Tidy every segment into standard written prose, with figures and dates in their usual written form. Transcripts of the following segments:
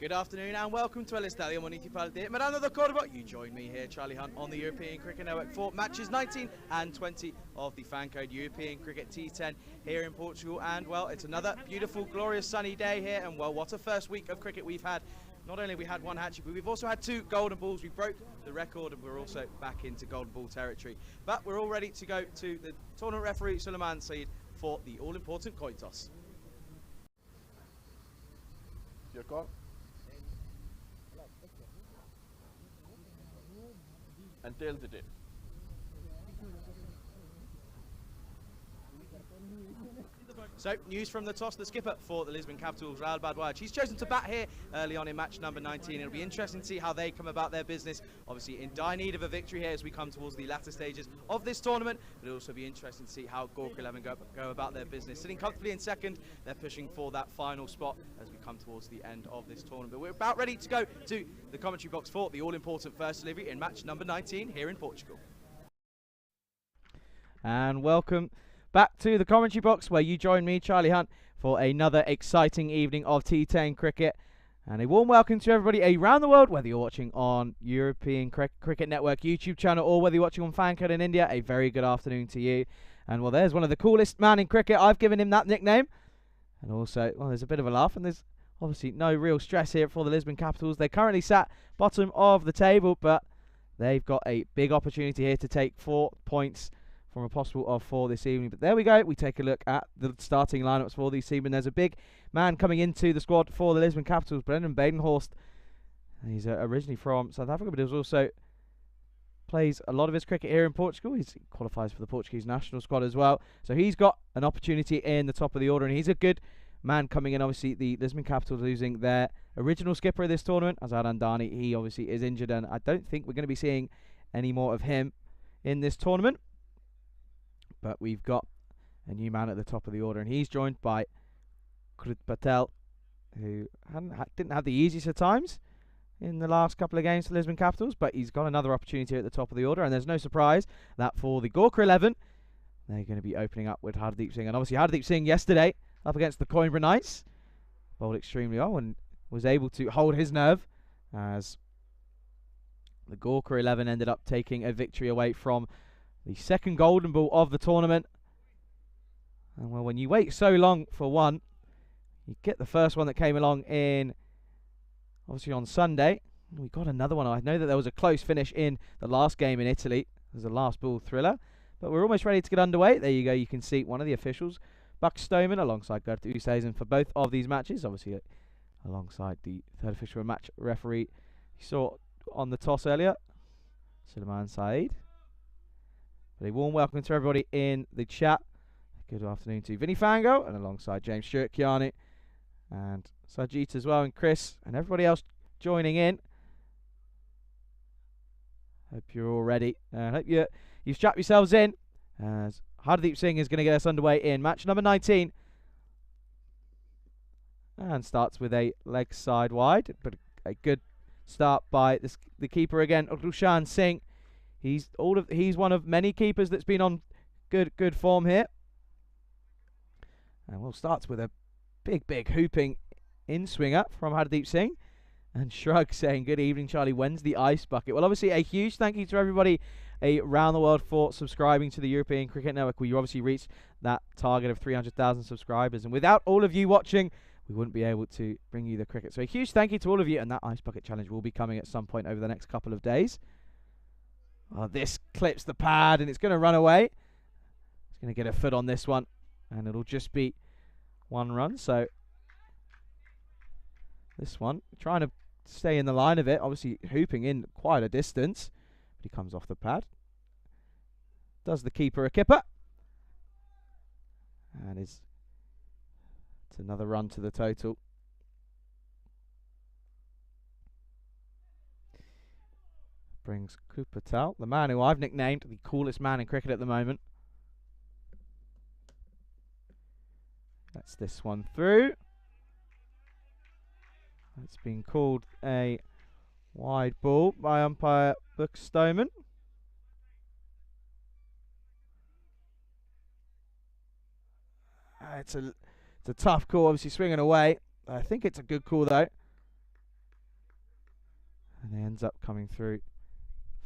Good afternoon and welcome to El Estadio Municipal de Miranda de Córdoba. You join me here, Charlie Hunt, on the European Cricket Network for matches 19 and 20 of the FanCode European Cricket T10 here in Portugal. And well, it's another beautiful, glorious sunny day here. And well, what a first week of cricket we've had. Not only have we had one hat-trick, but we've also had 2 golden balls. We broke the record and we're also back into golden ball territory. But we're all ready to go to the tournament referee, Suleiman Saeed, for the all-important coin toss. Your call. And tails it in. So, news from the toss, the skipper for the Lisbon Capitals, Raul Badwaj. He's chosen to bat here early on in match number 19. It'll be interesting to see how they come about their business. Obviously, in dire need of a victory here as we come towards the latter stages of this tournament. But it'll also be interesting to see how Gorka 11 go about their business. Sitting comfortably in second, they're pushing for that final spot as we come towards the end of this tournament. But we're about ready to go to the commentary box for the all-important first delivery in match number 19 here in Portugal. And welcome back to the commentary box where you join me, Charlie Hunt, for another exciting evening of T10 cricket. And a warm welcome to everybody around the world, whether you're watching on European Cricket Network YouTube channel or whether you're watching on FanCode in India. A very good afternoon to you. And well, there's one of the coolest man in cricket. I've given him that nickname. And also, well, there's a bit of a laugh, and there's obviously no real stress here for the Lisbon Capitals. They currently sat bottom of the table, but they've got a big opportunity here to take 4 points from a possible of 4 this evening. But there we go. We take a look at the starting lineups for these teams. And there's a big man coming into the squad for the Lisbon Capitals, Brendan Badenhorst. He's originally from South Africa, but he also plays a lot of his cricket here in Portugal. He qualifies for the Portuguese national squad as well. So he's got an opportunity in the top of the order, and he's a good man coming in. Obviously, the Lisbon Capitals losing their original skipper of this tournament, Azad Andani. He obviously is injured, and I don't think we're going to be seeing any more of him in this tournament. But we've got a new man at the top of the order, and he's joined by Krut Patel, who didn't have the easiest of times in the last couple of games for Lisbon Capitals, but he's got another opportunity at the top of the order, and there's no surprise that for the Gorka 11, they're going to be opening up with Hardeep Singh. And obviously Hardeep Singh yesterday, up against the Coimbra Knights, bowled extremely well and was able to hold his nerve as the Gorka 11 ended up taking a victory away from the second golden ball of the tournament. And well, when you wait so long for one, you get the first one that came along in, obviously on Sunday. We got another one. I know that there was a close finish in the last game in Italy. There's a last ball thriller. But we're almost ready to get underway. There you go. You can see one of the officials, Buck Stoneman, alongside Gert Oosthuizen for both of these matches. Obviously alongside the third official match referee you saw on the toss earlier, Suleiman Saeed. But a warm welcome to everybody in the chat. Good afternoon to Vinny Fango, and alongside James Stewart, Kiani, and Sajit as well, and Chris, and everybody else joining in. Hope you're all ready. Hope you've strapped yourselves in, as Hardeep Singh is going to get us underway in match number 19. And starts with a leg side wide, but a good start by the keeper again, Rushan Singh. He's one of many keepers that's been on good form here. And we'll start with a big hooping in-swinger from Hardeep Singh. And Shrug saying, good evening, Charlie. When's the ice bucket? Well, obviously, a huge thank you to everybody around the world for subscribing to the European Cricket Network. We obviously reached that target of 300,000 subscribers. And without all of you watching, we wouldn't be able to bring you the cricket. So a huge thank you to all of you. And that ice bucket challenge will be coming at some point over the next couple of days. Oh, this clips the pad and it's going to run away. It's going to get a foot on this one, and it'll just be 1 run. So this one, trying to stay in the line of it, obviously hooping in quite a distance, but he comes off the pad. Does the keeper a kipper, and it's another run to the total. Brings Kupatel, the man who I've nicknamed the coolest man in cricket at the moment. That's this one through. It's been called a wide ball by umpire Buck Stoneman. It's a tough call, obviously swinging away. I think it's a good call though. And he ends up coming through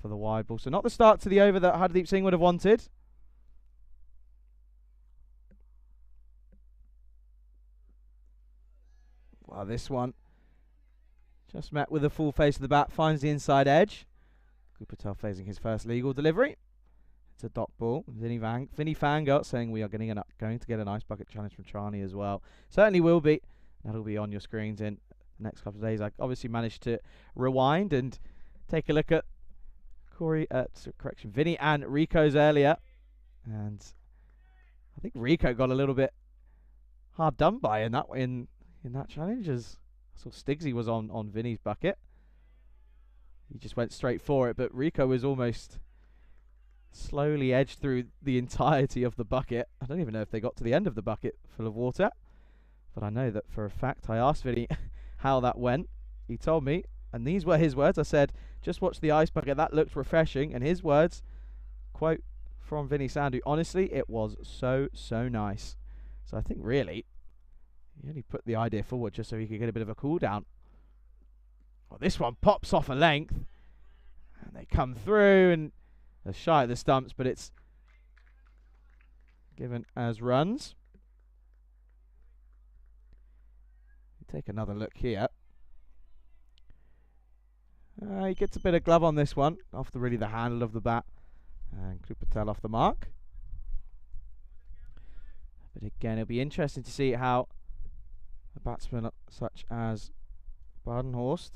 for the wide ball. So not the start to the over that Hardeep Singh would have wanted. Well, this one just met with the full face of the bat, finds the inside edge. Patel facing his first legal delivery. It's a dot ball. Vinny FanCode saying we are going to get an ice bucket challenge from Chani as well. Certainly will be. That'll be on your screens in the next couple of days. I obviously managed to rewind and take a look at Vinny and Rico's earlier. And I think Rico got a little bit hard done by in that challenge, as I saw Stigsy was on Vinny's bucket. He just went straight for it, but Rico was almost slowly edged through the entirety of the bucket. I don't even know if they got to the end of the bucket full of water, but I know that for a fact. I asked Vinny how that went. He told me, and these were his words. I said, just watch the ice bucket, that looked refreshing. And his words, quote from Vinny Sandhu, honestly, it was so nice. So I think really he only put the idea forward just so he could get a bit of a cool down. Well, this one pops off a length, and they come through, and they're shy at the stumps, but it's given as runs. Take another look here. He gets a bit of glove on this one, off really the handle of the bat, and Patel off the mark. But again, it'll be interesting to see how a batsman such as Badenhorst.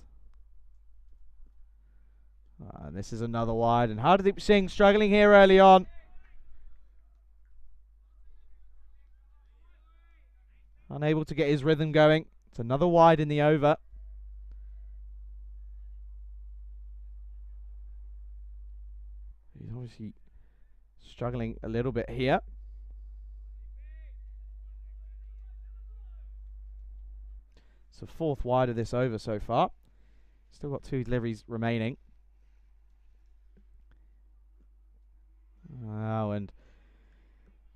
And this is another wide, and Hardeep Singh struggling here early on. Unable to get his rhythm going. It's another wide in the over. He's obviously struggling a little bit here. It's the fourth wide of this over so far. Still got 2 deliveries remaining. Oh, and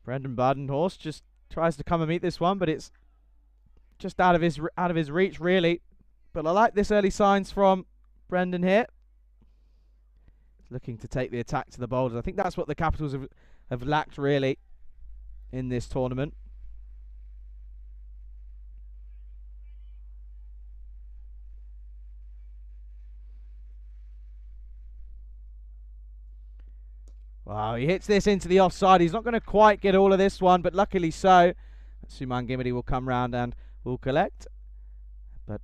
Brendan Badenhorst just tries to come and meet this one, but it's just out of his reach, really. But I like this early signs from Brendan here. He's looking to take the attack to the boulders. I think that's what the Capitals have lacked, really, in this tournament. Wow, he hits this into the offside. He's not going to quite get all of this one, but luckily so. Suman Gimity will come round and will collect. But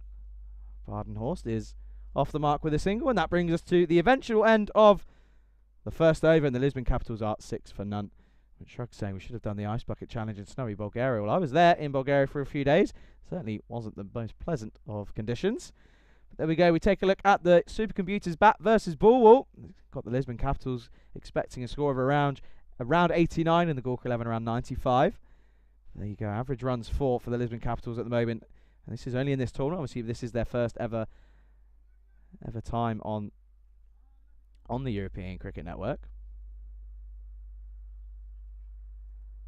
Badenhorst is off the mark with a single, and that brings us to the eventual end of the first over, and the Lisbon Capitals are 6 for none. Shrug saying we should have done the ice bucket challenge in snowy Bulgaria. Well, I was there in Bulgaria for a few days. Certainly wasn't the most pleasant of conditions. But there we go. We take a look at the Supercomputers bat versus Bulwall. Got the Lisbon Capitals expecting a score of around 89 and the Gorka 11 around 95. There you go. Average runs 4 for the Lisbon Capitals at the moment. And this is only in this tournament. Obviously, this is their first ever time on the European Cricket Network.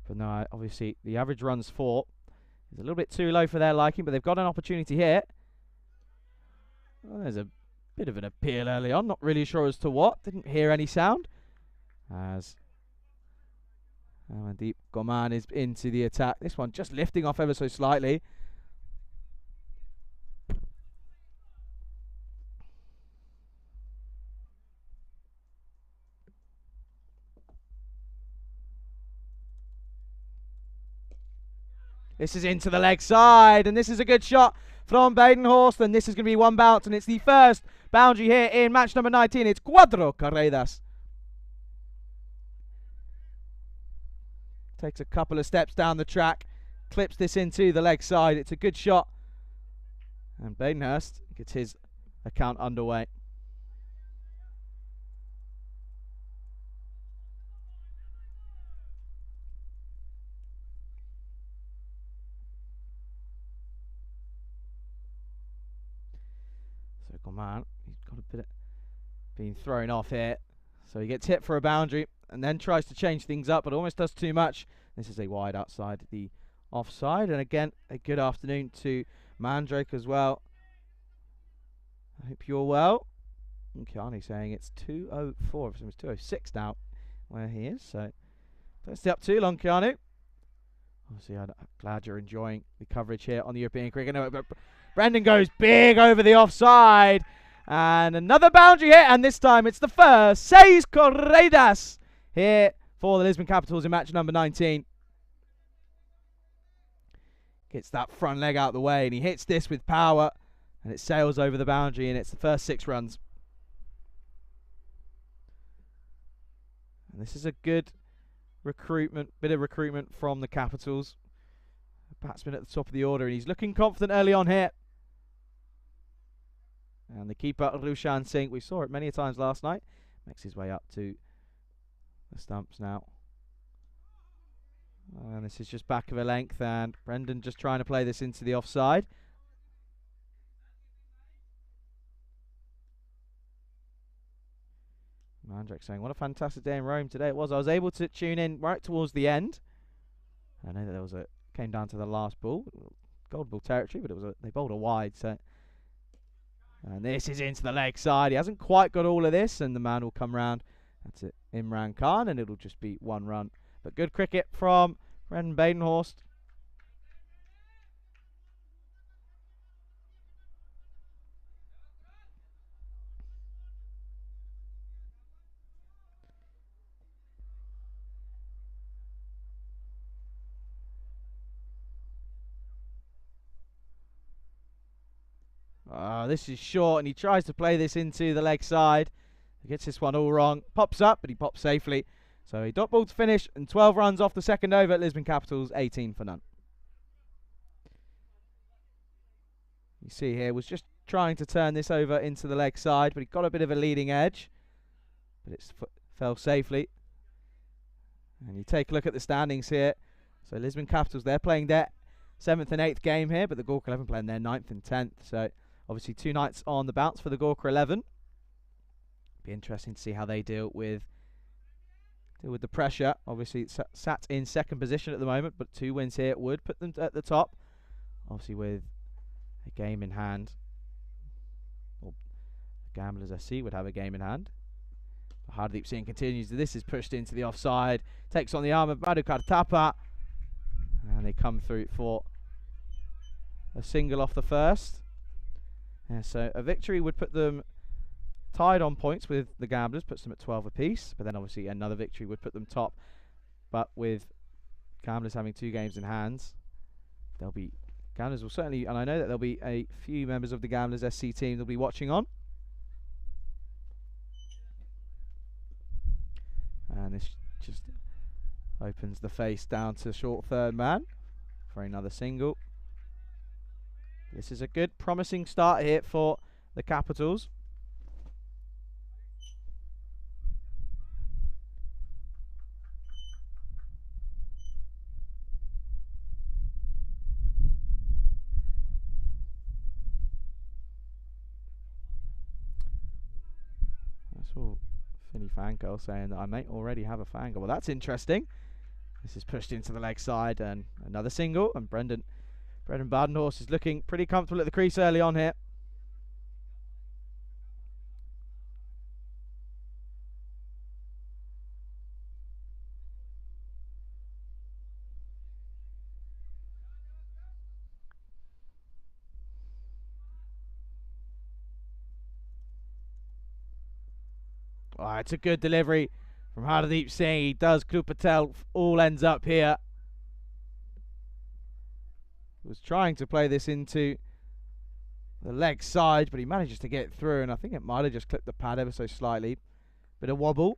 But no, obviously, the average runs 4 is a little bit too low for their liking, but they've got an opportunity here. Well, there's a bit of an appeal early on. Not really sure as to what. Didn't hear any sound. As Amandeep Goman is into the attack. This one just lifting off ever so slightly. This is into the leg side, and this is a good shot from Badenhorst, and this is going to be one bounce, and it's the first boundary here in match number 19. It's cuatro carreras. Takes a couple of steps down the track, clips this into the leg side. It's a good shot, and Badenhorst gets his account underway. Man, he's got a bit of being thrown off here, so he gets hit for a boundary and then tries to change things up, but almost does too much. This is a wide outside the offside, and again a good afternoon to Mandrake as well. I hope you're well. Kiani saying it's 2:04, so it's 2:06 now where he is. So don't stay up too long, Kiani. Obviously, I'm glad you're enjoying the coverage here on the European Cricket Network. But Brendan goes big over the offside. And another boundary hit, and this time it's the first. 6 corridas here for the Lisbon Capitals in match number 19. Gets that front leg out of the way, and he hits this with power. And it sails over the boundary, and it's the first 6 runs. And this is a good bit of recruitment from the Capitals. Batsman at the top of the order, and he's looking confident early on here. And the keeper, Rushan Singh, we saw it many times last night, makes his way up to the stumps now. And this is just back of a length, and Brendan just trying to play this into the offside. Mandrak saying, what a fantastic day in Rome today it was. I was able to tune in right towards the end. I know that there was came down to the last ball. Gold ball territory, but they bowled a wide, so. And this is into the leg side. He hasn't quite got all of this, and the man will come round. That's it, Imran Khan, and it'll just be 1 run. But good cricket from Brendan Badenhorst. This is short, and he tries to play this into the leg side. He gets this one all wrong. Pops up, but he pops safely. So a dot ball to finish, and 12 runs off the second over at Lisbon Capitals, 18 for none. You see here, was just trying to turn this over into the leg side, but he got a bit of a leading edge. But it fell safely. And you take a look at the standings here. So Lisbon Capitals, they're playing their 7th and 8th game here, but the Gorka 11 playing their 9th and 10th. So obviously 2 nights on the bounce for the Gorka 11. Be interesting to see how they deal with the pressure. Obviously it's sat in 2nd position at the moment, but 2 wins here would put them at the top. Obviously with a game in hand. Well, Gamblers SC would have a game in hand. Hardeep Singh continues. This is pushed into the offside. Takes on the arm of Madhukar Thapa. And they come through for a single off the first. Yeah, so a victory would put them tied on points with the Gamblers, puts them at 12 apiece. But then obviously another victory would put them top. But with Gamblers having 2 games in hands, there'll be Gamblers will certainly, and I know that there'll be a few members of the Gamblers SC team that'll be watching on. And this just opens the face down to short third man for another single. This is a good, promising start here for the Capitals. That's all. Finny FanCode saying that I may already have a FanCode. Well, that's interesting. This is pushed into the leg side, and another single. And Brendan Badenhorst is looking pretty comfortable at the crease early on here. Oh, it's a good delivery from Hardeep Singh. He does. Kru Patel all ends up here. Was trying to play this into the leg side, but he manages to get through, and I think it might have just clipped the pad ever so slightly. Bit of wobble,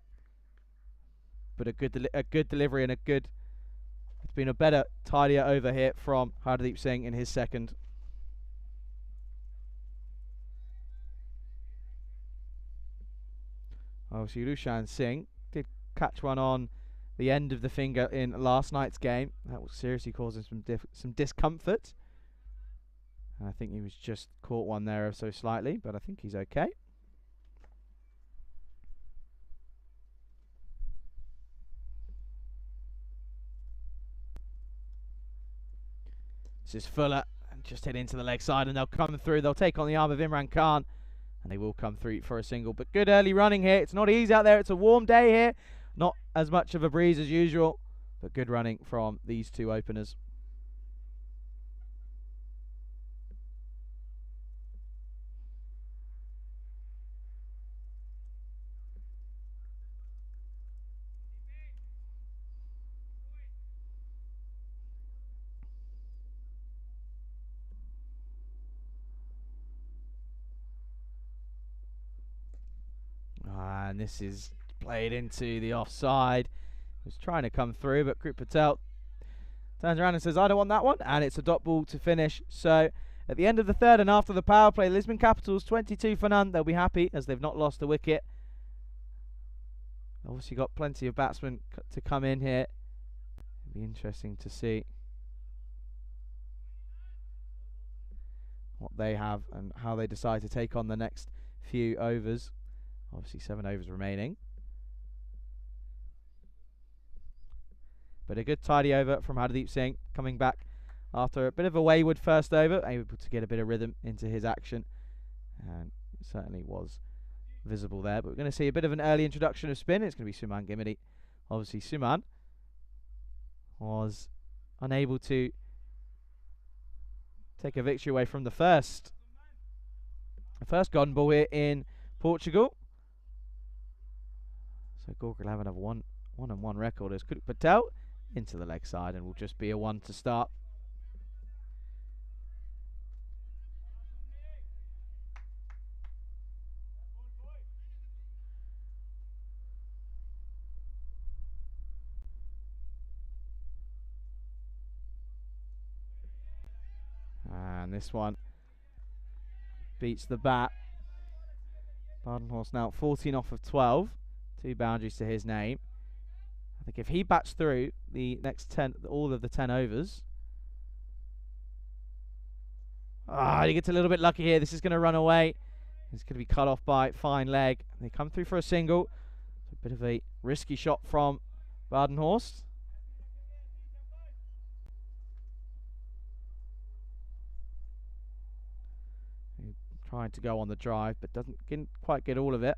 but a good delivery and it's been a better, tidier over here from Hardeep Singh in his second. Obviously, Rushan Singh did catch one on the end of the finger in last night's game. That was seriously causing some discomfort. And I think he was just caught one there so slightly, but I think he's okay. This is Fuller, and just hit into the leg side, and they'll come through. They'll take on the arm of Imran Khan. and they will come through for a single. But good early running here. It's not easy out there. It's a warm day here. Not as much of a breeze as usual, but good running from these two openers. And this is played into the offside. Was trying to come through, but Krip Patel turns around and says, I don't want that one. And it's a dot ball to finish. So at the end of the third and after the power play, Lisbon Capitals 22 for none. They'll be happy as they've not lost a wicket. Obviously got plenty of batsmen to come in here. It'll be interesting to see what they have and how they decide to take on the next few overs. Obviously 7 overs remaining. But a good tidy over from Hardeep Singh, coming back after a bit of a wayward first over, able to get a bit of rhythm into his action. And it certainly was visible there. But we're going to see a bit of an early introduction of spin. It's going to be Suman Gimidi. Obviously Suman was unable to take a victory away from the first golden ball here in Portugal. So Gorka will have a 1-1 record as Krip Patel into the leg side, and will just be a 1 to start. And this one beats the bat. Badenhorst now 14 off of 12. 2 boundaries to his name. I think if he bats through the next 10, all of the 10 overs. He gets a little bit lucky here. This is going to run away. It's going to be cut off by fine leg. They come through for a single. A bit of a risky shot from Badenhorst. Trying to go on the drive, but didn't quite get all of it.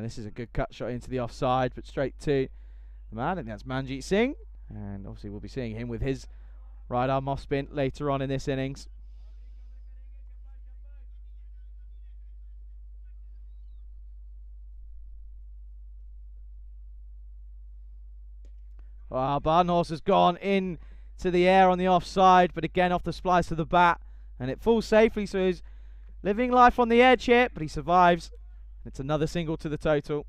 This is a good cut shot into the offside, but straight to the man, and that's Manjeet Singh. And obviously we'll be seeing him with his right arm off spin later on in this innings. Badenhorst has gone in to the air on the offside, but again off the splice of the bat, and it falls safely, so he's living life on the edge here, but he survives. It's another single to the total.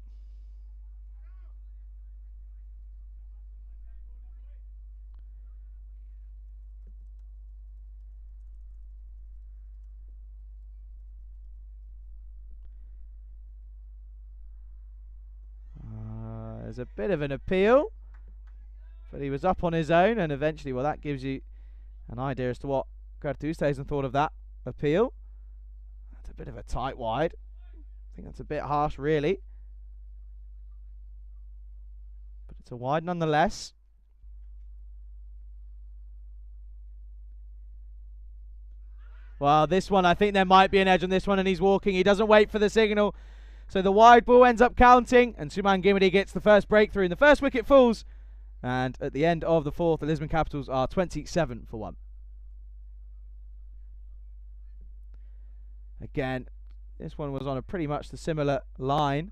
There's a bit of an appeal, but he was up on his own, and eventually, well, that gives you an idea as to what Tuesdays thought of that appeal. That's a bit of a tight wide. I think that's a bit harsh, really. But it's a wide nonetheless. Well, this one, I think there might be an edge on this one, and he's walking. He doesn't wait for the signal. So the wide ball ends up counting, and Suman Gimidi gets the first breakthrough, and the first wicket falls. And at the end of the fourth, the Lisbon Capitals are 27 for 1. Again, this one was on a pretty much the similar line.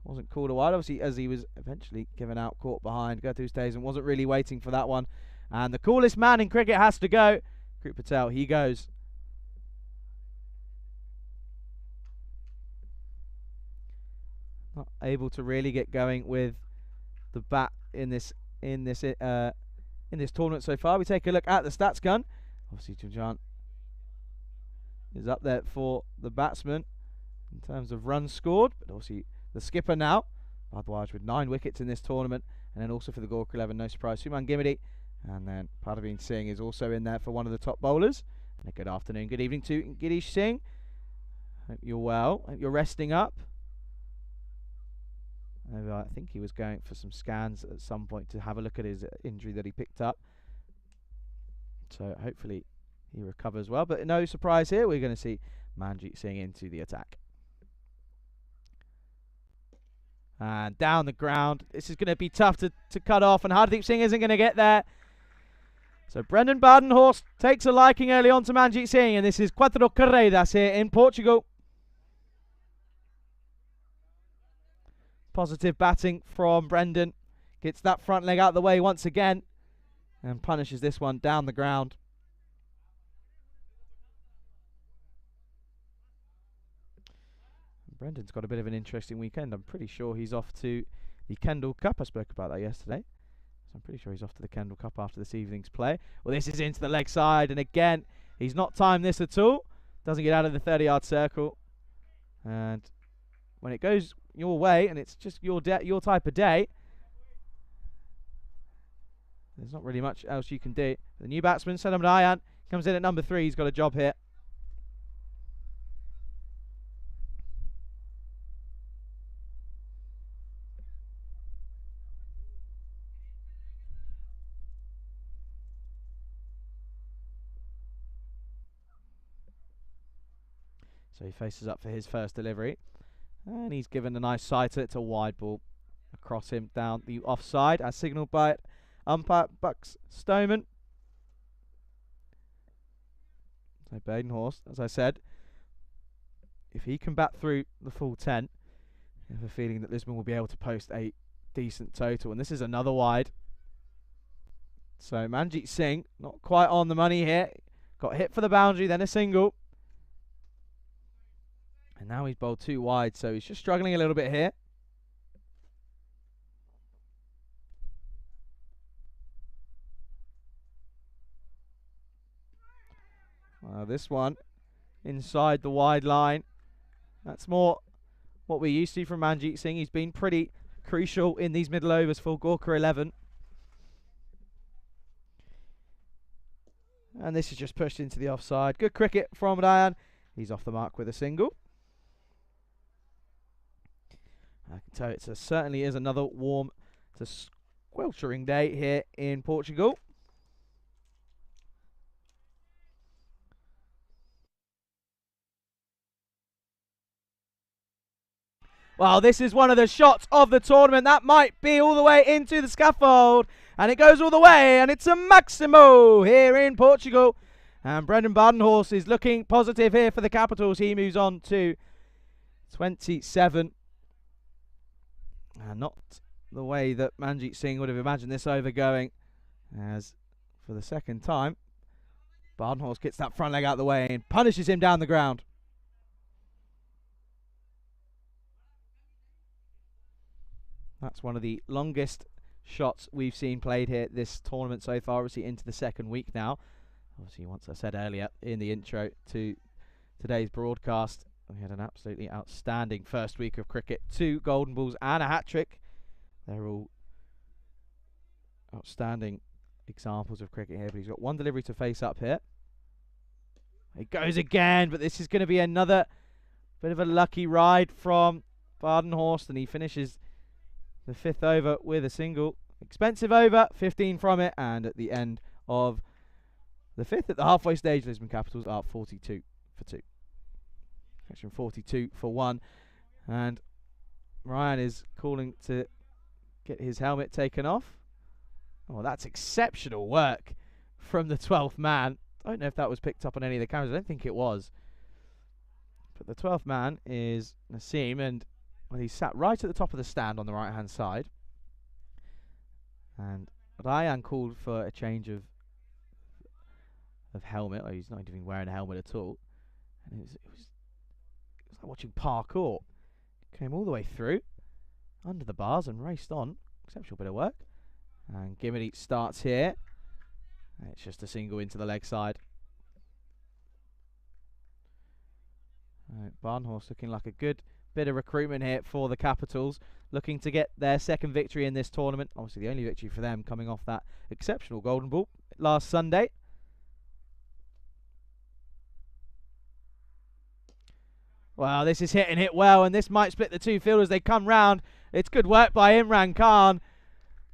Wasn't called a wide, obviously, as he was eventually given out, caught behind. Tuesdays and wasn't really waiting for that one. And the coolest man in cricket has to go. Krip Patel, he goes. Not able to really get going with the bat in this tournament so far. We take a look at the stats gun. Obviously, Jujan is up there for the batsman in terms of runs scored, but obviously the skipper now, Bhardwaj, with 9 wickets in this tournament, and then also for the Gorka 11, no surprise, Suman Gimidi, and then Parveen Singh is also in there for one of the top bowlers. And a good afternoon, good evening to Girish Singh. Hope you're well. Hope you're resting up. I think he was going for some scans at some point to have a look at his injury that he picked up. So hopefully he recovers well. But no surprise here. We're going to see Manjeet Singh into the attack. And down the ground. This is going to be tough to cut off. And Hardeep Singh isn't going to get there. So Brendan Badenhorst takes a liking early on to Manjeet Singh. And this is Cuatro Carreiras here in Portugal. Positive batting from Brendan. Gets that front leg out of the way once again. And punishes this one down the ground. Brendan's got a bit of an interesting weekend. I'm pretty sure he's off to the Kendall Cup. I spoke about that yesterday. So I'm pretty sure he's off to the Kendall Cup after this evening's play. Well, this is into the leg side. And again, he's not timed this at all. Doesn't get out of the 30-yard circle. And when it goes your way and it's just your type of day, there's not really much else you can do. The new batsman, Salam Ryan, comes in at number 3. He's got a job here. So he faces up for his first delivery. And he's given a nice sighter. It's a wide ball across him down the offside, as signalled by umpire Bucks Stoneman. So Badenhorst, as I said, if he can bat through the full 10, I have a feeling that Lisbon will be able to post a decent total. And this is another wide. So Manjeet Singh, not quite on the money here. Got hit for the boundary, then a single. And now he's bowled 2 wide, so he's just struggling a little bit here. This one inside the wide line. That's more what we're used to from Manjeet Singh. He's been pretty crucial in these middle overs for Gorka 11. And this is just pushed into the offside. Good cricket from Ryan. He's off the mark with a single. I can tell it certainly is another warm, it's a sweltering day here in Portugal. Well, this is one of the shots of the tournament. That might be all the way into the scaffold. And it goes all the way. And it's a Maximo here in Portugal. And Brendan Badenhorst is looking positive here for the Capitals. He moves on to 27. And not the way that Manjeet Singh would have imagined this over going. As for the second time, Badenhorst gets that front leg out of the way and punishes him down the ground. That's one of the longest shots we've seen played here this tournament so far. Obviously into the second week now. Obviously, once I said earlier in the intro to today's broadcast, we had an absolutely outstanding first week of cricket. 2 golden balls and a hat-trick. They're all outstanding examples of cricket here. But he's got 1 delivery to face up here. It goes again, but this is going to be another bit of a lucky ride from Badenhorst, and he finishes the 5th over with a single. Expensive over, 15 from it, and at the end of the 5th, at the halfway stage, Lisbon Capitals are 42 for 2. Actually 42 for 1, and Ryan is calling to get his helmet taken off. Oh, that's exceptional work from the 12th man. I don't know if that was picked up on any of the cameras. I don't think it was. But the 12th man is Naseem, and well, he's sat right at the top of the stand on the right-hand side. And Ryan called for a change of helmet. Oh, he's not even wearing a helmet at all. And it was like watching parkour. Came all the way through, under the bars, and raced on. Exceptional bit of work. And Gimity starts here. And it's just a single into the leg side. Badenhorst looking like a good bit of recruitment here for the Capitals, looking to get their second victory in this tournament. Obviously the only victory for them, coming off that exceptional golden ball last Sunday. Well, this is hit well, and this might split the 2 fielders. They come round. It's good work by Imran Khan.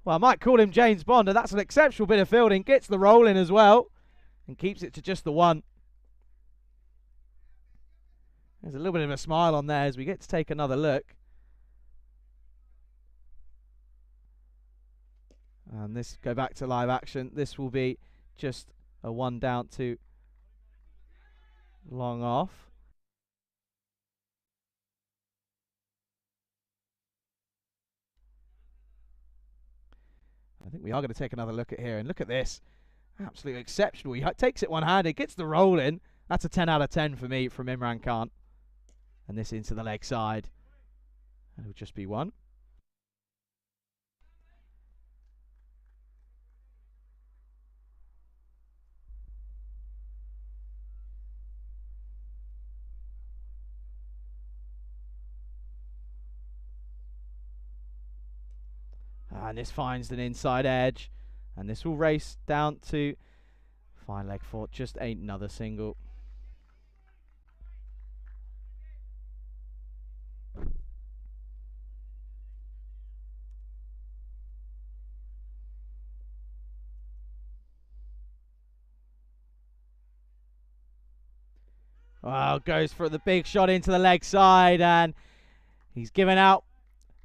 Well, I might call him James Bond, and that's an exceptional bit of fielding. Gets the roll in as well. and keeps it to just the 1. There's a little bit of a smile on there as we get to take another look. And this, go back to live action. This will be just a 1 down to long off. I think we are going to take another look at here. And look at this. Absolutely exceptional. He takes it one-handed, gets the roll in. That's a 10 out of 10 for me from Imran Khan. And this into the leg side. And it'll just be 1. And this finds an inside edge. And this will race down to fine leg 4. Just another single. Wow, goes for the big shot into the leg side, and he's given out.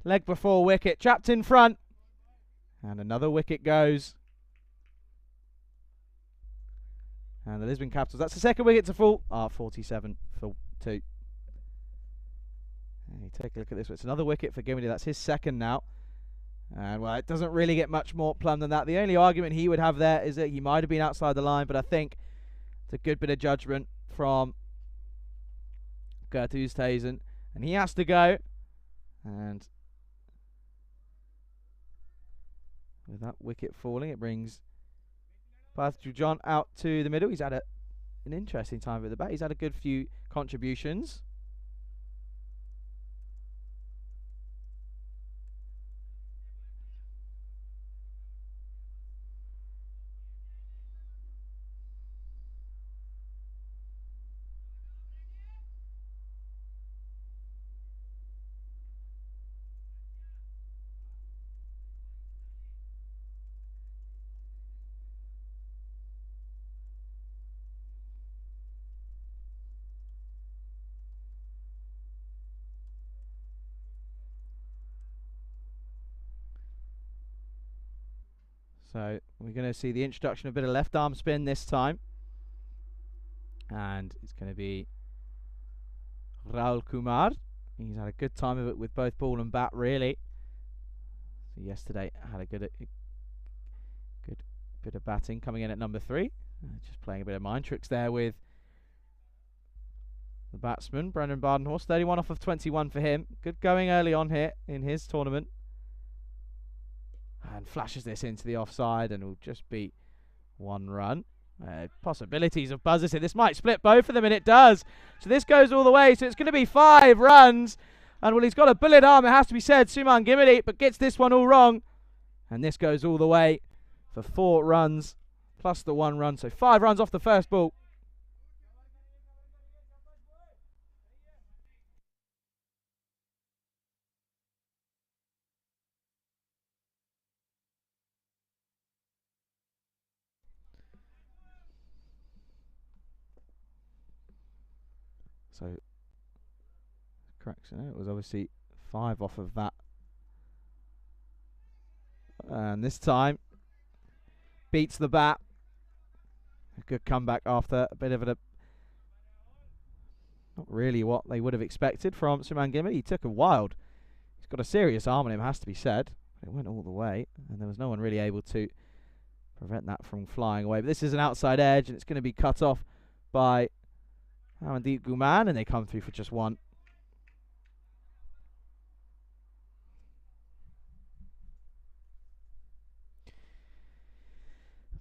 Leg before wicket, trapped in front. And another wicket goes. And the Lisbon Capitals, that's the second wicket to fall. 47 for 2. And you take a look at this. It's another wicket for Gimity. That's his second now. And, well, it doesn't really get much more plumb than that. The only argument he would have there is that he might have been outside the line, but I think it's a good bit of judgment from Gert Oosthuizen. And he has to go. And with that wicket falling, it brings Patrick John out to the middle. He's had an interesting time with the bat. He's had a good few contributions. So we're going to see the introduction of a bit of left arm spin this time. And it's going to be Rahul Kumar. He's had a good time of it with both ball and bat, really. So yesterday had a good bit of batting coming in at number 3. Just playing a bit of mind tricks there with the batsman, Brendan Badenhorst. 31 off of 21 for him. Good going early on here in his tournament. And flashes this into the offside, and will just be 1 run. Possibilities of buzzers here. This might split both of them, and it does. So this goes all the way. So it's going to be 5 runs. And, well, he's got a bullet arm, it has to be said, Suman Gimity, but gets this one all wrong. And this goes all the way for 4 runs, plus the 1 run. So 5 runs off the first ball. So, correction, it was obviously 5 off of that. And this time, beats the bat. A good comeback after a bit of not really what they would have expected from Suman Gimity. He took a wild. He's got a serious arm on him, has to be said. It went all the way, and there was no one really able to prevent that from flying away. But this is an outside edge, and it's going to be cut off by Amandeep Guman, and they come through for just 1.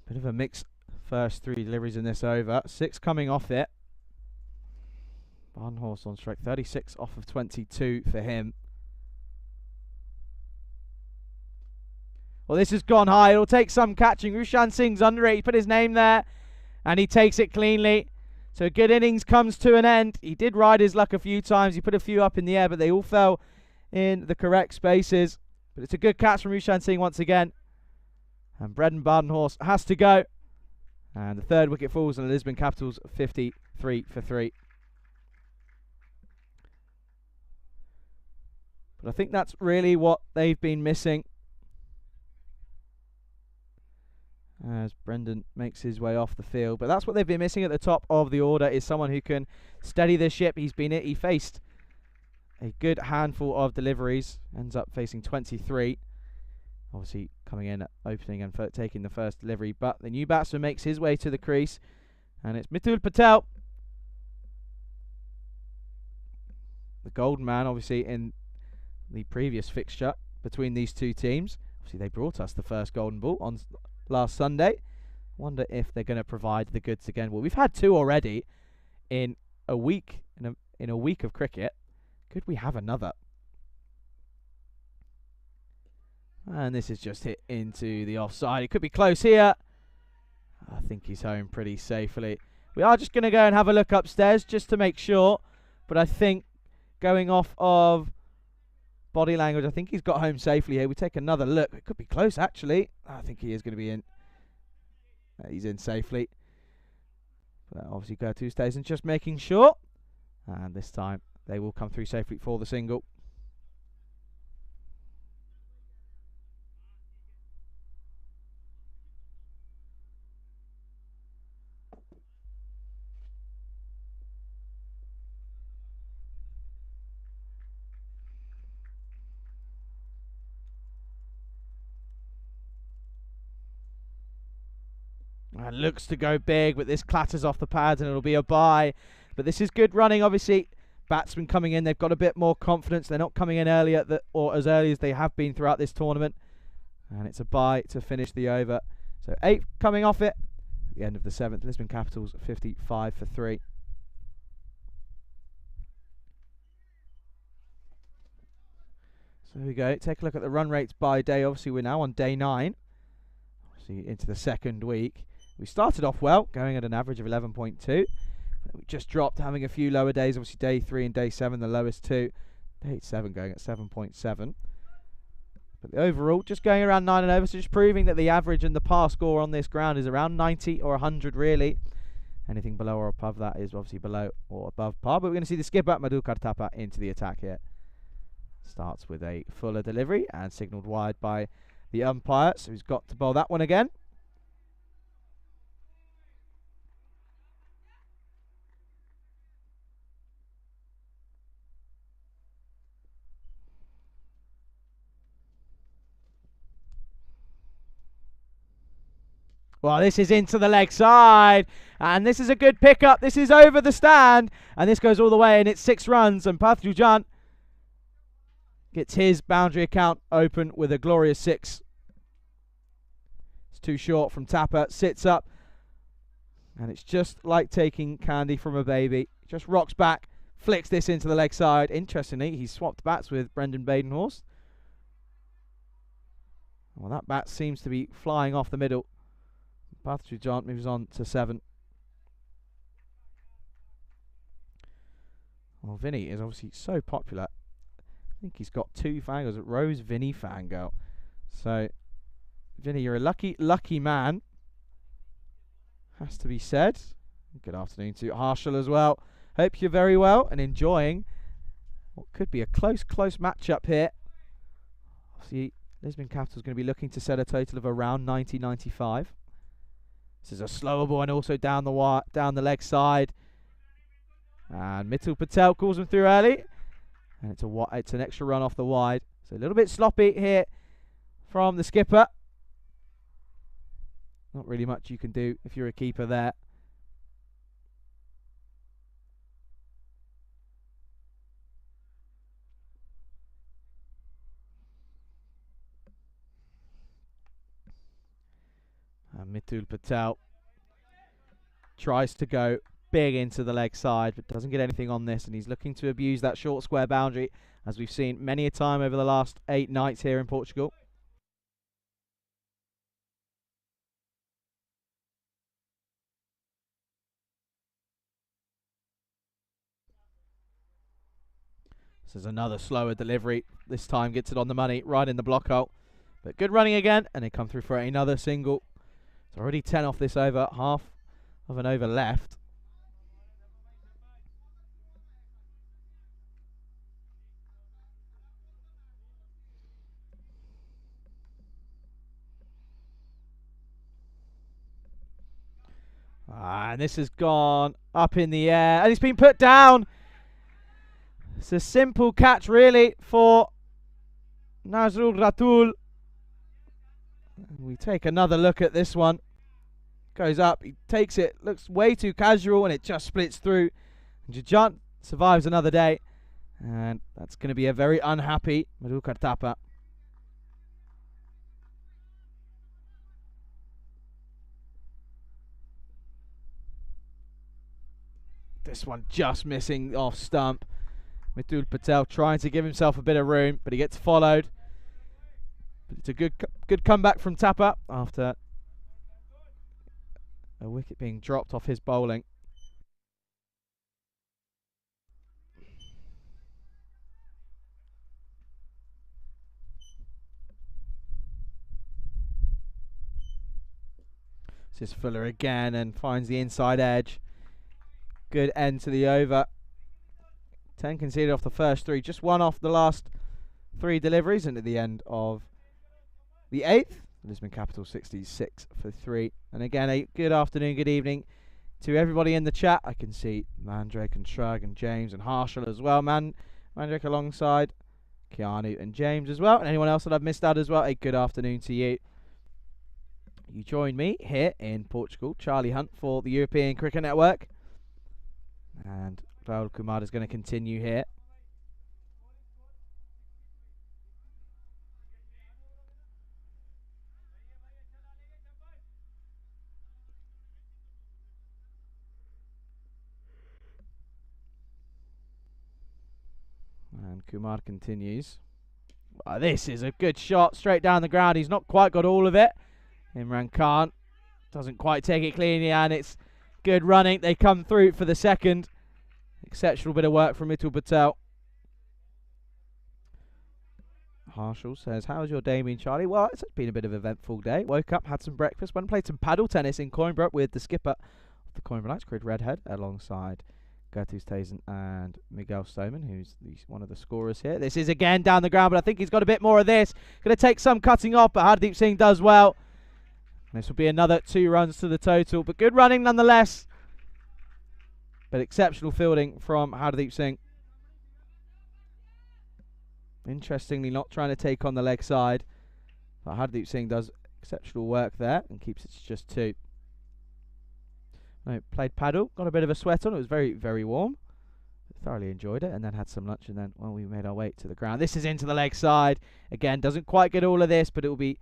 Bit of a mix first 3 deliveries in this over. 6 coming off it. Badenhorst on strike. 36 off of 22 for him. Well, this has gone high. It'll take some catching. Rushan Singh's under it. He put his name there, and he takes it cleanly. So a good innings comes to an end. He did ride his luck a few times. He put a few up in the air, but they all fell in the correct spaces. But it's a good catch from Rushan Singh once again. And Brendan Badenhorst has to go. And the third wicket falls, and the Lisbon Capitals 53 for 3. But I think that's really what they've been missing. As Brendan makes his way off the field. But that's what they've been missing at the top of the order, is someone who can steady the ship. He faced a good handful of deliveries. Ends up facing 23. Obviously coming in, opening and taking the first delivery. But the new batsman makes his way to the crease. And it's Mitul Patel. The golden man, obviously, in the previous fixture between these two teams. Obviously they brought us the first golden ball on last Sunday. Wonder if they're going to provide the goods again. Well, we've had 2 already in a week. In a week of cricket, could we have another? And this is just hit into the offside. It could be close here. I think he's home pretty safely. We are just going to go and have a look upstairs just to make sure. But I think going off of body language, I think he's got home safely here. We take another look. It could be close, actually. I think he is going to be in. He's in safely. But obviously go to station, just making sure. And this time they will come through safely for the single. And looks to go big, but this clatters off the pads and it'll be a bye. But this is good running, obviously. Batsmen coming in, they've got a bit more confidence. They're not coming in earlier or as early as they have been throughout this tournament. And it's a bye to finish the over. So 8 coming off it. At the end of the 7th, Lisbon Capitals 55 for 3. So there we go. Take a look at the run rates by day. Obviously, we're now on day 9. Obviously, into the second week. We started off well, going at an average of 11.2. We just dropped, having a few lower days. Obviously, day 3 and day 7, the lowest 2. Day 7 going at 7.7. But the overall, just going around 9 and over. So just proving that the average and the par score on this ground is around 90 or 100, really. Anything below or above that is obviously below or above par. But we're going to see the skipper, Madhukar Thapa, into the attack here. Starts with a fuller delivery and signalled wide by the umpire. So he's got to bowl that one again. Well, this is into the leg side, and this is a good pickup. This is over the stand, and this goes all the way, and it's 6 runs, and Path Jujan gets his boundary account open with a glorious 6. It's too short from Tapper, sits up, and it's just like taking candy from a baby. Just rocks back, flicks this into the leg side. Interestingly, he's swapped bats with Brendan Badenhorst. Well, that bat seems to be flying off the middle. Path moves on to 7. Well, Vinny is obviously so popular. I think he's got 2 fangirls. Rose Vinny fangirl. So, Vinny, you're a lucky man. Has to be said. Good afternoon to Harshal as well. Hope you're very well and enjoying what could be a close matchup here. Obviously, Lisbon Capital is going to be looking to set a total of around 90-95. This is a slower ball and also down the leg side. And Mitul Patel calls him through early. And it's an extra run off the wide. So a little bit sloppy here from the skipper. Not really much you can do if you're a keeper there. And Mitul Patel tries to go big into the leg side, but doesn't get anything on this, and he's looking to abuse that short square boundary, as we've seen many a time over the last 8 nights here in Portugal. This is another slower delivery. This time gets it on the money, right in the block hole. But good running again, and they come through for another single. Already 10 off this over, half of an over left. And this has gone up in the air, and it's been put down. It's a simple catch, really, for Nazrul Ratul. We take another look at this one. Goes up, he takes it, looks way too casual, and it just splits through. Jajant survives another day, and that's going to be a very unhappy Madukar Tapa. This one just missing off stump. Mitul Patel trying to give himself a bit of room, but he gets followed. But it's a good comeback from Tapa after a wicket being dropped off his bowling. This is Fuller again and finds the inside edge. Good end to the over. 10 conceded off the first 3, just 1 off the last 3 deliveries, and at the end of the 8th, Lisbon Capital 66 for 3. And again, a good afternoon, good evening to everybody in the chat. I can see Mandrake and Shrug and James and Harshal as well. Mandrake alongside Keanu and James as well. And anyone else that I've missed out as well, a good afternoon to you. You join me here in Portugal, Charlie Hunt for the European Cricket Network. And Rahul Kumar is going to continue here. And Kumar continues. This is a good shot straight down the ground. He's not quite got all of it. Imran Khan doesn't quite take it cleanly, and it's good running. They come through for the second. Exceptional bit of work from Mitul Patel. Harshal says, how's your day been, Charlie? Well, it's been a bit of an eventful day. Woke up, had some breakfast, went and played some paddle tennis in Coimbra with the skipper of the Coimbra Knights, Creed Redhead, alongside Gertus Tazen and Miguel Stoneman, who's one of the scorers here. This is again down the ground, but I think he's got a bit more of this. Going to take some cutting off, but Hardeep Singh does well. This will be another 2 runs to the total, but good running nonetheless. But exceptional fielding from Hardeep Singh. Interestingly, not trying to take on the leg side, but Hardeep Singh does exceptional work there and keeps it to just 2. No, played paddle, got a bit of a sweat on. It was very, very warm. Thoroughly enjoyed it, and then had some lunch, and then, well, we made our way to the ground. This is into the leg side. Again, doesn't quite get all of this, but it will be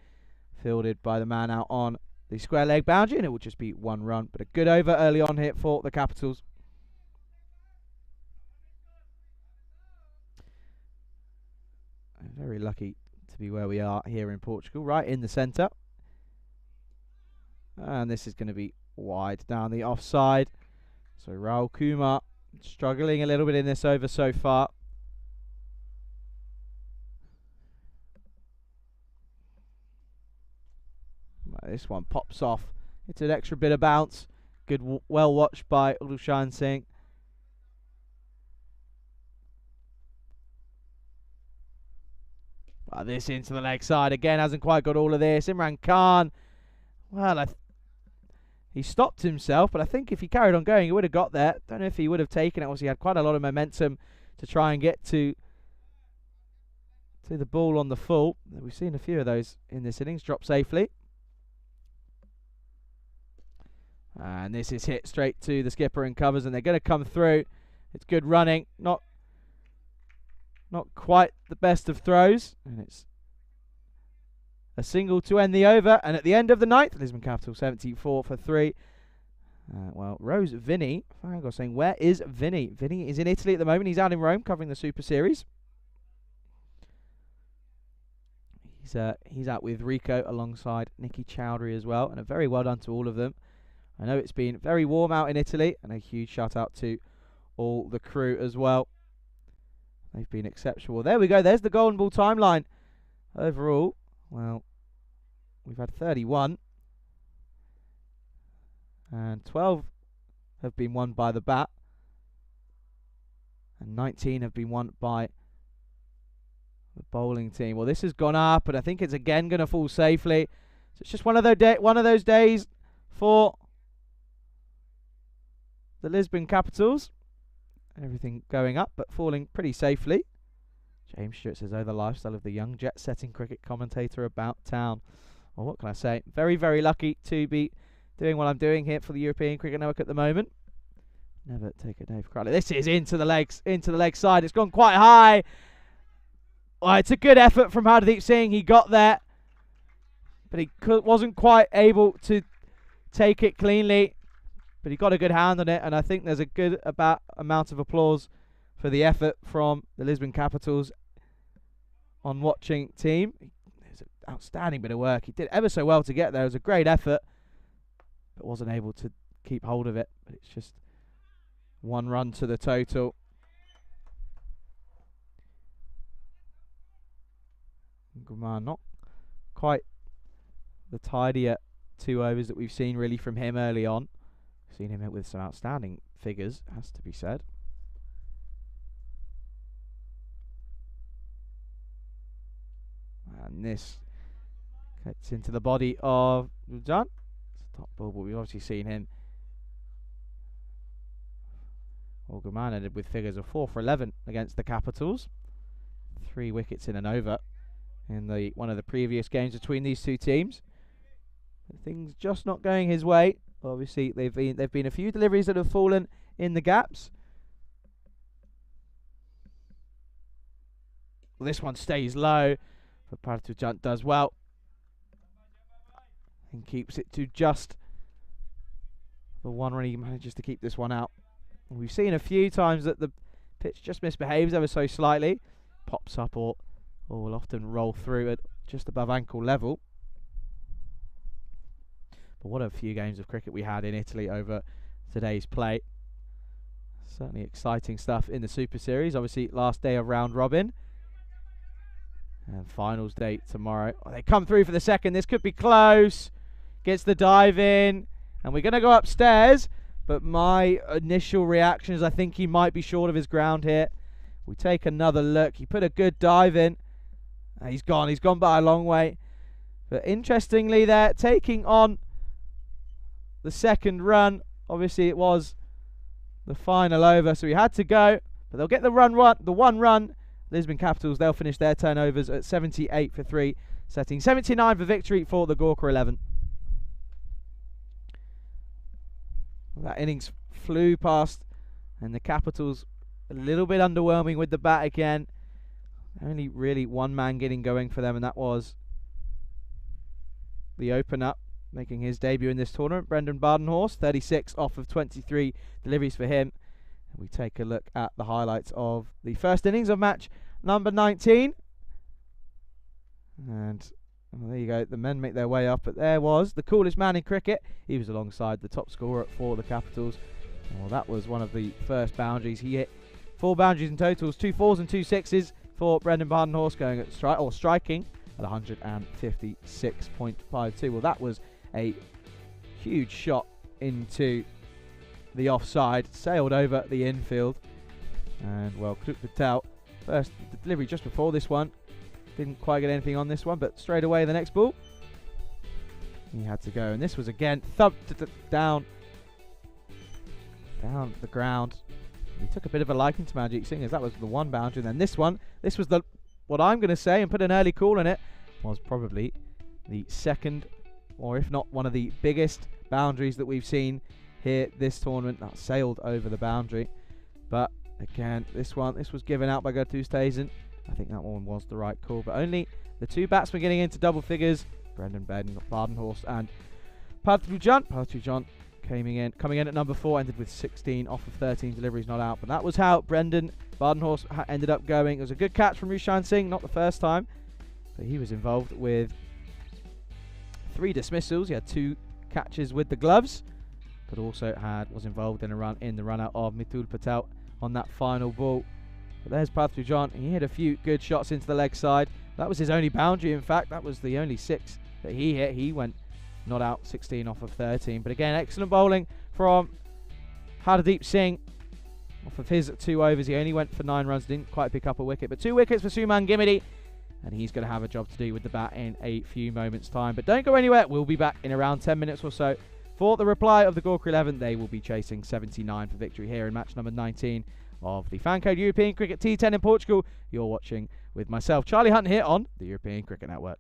fielded by the man out on the square leg boundary, and it will just be 1 run. But a good over early on here for the Capitals. Very lucky to be where we are here in Portugal, right in the centre. And this is going to be wide down the offside. So Rahul Kumar struggling a little bit in this over so far. This one pops off. It's an extra bit of bounce. Good, well watched by Lushan Singh. This into the leg side again, hasn't quite got all of this. Imran Khan, well, he stopped himself, but I think if he carried on going, he would have got there. Don't know if he would have taken it. Obviously, he had quite a lot of momentum to try and get to the ball on the full. We've seen a few of those in this innings drop safely. And this is hit straight to the skipper and covers, and they're going to come through. It's good running, not quite the best of throws, and it's a single to end the over. And at the end of the 9th, Lisbon Capital 74 for 3. Well, Rose Vinny, FanCode saying, where is Vinny? Vinny is in Italy at the moment. He's out in Rome covering the Super Series. He's out with Rico alongside Nicky Chowdhury as well, and a very well done to all of them. I know it's been very warm out in Italy, and a huge shout out to all the crew as well. They've been exceptional. There we go. There's the golden ball timeline. Overall, well, we've had 31. And 12 have been won by the bat. And 19 have been won by the bowling team. Well, this has gone up, but I think it's again going to fall safely. So it's just one of those days for the Lisbon Capitals. Everything going up, but falling pretty safely. James Stewart says, "Oh, the lifestyle of the young jet-setting cricket commentator about town." Well, what can I say? Very, very lucky to be doing what I'm doing here for the European Cricket Network at the moment. Never take a day for granted. This is into the legs, into the leg side. It's gone quite high. Well, it's a good effort from Hardeep Singh. He got there, but he wasn't quite able to take it cleanly. But he got a good hand on it, and I think there's a good amount of applause for the effort from the Lisbon Capitals on watching team. It's an outstanding bit of work. He did ever so well to get there. It was a great effort, but wasn't able to keep hold of it. But it's just 1 run to the total. Gumar, not quite the tidier 2 overs that we've seen really from him early on. Seen him with some outstanding figures, has to be said. And this gets into the body of John. It's a top ball, but we've obviously seen him. Olgaman ended with figures of 4 for 11 against the Capitals. 3 wickets in an over in one of the previous games between these two teams. Things just not going his way. Obviously, there've been a few deliveries that have fallen in the gaps. Well, this one stays low, but Partujant does well and keeps it to just the 1 run. He manages to keep this one out. And we've seen a few times that the pitch just misbehaves ever so slightly, pops up or will often roll through at just above ankle level. But what a few games of cricket we had in Italy over today's play. Certainly exciting stuff in the Super Series. Obviously, last day of round robin. And finals date tomorrow. Oh, they come through for the second. This could be close. Gets the dive in. And we're going to go upstairs. But my initial reaction is I think he might be short of his ground here. We take another look. He put a good dive in. And he's gone. He's gone by a long way. But interestingly, they're taking on the second run. Obviously, it was the final over, so he had to go. But they'll get the one run. Lisbon Capitals, they'll finish their turnovers at 78 for 3, setting 79 for victory for the Gorka 11. That innings flew past, and the Capitals a little bit underwhelming with the bat again. Only really one man getting going for them, and that was the opener, making his debut in this tournament, Brendan Badenhorst, 36 off of 23 deliveries for him. And we take a look at the highlights of the first innings of match number 19. And well, there you go, the men make their way up, but there was the coolest man in cricket. He was alongside the top scorer for the Capitals. Well, that was one of the first boundaries. He hit 4 boundaries in totals, 2 4s and 2 6s for Brendan Badenhorst, going at striking at 156.52. Well, that was a huge shot into the offside, sailed over the infield, and well, Kruk Patel, first delivery just before this one, didn't quite get anything on this one, but straight away the next ball he had to go, and this was again thumped down the ground. He took a bit of a liking to Manjeet Singh, as that was the one boundary, and then this one, this was what I'm going to say and put an early call in it, was probably the second, or if not one of the biggest boundaries that we've seen here this tournament. That sailed over the boundary, but again, this was given out by Gerthuizen. I think that one was the right call, but only the 2 batsmen getting into double figures, Brendan Badenhorst and Partujant. Partujant coming in at number 4, ended with 16 off of 13 deliveries not out, but that was how Brendan Badenhorst ended up going. It was a good catch from Rushan Singh, not the first time, but he was involved with 3 dismissals. He had 2 catches with the gloves, but also was involved in the run out of Mitul Patel on that final ball. But there's Partujant. He hit a few good shots into the leg side. That was his only boundary, in fact. That was the only 6 that he hit. He went not out, 16 off of 13. But again, excellent bowling from Hardeep Singh. Off of his 2 overs, he only went for 9 runs, didn't quite pick up a wicket. But 2 wickets for Suman Gimidi, and he's going to have a job to do with the bat in a few moments' time. But don't go anywhere. We'll be back in around 10 minutes or so for the reply of the Gawker 11. They will be chasing 79 for victory here in match number 19 of the FanCode European Cricket T10 in Portugal. You're watching with myself, Charlie Hunt, here on the European Cricket Network.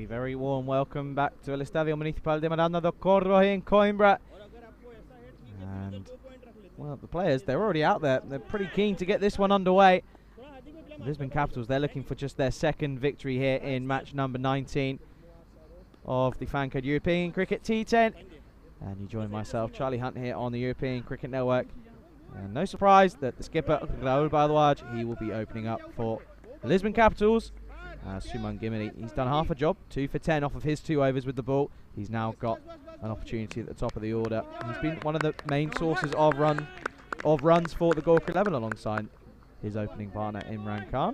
A very warm welcome back to el Estadio Municipal de Miranda do Corvo here in Coimbra. And, well, the players, they're already out there. They're pretty keen to get this one underway. Lisbon Capitals, they're looking for just their second victory here in match number 19 of the FanCode European Cricket T10. And you join myself, Charlie Hunt, here on the European Cricket Network. And no surprise that the skipper, Raul Bardwaj, he will be opening up for the Lisbon Capitals. Suman Gimini, he's done half a job, 2 for 10 off of his 2 overs with the ball. He's now got an opportunity at the top of the order. He's been one of the main sources of runs for the Gorkha 11 alongside his opening partner Imran Khan.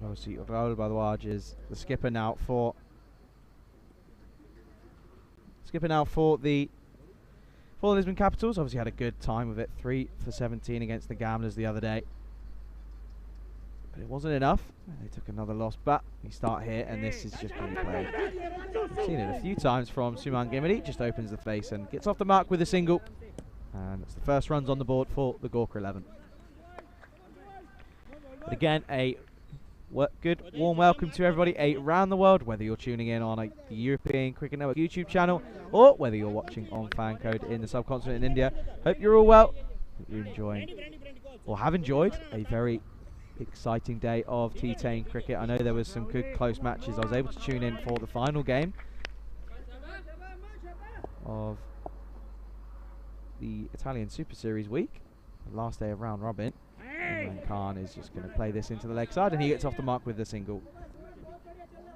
Obviously, Raul Bardwaj is the skipper now for the Lisbon Capitals. Obviously had a good time with it, 3 for 17 against the Gamblers the other day. But it wasn't enough. They took another loss, but we start here, and this is just going to be played. We've seen it a few times from Suman Gimini. Just opens the face and gets off the mark with a single. And it's the first runs on the board for the Gorkha 11. But again, a good warm welcome to everybody around the world, whether you're tuning in on the European Cricket Network YouTube channel or whether you're watching on FanCode in the subcontinent in India. Hope you're all well. Hope you're enjoying or have enjoyed a very exciting day of T10 cricket. I know there was some good close matches. I was able to tune in for the final game of the Italian Super Series week, the last day of round robin. Imran Khan is just going to play this into the leg side, and he gets off the mark with the single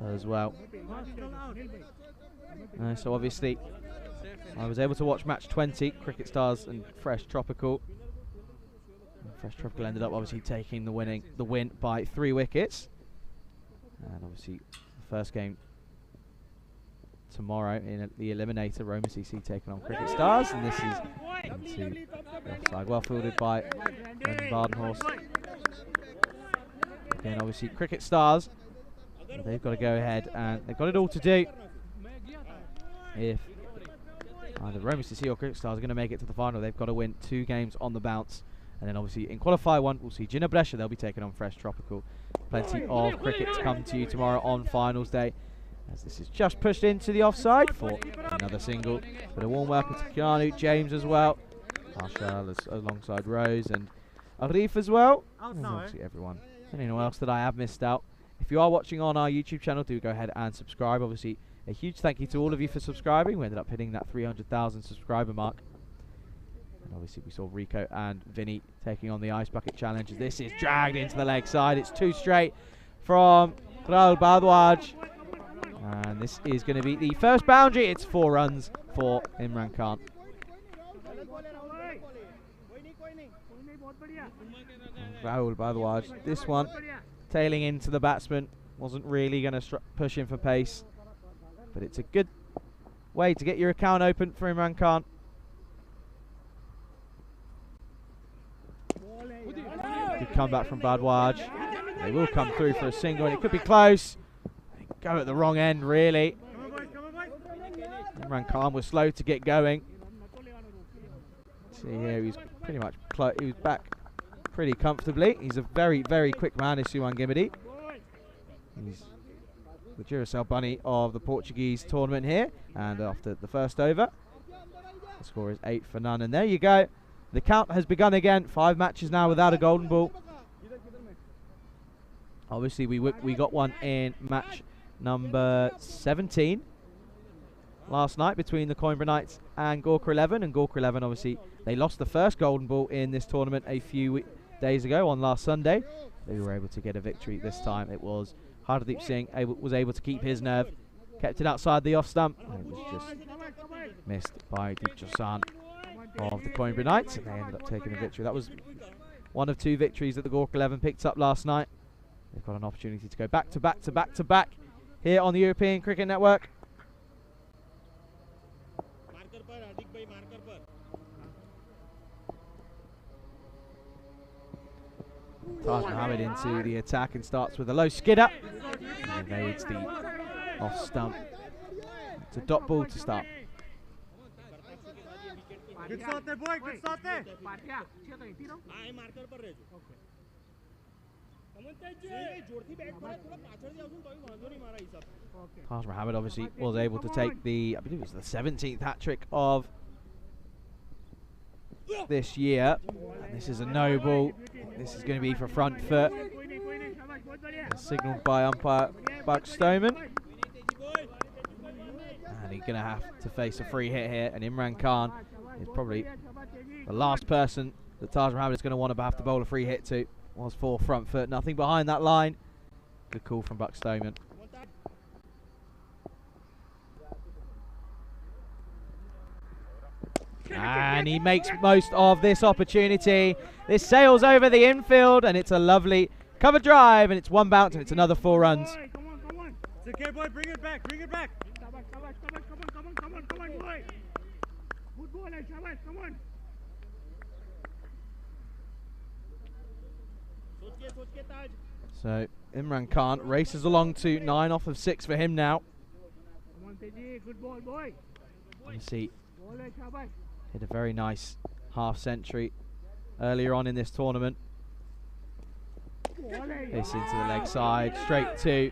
as well. So obviously I was able to watch match 20, Cricket Stars and Fresh Tropical. Fresh Tropical ended up obviously taking the win by 3 wickets. And obviously the first game tomorrow in the Eliminator, Roma CC taking on Cricket Stars, and this is into the offside, well fielded by Badenhorst. Again, obviously Cricket Stars, they've got to go ahead and they've got it all to do if either Roma CC or Cricket Stars are going to make it to the final. They've got to win 2 games on the bounce. And then obviously in qualifier 1, we'll see Jinnah Brescia. They'll be taking on Fresh Tropical. Plenty of cricket to come to you tomorrow on finals day, as this is just pushed into the offside for another single. But a warm welcome to Keanu, James as well, Marshall alongside Rose and Arif as well. And obviously everyone. Anyone else that I have missed out. If you are watching on our YouTube channel, do go ahead and subscribe. Obviously a huge thank you to all of you for subscribing. We ended up hitting that 300,000 subscriber mark. And obviously we saw Rico and Vinny taking on the Ice Bucket Challenge. This is dragged into the leg side. It's 2 straight from Raul Bardwaj. And this is going to be the first boundary. It's 4 runs for Imran Khan. Raul Bardwaj, this one tailing into the batsman. Wasn't really going to push him for pace. But it's a good way to get your account open for Imran Khan. Good comeback from Bardwaj. They will come through for a single, and it could be close. They go at the wrong end, really. Imran Khan was slow to get going. See here, he's pretty much he was back pretty comfortably. He's a very, very quick man, is Suman Gimini. He's the Duracell bunny of the Portuguese tournament here. And after the first over, the score is 8 for none. And there you go. The count has begun again. 5 matches now without a golden ball. Obviously, we got one in match number 17 last night between the Coimbra Knights and Gorkha 11. And Gorkha 11, obviously, they lost the first golden ball in this tournament a few days ago on last Sunday. They were able to get a victory this time. It was Hardeep Singh was able to keep his nerve, kept it outside the off stump, and it was just missed by Deep Josan of the Coimbra Knights, and they ended up taking a victory. That was one of 2 victories that the Gorkha 11 picked up last night. They've got an opportunity to go back to back to back to back here on the European Cricket Network. Taj Mohammed into the attack and starts with a low skidder. And evades the off stump. It's a dot ball to start. Good start there, boy. Good start there. Taj Mohammed obviously was able to take the, I believe it was the 17th hat-trick of this year. And this is a no ball. This is going to be for front foot. Signalled by umpire Buck Stoneman. And he's going to have to face a free hit here. And Imran Khan is probably the last person that Taj Mohammed is going to want to have to bowl a free hit to. Was for front foot. Nothing behind that line. Good call from Buck Stoneman. And he makes most of this opportunity. This sails over the infield, and it's a lovely cover drive, and it's one bounce, and it's another 4 runs. It's okay, boy. Bring it back. Bring it back. Come on, boy. Good ball, Shabbat. Come on. So Imran Khan races along to 9 off of 6 for him now. Come on, good ball, boy. You see, hit a very nice half century earlier on in this tournament. This into the leg side, straight to.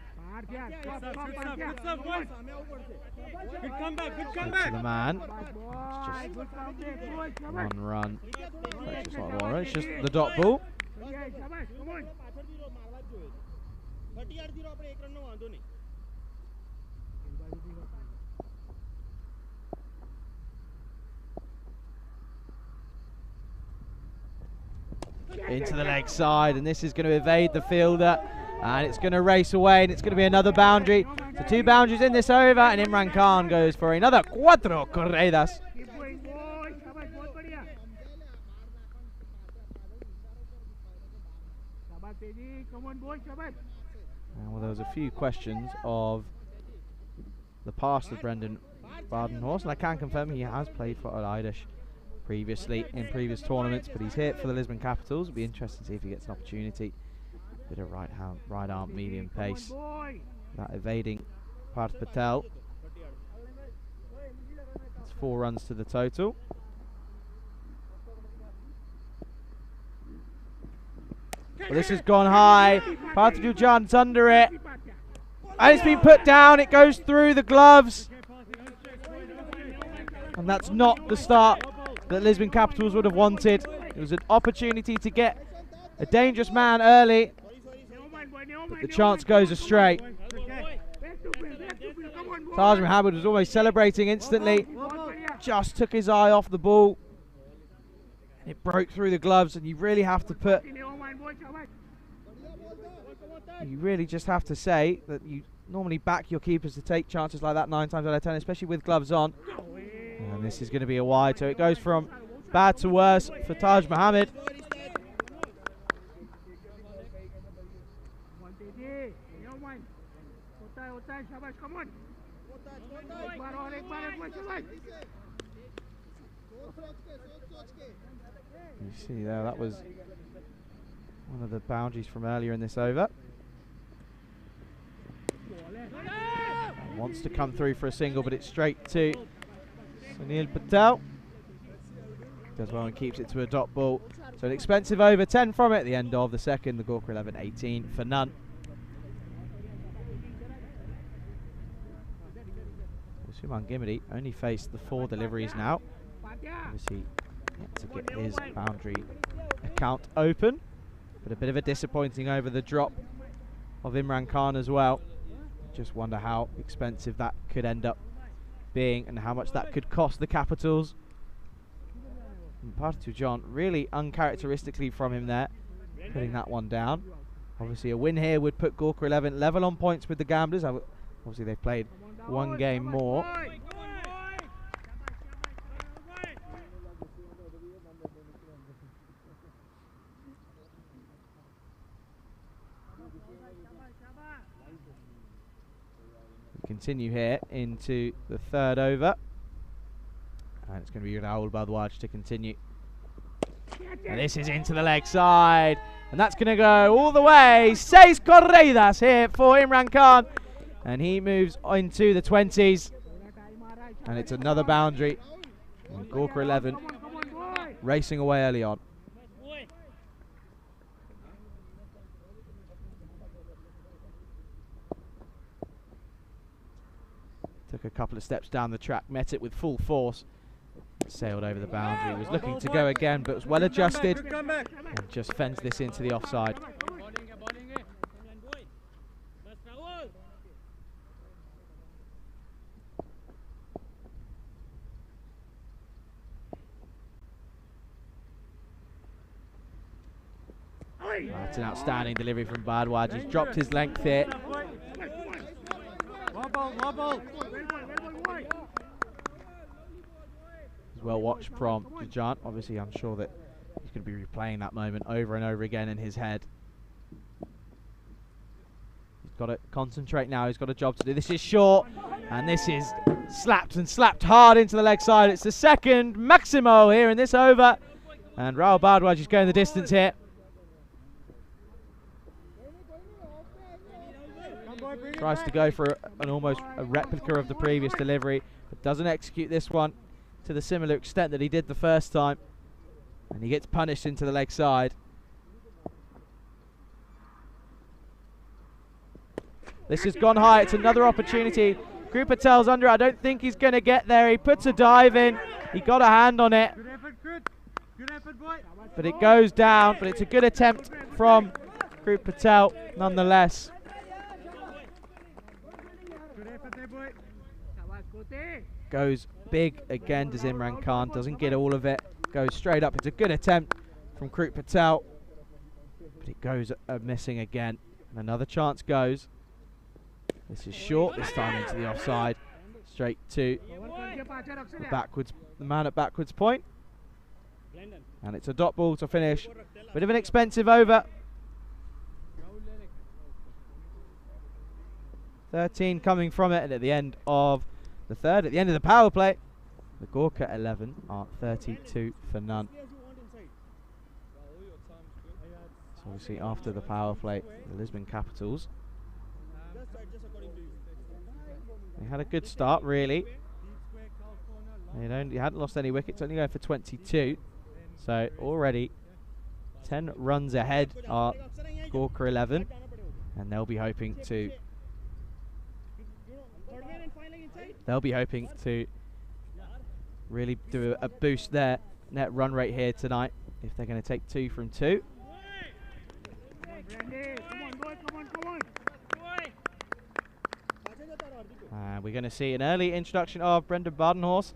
Good comeback, good To comeback. the man. It's just 1 run. It's just not the 1 run, it's just the dot ball. Into the leg side, and this is going to evade the fielder, and it's going to race away, and it's going to be another boundary. So 2 boundaries in this over, and Imran Khan goes for another 4 corridas. Well, there was a few questions of the past of Brendan Badenhorst, and I can confirm he has played for Al-Aidish previously in previous tournaments, but he's here for the Lisbon Capitals. It'll be interesting to see if he gets an opportunity. Bit of right arm medium pace. That evading Parth Patel. It's 4 runs to the total. Well, this has gone high. Parth Jujan's under it. And it's been put down. It goes through the gloves. And that's not the start that Lisbon Capitals would have wanted. It was an opportunity to get a dangerous man early, but the chance goes astray. Taj Mohammed was almost celebrating instantly. Just took his eye off the ball. It broke through the gloves, and you really have to put... You really just have to say that you normally back your keepers to take chances like that 9 times out of 10, especially with gloves on. And this is going to be a wide, so it goes from bad to worse for Taj Mohammed. You see there, that was one of the boundaries from earlier in this over. And wants to come through for a single, but it's straight to Sunil Patel. Does well and keeps it to a dot ball. So an expensive over, 10 from it at the end of the second. The Gorka 11, 18 for none. Suman Gimidi only faced the 4 deliveries now. Obviously, yet to get his boundary account open. But a bit of a disappointing over the drop of Imran Khan as well. Just wonder how expensive that could end up being and how much that could cost the Capitals. Parth Jujan, really uncharacteristically from him there, putting that one down. Obviously a win here would put Gorka 11 level on points with the Gamblers. Obviously they've played 1 game more. We continue here into the 3rd over. And it's going to be Rahul Bhardwaj to continue. And this is into the leg side. And that's going to go all the way. 6 corridas here for Imran Khan. And he moves into the 20s. And it's another boundary. And Gorka 11 racing away early on. Took a couple of steps down the track, met it with full force, sailed over the boundary, was looking to go again, but was well adjusted and just fends this into the offside. That's an outstanding delivery from Badwaj. He's dropped his length here. He's well watched from Jajant. Obviously, I'm sure that he's going to be replaying that moment over and over again in his head. He's got to concentrate now. He's got a job to do. This is short, and this is slapped hard into the leg side. It's the second Maximo here in this over, and Rahul Badwaj is going the distance here. Tries to go for an almost a replica of the previous delivery, but doesn't execute this one to the similar extent that he did the first time. And he gets punished into the leg side. This has gone high. It's another opportunity. Group Patel's under. I don't think he's going to get there. He puts a dive in. He got a hand on it. But it goes down. But it's a good attempt from Group Patel nonetheless. Goes big again to Imran Khan, doesn't get all of it, goes straight up. It's a good attempt from Group Patel, but it goes missing again. And another chance goes. This is short, this time into the offside, straight to the man at backwards point. And it's a dot ball to finish. Bit of an expensive over. 13 coming from it, and at the end of the third, at the end of the power play, the Gorkha 11 are 32 for none. So obviously after the power play, the Lisbon Capitals, they had a good start really. They hadn't lost any wickets, only going for 22. So already 10 runs ahead are Gorkha 11, and they'll be hoping to really do a boost their net run rate here tonight if they're going to take 2 from 2. And we're going to see an early introduction of Brendan Badenhorst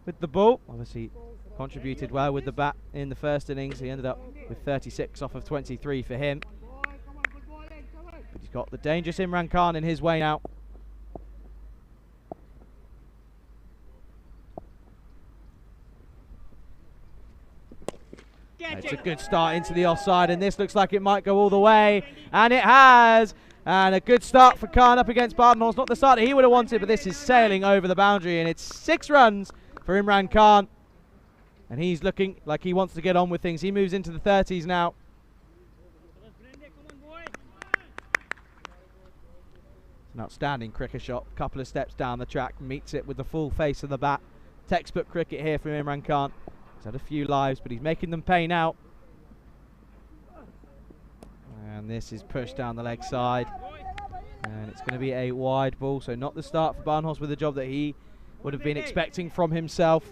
with the ball. Obviously contributed well with the bat in the first innings. He ended up with 36 off of 23 for him. But he's got the dangerous Imran Khan in his way now. It's a good start into the offside, and this looks like it might go all the way, and it has. And a good start for Khan up against Badenhorst. Not the start that he would have wanted, but this is sailing over the boundary, and it's 6 runs for Imran Khan. And he's looking like he wants to get on with things. He moves into the 30s now. It's an outstanding cricket shot. Couple of steps down the track, meets it with the full face of the bat. Textbook cricket here from Imran Khan. He's had a few lives, but he's making them pay now. And this is pushed down the leg side. And it's going to be a wide ball, so not the start for Badenhorst with the job that he would have been expecting from himself.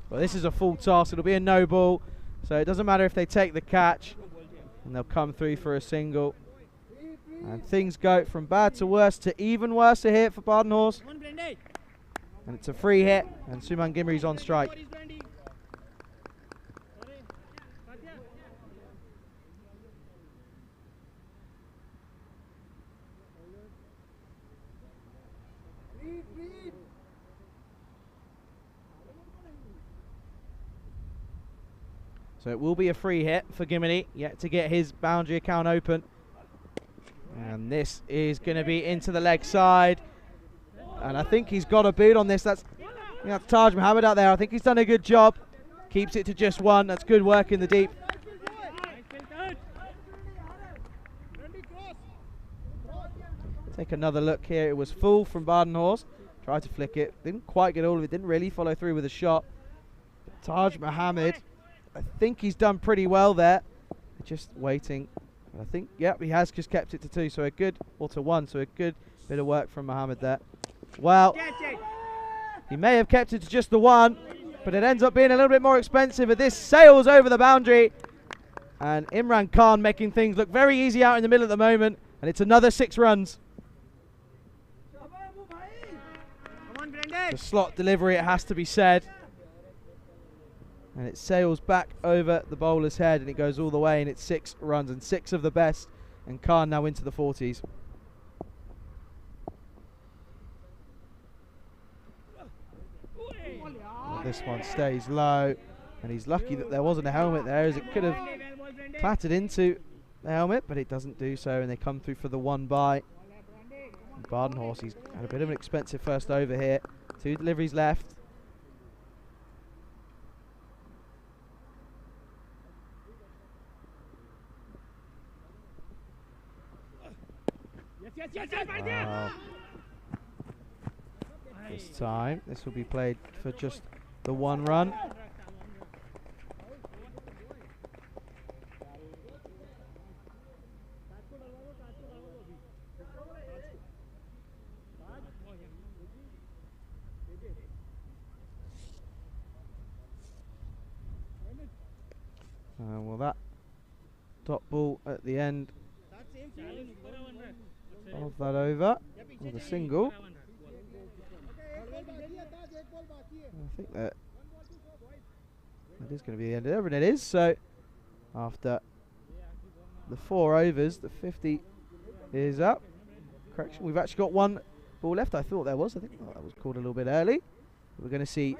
Well, this is a full toss. It'll be a no ball, so it doesn't matter if they take the catch. And they'll come through for a single. And things go from bad to worse to even worse a hit for Badenhorst. And it's a free hit, and Suman Gimri's on strike. So it will be a free hit for Gimini, yet to get his boundary account open. And this is going to be into the leg side. And I think he's got a boot on this. That's Taj Mohammed out there. I think he's done a good job. Keeps it to just 1. That's good work in the deep. Take another look here. It was full from Badenhorst. Tried to flick it. Didn't quite get all of it. Didn't really follow through with a shot. But Taj Mohammed, I think he's done pretty well there. Just waiting. I think, yep, he has just kept it to 2. So a good, or to 1. So a good bit of work from Mohammed there. Well, he may have kept it to just the 1. But it ends up being a little bit more expensive. But this sails over the boundary. And Imran Khan making things look very easy out in the middle at the moment. And it's another 6 runs. The slot delivery, it has to be said. And it sails back over the bowler's head. And it goes all the way. And it's 6 runs. And 6 of the best. And Khan now into the 40s. This one stays low, and he's lucky that there wasn't a helmet there, as it could have clattered into the helmet, but it doesn't do so, and they come through for the 1 by. Badenhorst, he's had a bit of an expensive first over here. 2 deliveries left. This time, this will be played for just the 1 run. Well, that dot ball at the end of that over with a single. I think that is going to be the end of it, and it is. So after the 4 overs, the 50 is up. Correction, we've actually got 1 ball left. I thought there was. I think that was called a little bit early. We're going to see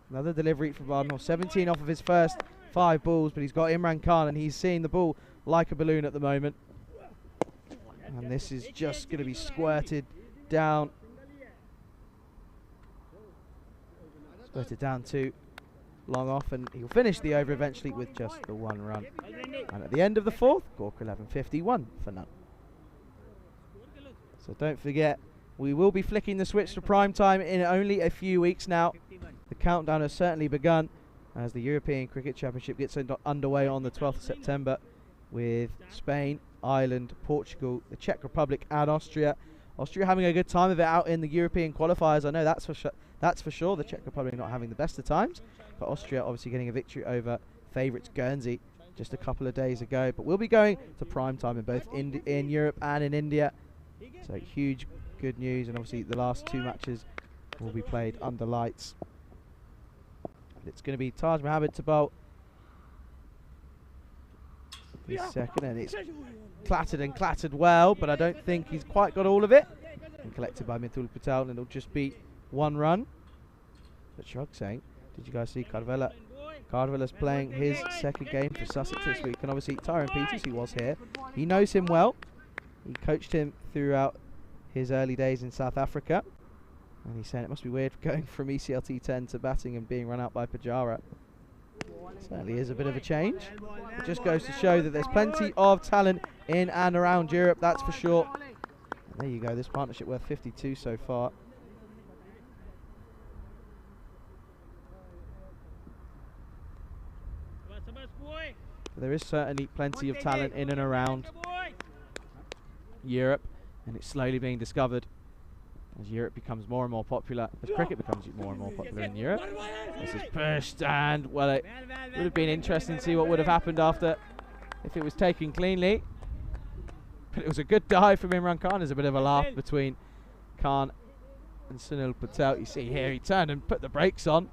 another delivery from Badenhorst. 17 off of his first 5 balls, but he's got Imran Khan, and he's seeing the ball like a balloon at the moment. And this is just going to be squirted down. Squirted down to long off, and he'll finish the over eventually with just the 1 run. And at the end of the 4th, Gorka 11.51 for none. So don't forget, we will be flicking the switch to prime time in only a few weeks now. The countdown has certainly begun as the European Cricket Championship gets underway on the 12th of September with Spain, Ireland, Portugal, the Czech Republic and Austria. Austria having a good time of it out in the European qualifiers. I know that's for sure. The Czech Republic not having the best of times, but Austria obviously getting a victory over favourites Guernsey just a couple of days ago. But we'll be going to prime time in both in Europe and in India. So huge good news, and obviously the last 2 matches will be played under lights. And it's going to be Taj Mohammed to bowl this second, and it's clattered well, but I don't think he's quite got all of it. And collected by Mithul Patel, and it'll just be 1 run. But Shrug saying, did you guys see Cardvella? Cardvella's playing his 2nd game for Sussex this week, and obviously Tyrone Peters, who was here, he knows him well. He coached him throughout his early days in South Africa, and he's saying it must be weird going from ECL T10 to batting and being run out by Pujara. Certainly is a bit of a change. It just goes to show that there's plenty of talent in and around Europe, that's for sure. And there you go, this partnership worth 52 so far. But there is certainly plenty of talent in and around Europe, and it's slowly being discovered as Europe becomes more and more popular, as cricket becomes more and more popular in Europe. This is pushed, and well, it would have been interesting to see what would have happened after if it was taken cleanly. But it was a good dive from Imran Khan. There's a bit of a laugh between Khan and Sunil Patel. You see here, he turned and put the brakes on.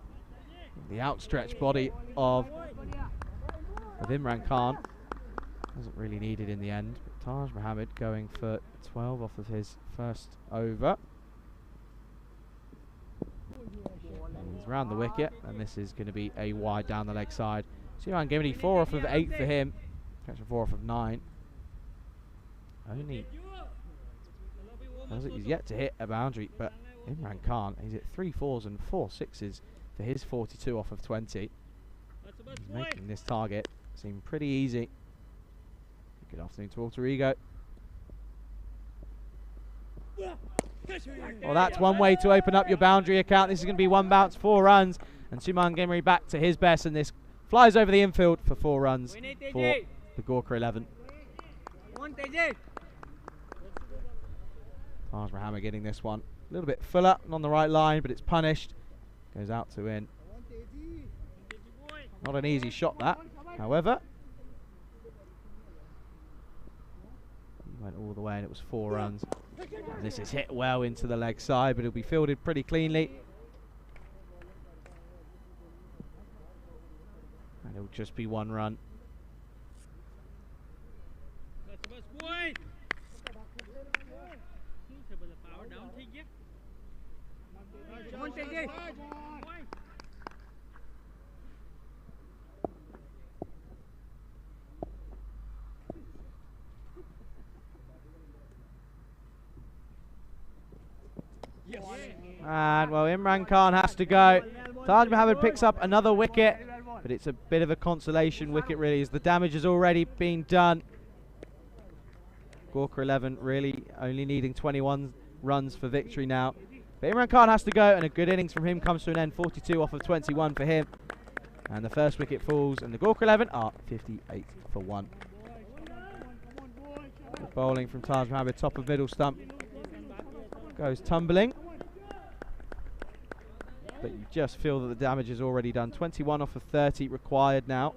The outstretched body of Imran Khan wasn't really needed in the end. But Taj Mohammed going for 12 off of his first over. And he's round the wicket, and this is going to be a wide down the leg side. Suman Gimini 4 off of 8 for him. Catching 4 off of 9. He's yet to hit a boundary, but Imran Khan, he's hit 3 4s and 4 6s for his 42 off of 20. He's making this target seem pretty easy. Good afternoon to Alter Ego. Well, that's one way to open up your boundary account. This is going to be 1 bounce, 4 runs. And Suman Gimri back to his best, and this flies over the infield for 4 runs for the Gorkha 11. Taj Mohammed getting this one a little bit fuller on the right line, but it's punished. Goes out to in. Not an easy shot that, however. He went all the way and it was 4 runs. And this is hit well into the leg side, but it'll be fielded pretty cleanly. And it'll just be 1 run. And well, Imran Khan has to go. Taj Mohammed picks up another wicket, but it's a bit of a consolation wicket really, as the damage has already been done. Gorkha 11 really only needing 21 runs for victory now. But Imran Khan has to go, and a good innings from him comes to an end. 42 off of 21 for him. And the first wicket falls, and the Gorkha 11 are 58 for 1. Good bowling from Taj Mohammed, top of middle stump. Goes tumbling. But you just feel that the damage is already done. 21 off of 30 required now.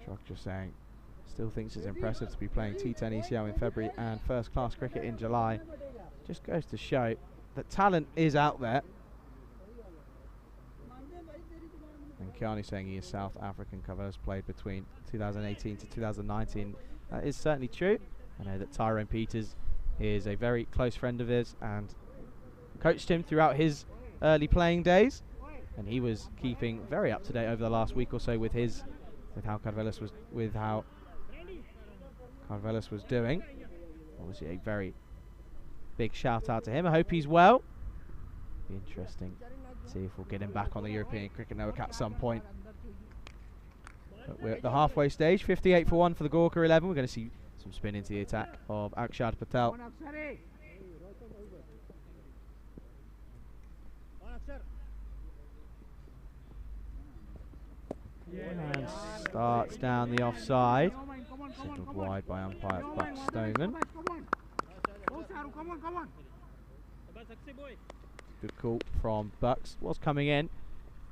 Shock just saying, still thinks it's impressive to be playing T10 ECL in February and first class cricket in July. Just goes to show that talent is out there. And Kiani saying he is South African, Carvelos played between 2018 to 2019. That is certainly true. I know that Tyrone Peters is a very close friend of his and coached him throughout his early playing days. And he was keeping very up to date over the last week or so with how Carvelos was doing. Obviously a very big shout out to him. I hope he's well. Be interesting. See if we'll get him back on the European Cricket Network at some point. But we're at the halfway stage. 58 for 1 for the Gorkha 11. We're going to see some spin into the attack of Akshad Patel. And starts down the offside. Signalled wide by umpire Buck Stoneman. Good call from Bucks. Was coming in,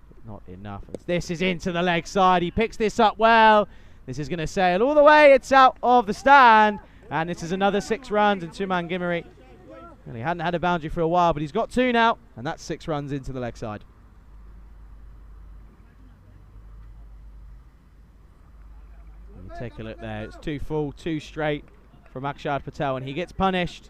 but not enough. As this is into the leg side. He picks this up well. This is going to sail all the way. It's out of the stand. And this is another 6 runs. And Suman Gimri, well, he hadn't had a boundary for a while, but he's got 2 now. And that's 6 runs into the leg side. And you take a look there. It's 2 full, 2 straight from Akshad Patel. And he gets punished.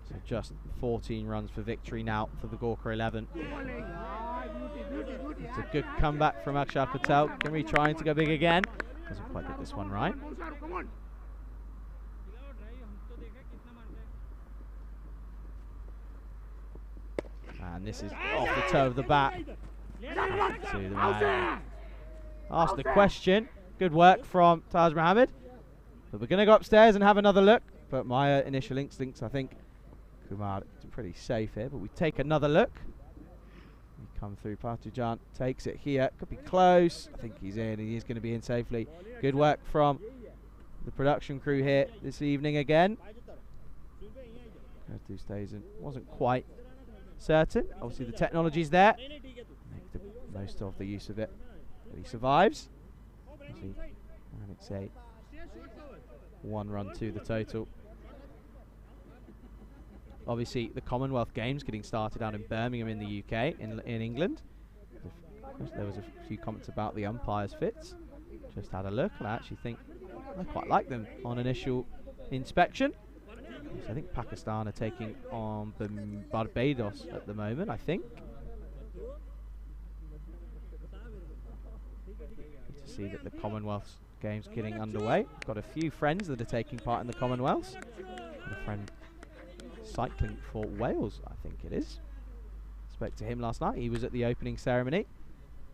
So just 14 runs for victory now for the Gorkha 11. It's a good comeback from Akshad Patel. Gimri trying to go big again. Doesn't quite get this one right. And this is off the toe of the bat. To the man. Asked the question. Good work from Taj Mohammed. But we're going to go upstairs and have another look. But my initial instincts, I think Kumar is pretty safe here. But we take another look. We come through. Partijan takes it here. Could be close. I think he's in. He is going to be in safely. Good work from the production crew here this evening again. Who stays in. Wasn't quite certain. Obviously the technology's there. Make the most of the use of it. But he survives. And it's a 1 run to the total. Obviously the Commonwealth Games getting started out in Birmingham in the UK, in England. There was a few comments about the umpires' fits. Just had a look, and I actually think I quite like them on initial inspection. So I think Pakistan are taking on Barbados at the moment, I think. see that the Commonwealth Games getting underway. Got a few friends that are taking part in the Commonwealths. Got a friend cycling for Wales, I think it is. Spoke to him last night. He was at the opening ceremony.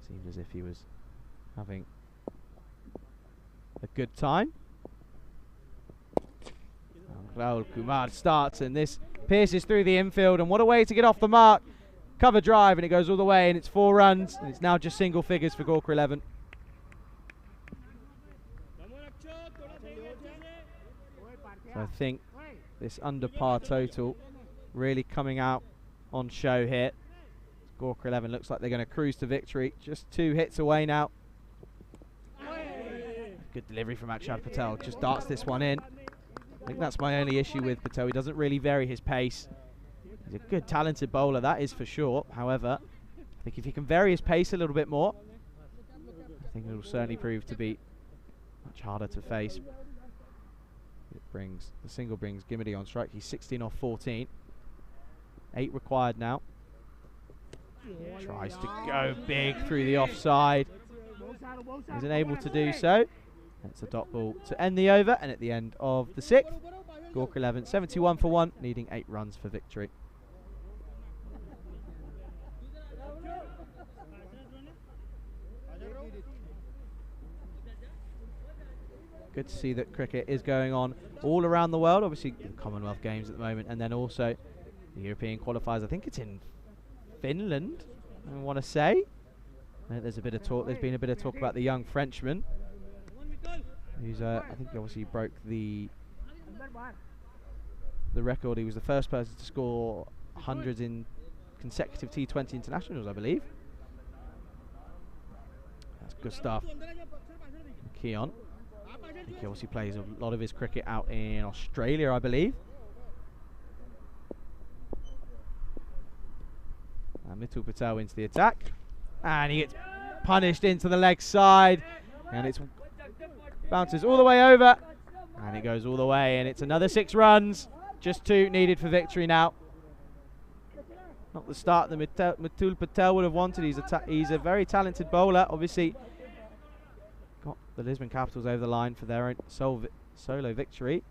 Seemed as if he was having a good time. Raul Kumar starts, and this pierces through the infield, and what a way to get off the mark. Cover drive, and it goes all the way, and it's 4 runs, and it's now just single figures for Gorka 11. So I think this under par total really coming out on show here. Gorka 11 looks like they're going to cruise to victory. Just 2 hits away now. Good delivery from Akshad Patel. Just darts this one in. I think that's my only issue with Patel. He doesn't really vary his pace. He's a good, talented bowler, that is for sure. However, I think if he can vary his pace a little bit more, I think it will certainly prove to be much harder to face. The single brings Gimity on strike. He's 16 off 14. 8 required now. Tries to go big through the offside. Isn't able to do so. It's a dot ball to end the over, and at the end of the 6th, Gorka 11 71 for 1, needing 8 runs for victory. Good to see that cricket is going on all around the world. Obviously, the Commonwealth Games at the moment, and then also the European qualifiers. I think it's in Finland, I want to say. There's a bit of talk. There's been a bit of talk about the young Frenchman, who's I think obviously broke the record. He was the first person to score hundreds in consecutive T20 internationals, I believe. That's good stuff. Keon. I think he obviously plays a lot of his cricket out in Australia, I believe. And Mitul Patel into the attack, and he gets punished into the leg side, and it's bounces all the way over, and it goes all the way, and it's another 6 runs. Just 2 needed for victory now. Not the start that Mitul Patel would have wanted. He's a very talented bowler. Obviously got the Lisbon Capitals over the line for their own solo victory.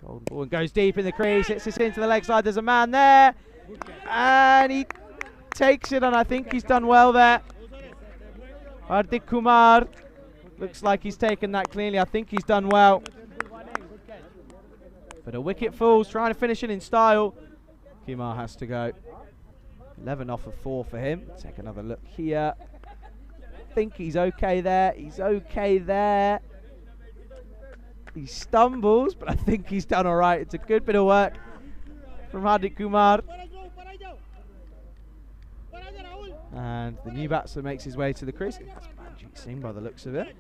Golden ball, and goes deep in the crease. Hits this into the leg side. There's a man there, and he takes it, and I think he's done well there. Hardik Kumar looks like he's taken that cleanly. I think he's done well. But a wicket falls, trying to finish it in style. Kumar has to go. 11 off of 4 for him. Take another look here. I think he's okay there. He's okay there. He stumbles, but I think he's done all right. It's a good bit of work from Hardik Kumar. And the new batsman makes his way to the crease. That's Manjeet Singh by the looks of it.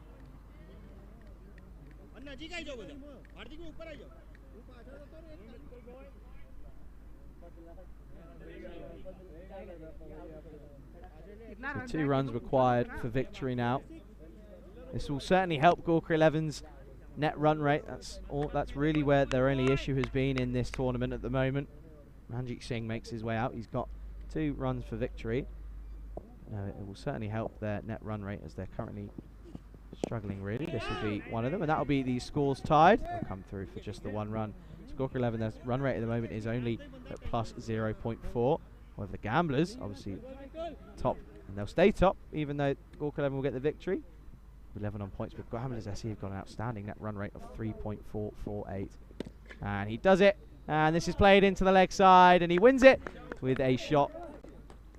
So 2 runs required for victory now. This will certainly help Gorka 11's net run rate. That's really where their only issue has been in this tournament at the moment. Manjeet Singh makes his way out. He's got 2 runs for victory. It will certainly help their net run rate, as they're currently struggling really. This will be one of them, and that will be the scores tied. They'll come through for just the 1 run. So Gorka 11, their run rate at the moment is only at plus 0.4. However, the Gamblers obviously top, and they'll stay top even though Gorka 11 will get the victory. 11 on points, but Gamblers SC have got an outstanding net run rate of 3.448. And he does it, and this is played into the leg side, and he wins it with a shot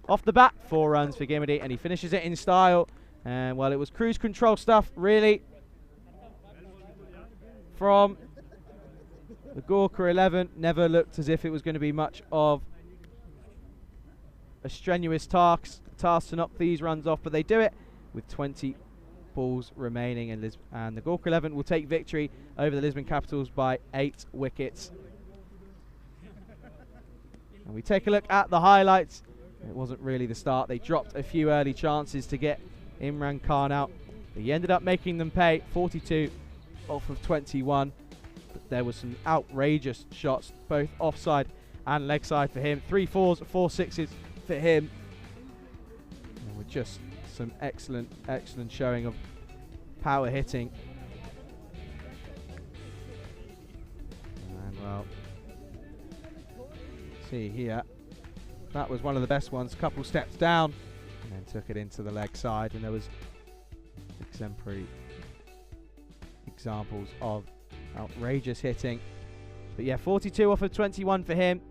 off the bat. 4 runs for Gimity, and he finishes it in style. And well, it was cruise control stuff really from the Gorka 11. Never looked as if it was going to be much of a strenuous task to knock these runs off, but they do it with 20 balls remaining, and the Gorka 11 will take victory over the Lisbon Capitals by 8 wickets. And we take a look at the highlights. It wasn't really the start. They dropped a few early chances to get Imran Khan out. He ended up making them pay. 42 off of 21. But there was some outrageous shots, both offside and leg side for him. 3 4s, 4 6s for him. And with just some excellent showing of power hitting. And well, see here, that was one of the best ones. Couple steps down, and then took it into the leg side. And there was exemplary examples of outrageous hitting. But yeah, 42 off of 21 for him.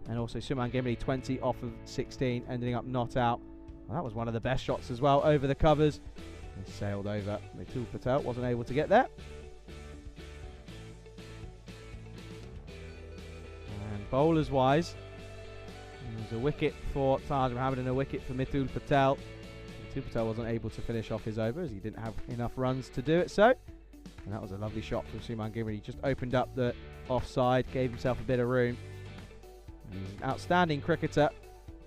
And also Suman Gimli 20 off of 16, ending up not out. Well, that was one of the best shots as well over the covers. He sailed over. Mitul Patel wasn't able to get there. And bowlers wise, there's a wicket for Taj Mohammed and a wicket for Mitul Patel. Mitul Patel wasn't able to finish off his over as he didn't have enough runs to do it so. And that was a lovely shot from Suman Gimli. He just opened up the offside, gave himself a bit of room. He's an outstanding cricketer.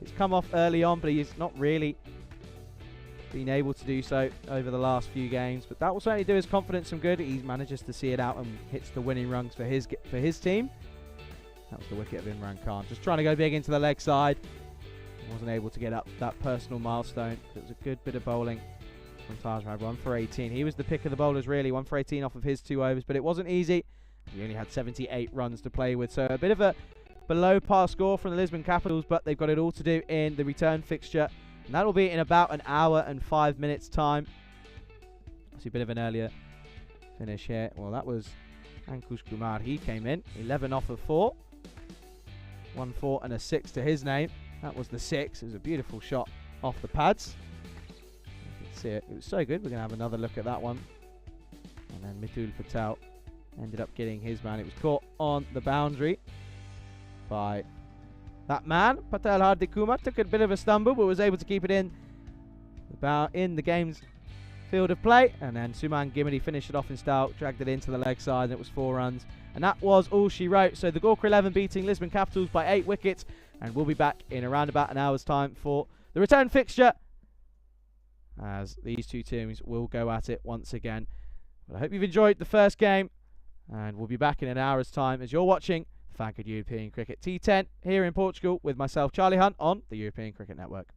He's come off early on, but he's not really been able to do so over the last few games. But that will certainly do his confidence some good. He manages to see it out and hits the winning runs for his team. That was the wicket of Imran Khan. Just trying to go big into the leg side. Wasn't able to get up that personal milestone. It was a good bit of bowling from Taj Mahal. 1 for 18. He was the pick of the bowlers really. 1 for 18 off of his 2 overs, but it wasn't easy. He only had 78 runs to play with, so a bit of a below par score from the Lisbon Capitals, but they've got it all to do in the return fixture, and that'll be in about an hour and 5 minutes time. See a bit of an earlier finish here. Well, that was Ankush Kumar. He came in 11 off of 4, 1 4 and a 6 to his name. That was the 6. It was a beautiful shot off the pads. You can see it. It was so good. We're going to have another look at that one. And then Mitul Patel ended up getting his man. It was caught on the boundary by that man. Patel Hardik Kumar took a bit of a stumble, but was able to keep it in the game's field of play. And then Suman Gimli finished it off in style, dragged it into the leg side, and it was 4 runs. And that was all she wrote. So the Gawker 11 beating Lisbon Capitals by 8 wickets. And we'll be back in around about an hour's time for the return fixture, as these two teams will go at it once again. But I hope you've enjoyed the first game, and we'll be back in an hour's time as you're watching FanCode European Cricket T10 here in Portugal with myself, Charlie Hunt, on the European Cricket Network.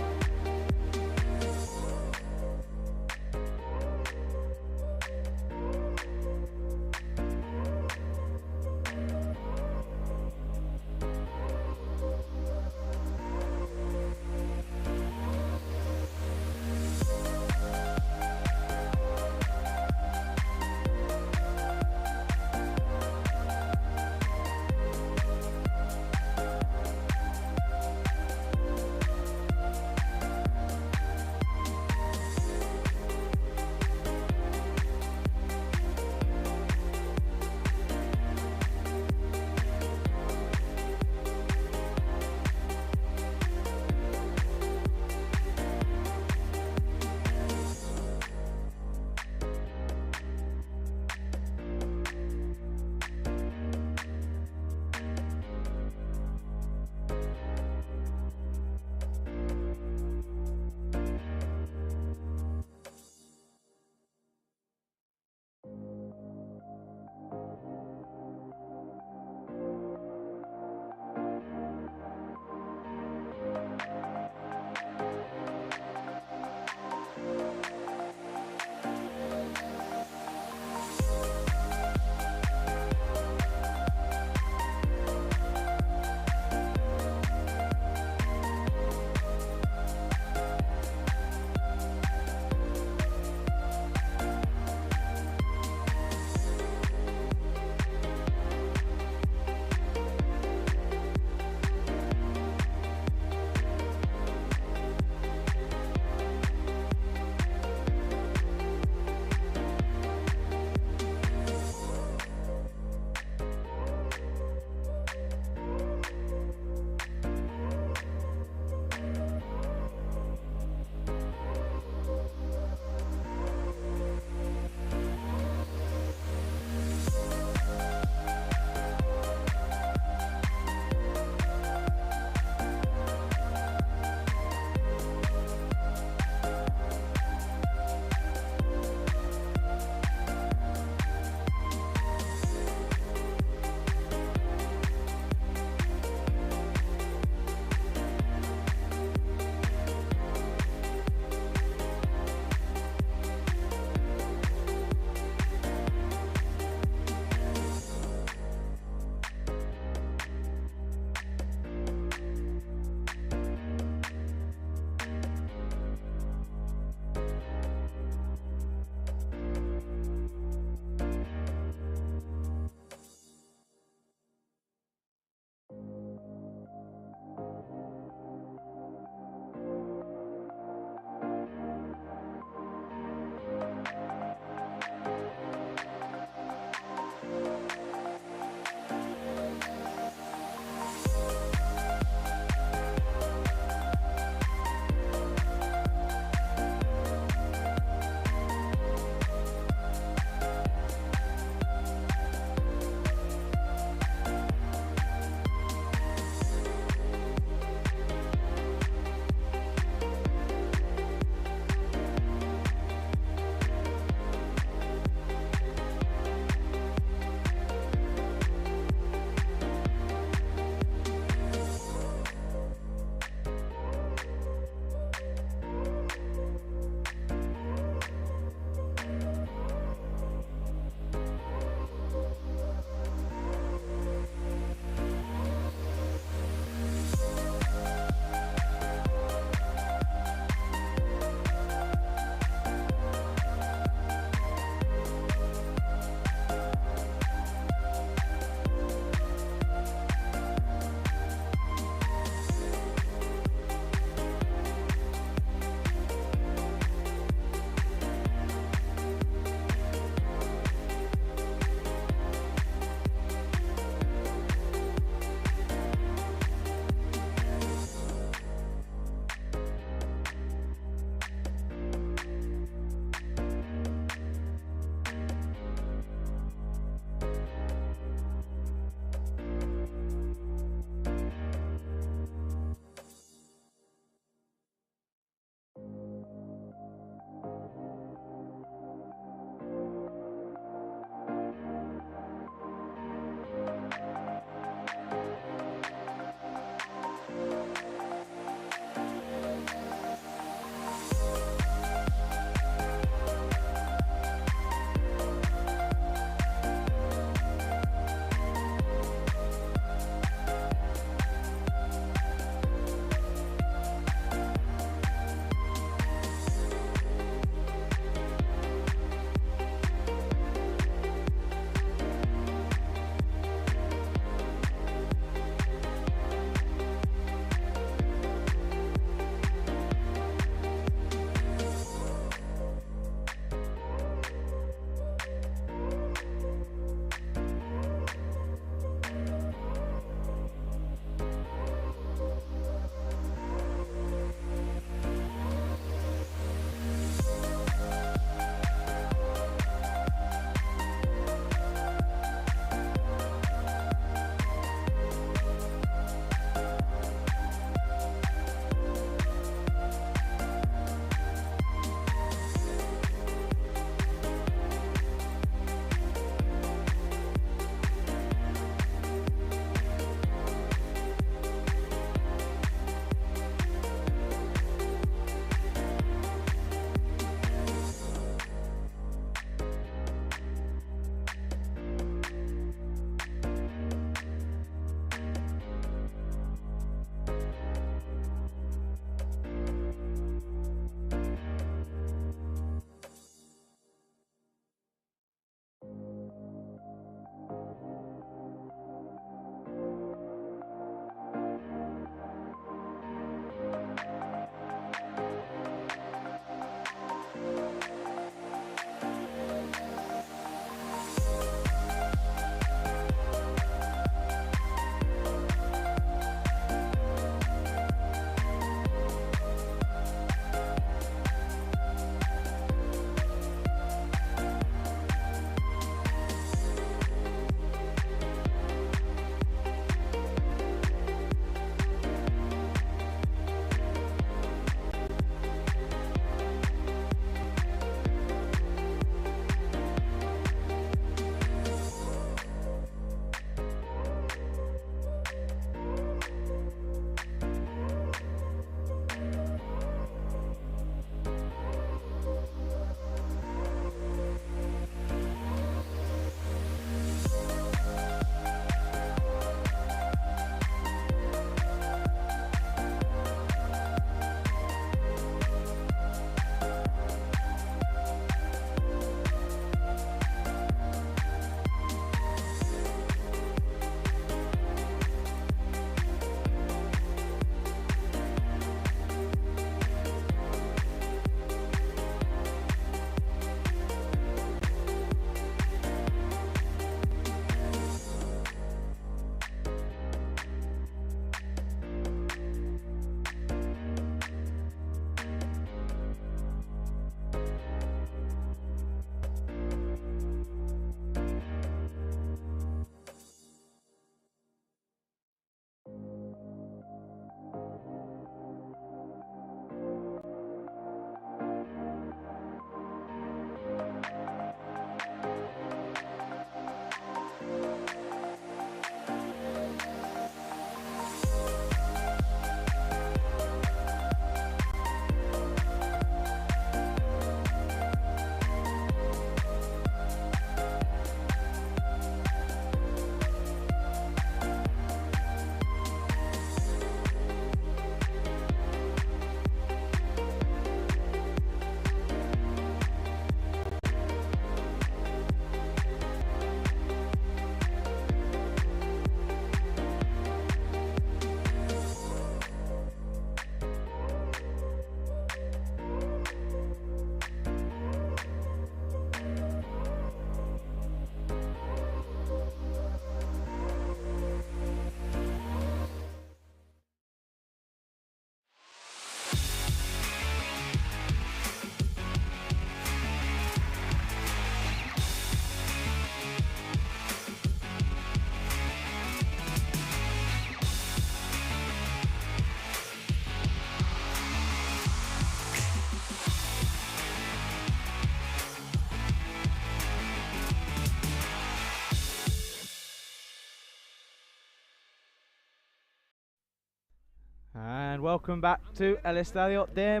And welcome back to El Estadio de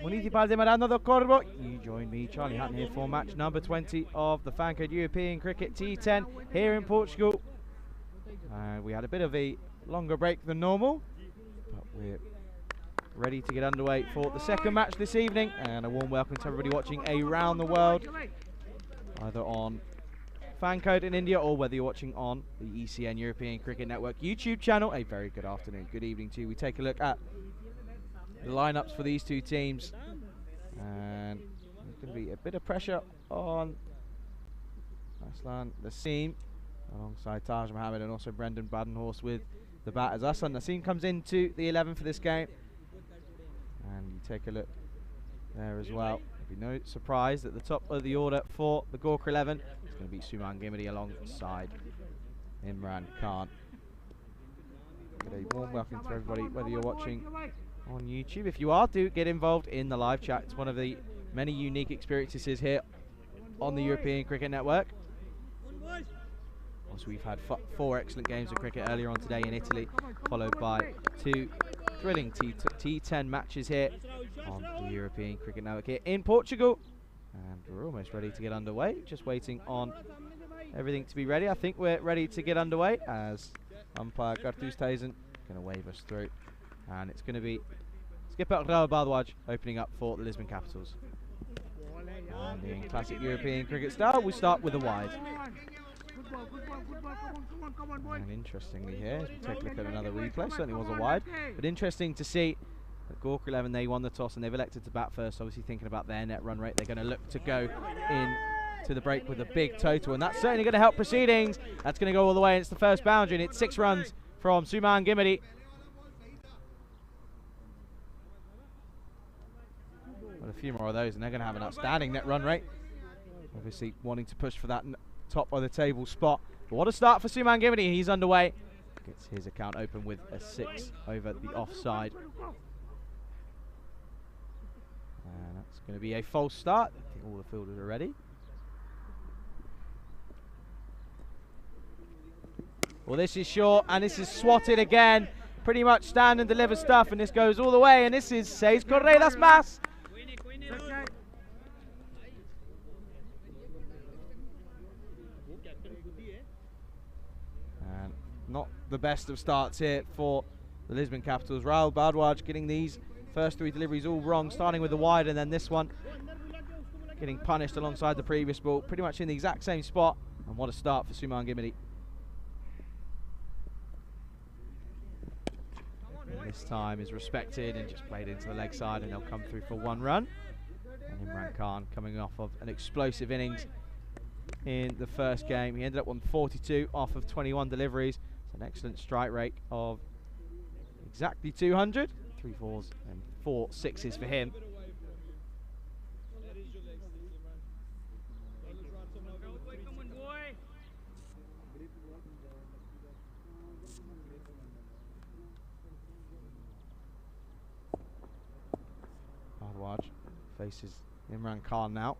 Municipal de Marano do Corvo. You join me, Charlie Hunt, here for match number 20 of the FanCode European Cricket T10 here in Portugal. We had a bit of a longer break than normal, but we're ready to get underway for the second match this evening. And a warm welcome to everybody watching around the world, either on FanCode in India or whether you're watching on the ECN European Cricket Network YouTube channel. A very good afternoon, good evening to you. We take a look at the lineups for these two teams, and there's going to be a bit of pressure on Aslan Naseem alongside Taj Mohammed and also Brendan Badenhorst with the bat as Aslan Naseem comes into the 11 for this game. And you take a look there as well. There'll be no surprise at the top of the order for the Gorkha 11. It's going to be Suman Gimidi alongside Imran Khan. A warm welcome to everybody, whether you're watching on YouTube. If you are, do get involved in the live chat. It's one of the many unique experiences here on the European Cricket Network. Also, we've had 4 excellent games of cricket earlier on today in Italy, followed by 2 thrilling T10 matches here on the European Cricket Network here in Portugal. And we're almost ready to get underway, just waiting on everything to be ready. I think we're ready to get underway as umpire Gartus Tyson going to wave us through. And it's going to be skipper Raul Bardwaj opening up for the Lisbon Capitals. And in classic European cricket style, we start with a wide. And interestingly here, as we take a look at another replay, certainly was a wide, but interesting to see that Gorkha 11, they won the toss and they've elected to bat first, obviously thinking about their net run rate. They're going to look to go in to the break with a big total, and that's certainly going to help proceedings. That's going to go all the way, and it's the first boundary, and it's 6 runs from Suman Gimidi. Well, a few more of those and they're going to have an outstanding net run rate, obviously wanting to push for that top of the table spot. But what a start for Suman Gimidi. He's underway, gets his account open with a 6 over the offside, and that's going to be a false start. I think all the fielders are ready. Well, this is short and this is swatted again, pretty much stand and deliver stuff, and this goes all the way, and this is 6 corridas más. And not the best of starts here for the Lisbon Capitals. Raul Bardwaj getting these first 3 deliveries all wrong, starting with the wide and then this one getting punished alongside the previous ball, pretty much in the exact same spot. And what a start for Suman Gimidi. This time is respected and just played into the leg side, and they'll come through for 1 run. And Imran Khan coming off of an explosive innings in the first game. He ended up on 42 off of 21 deliveries. It's an excellent strike rate of exactly 200. 3 4s and 4 6s for him. Bardwaj faces Imran Khan now.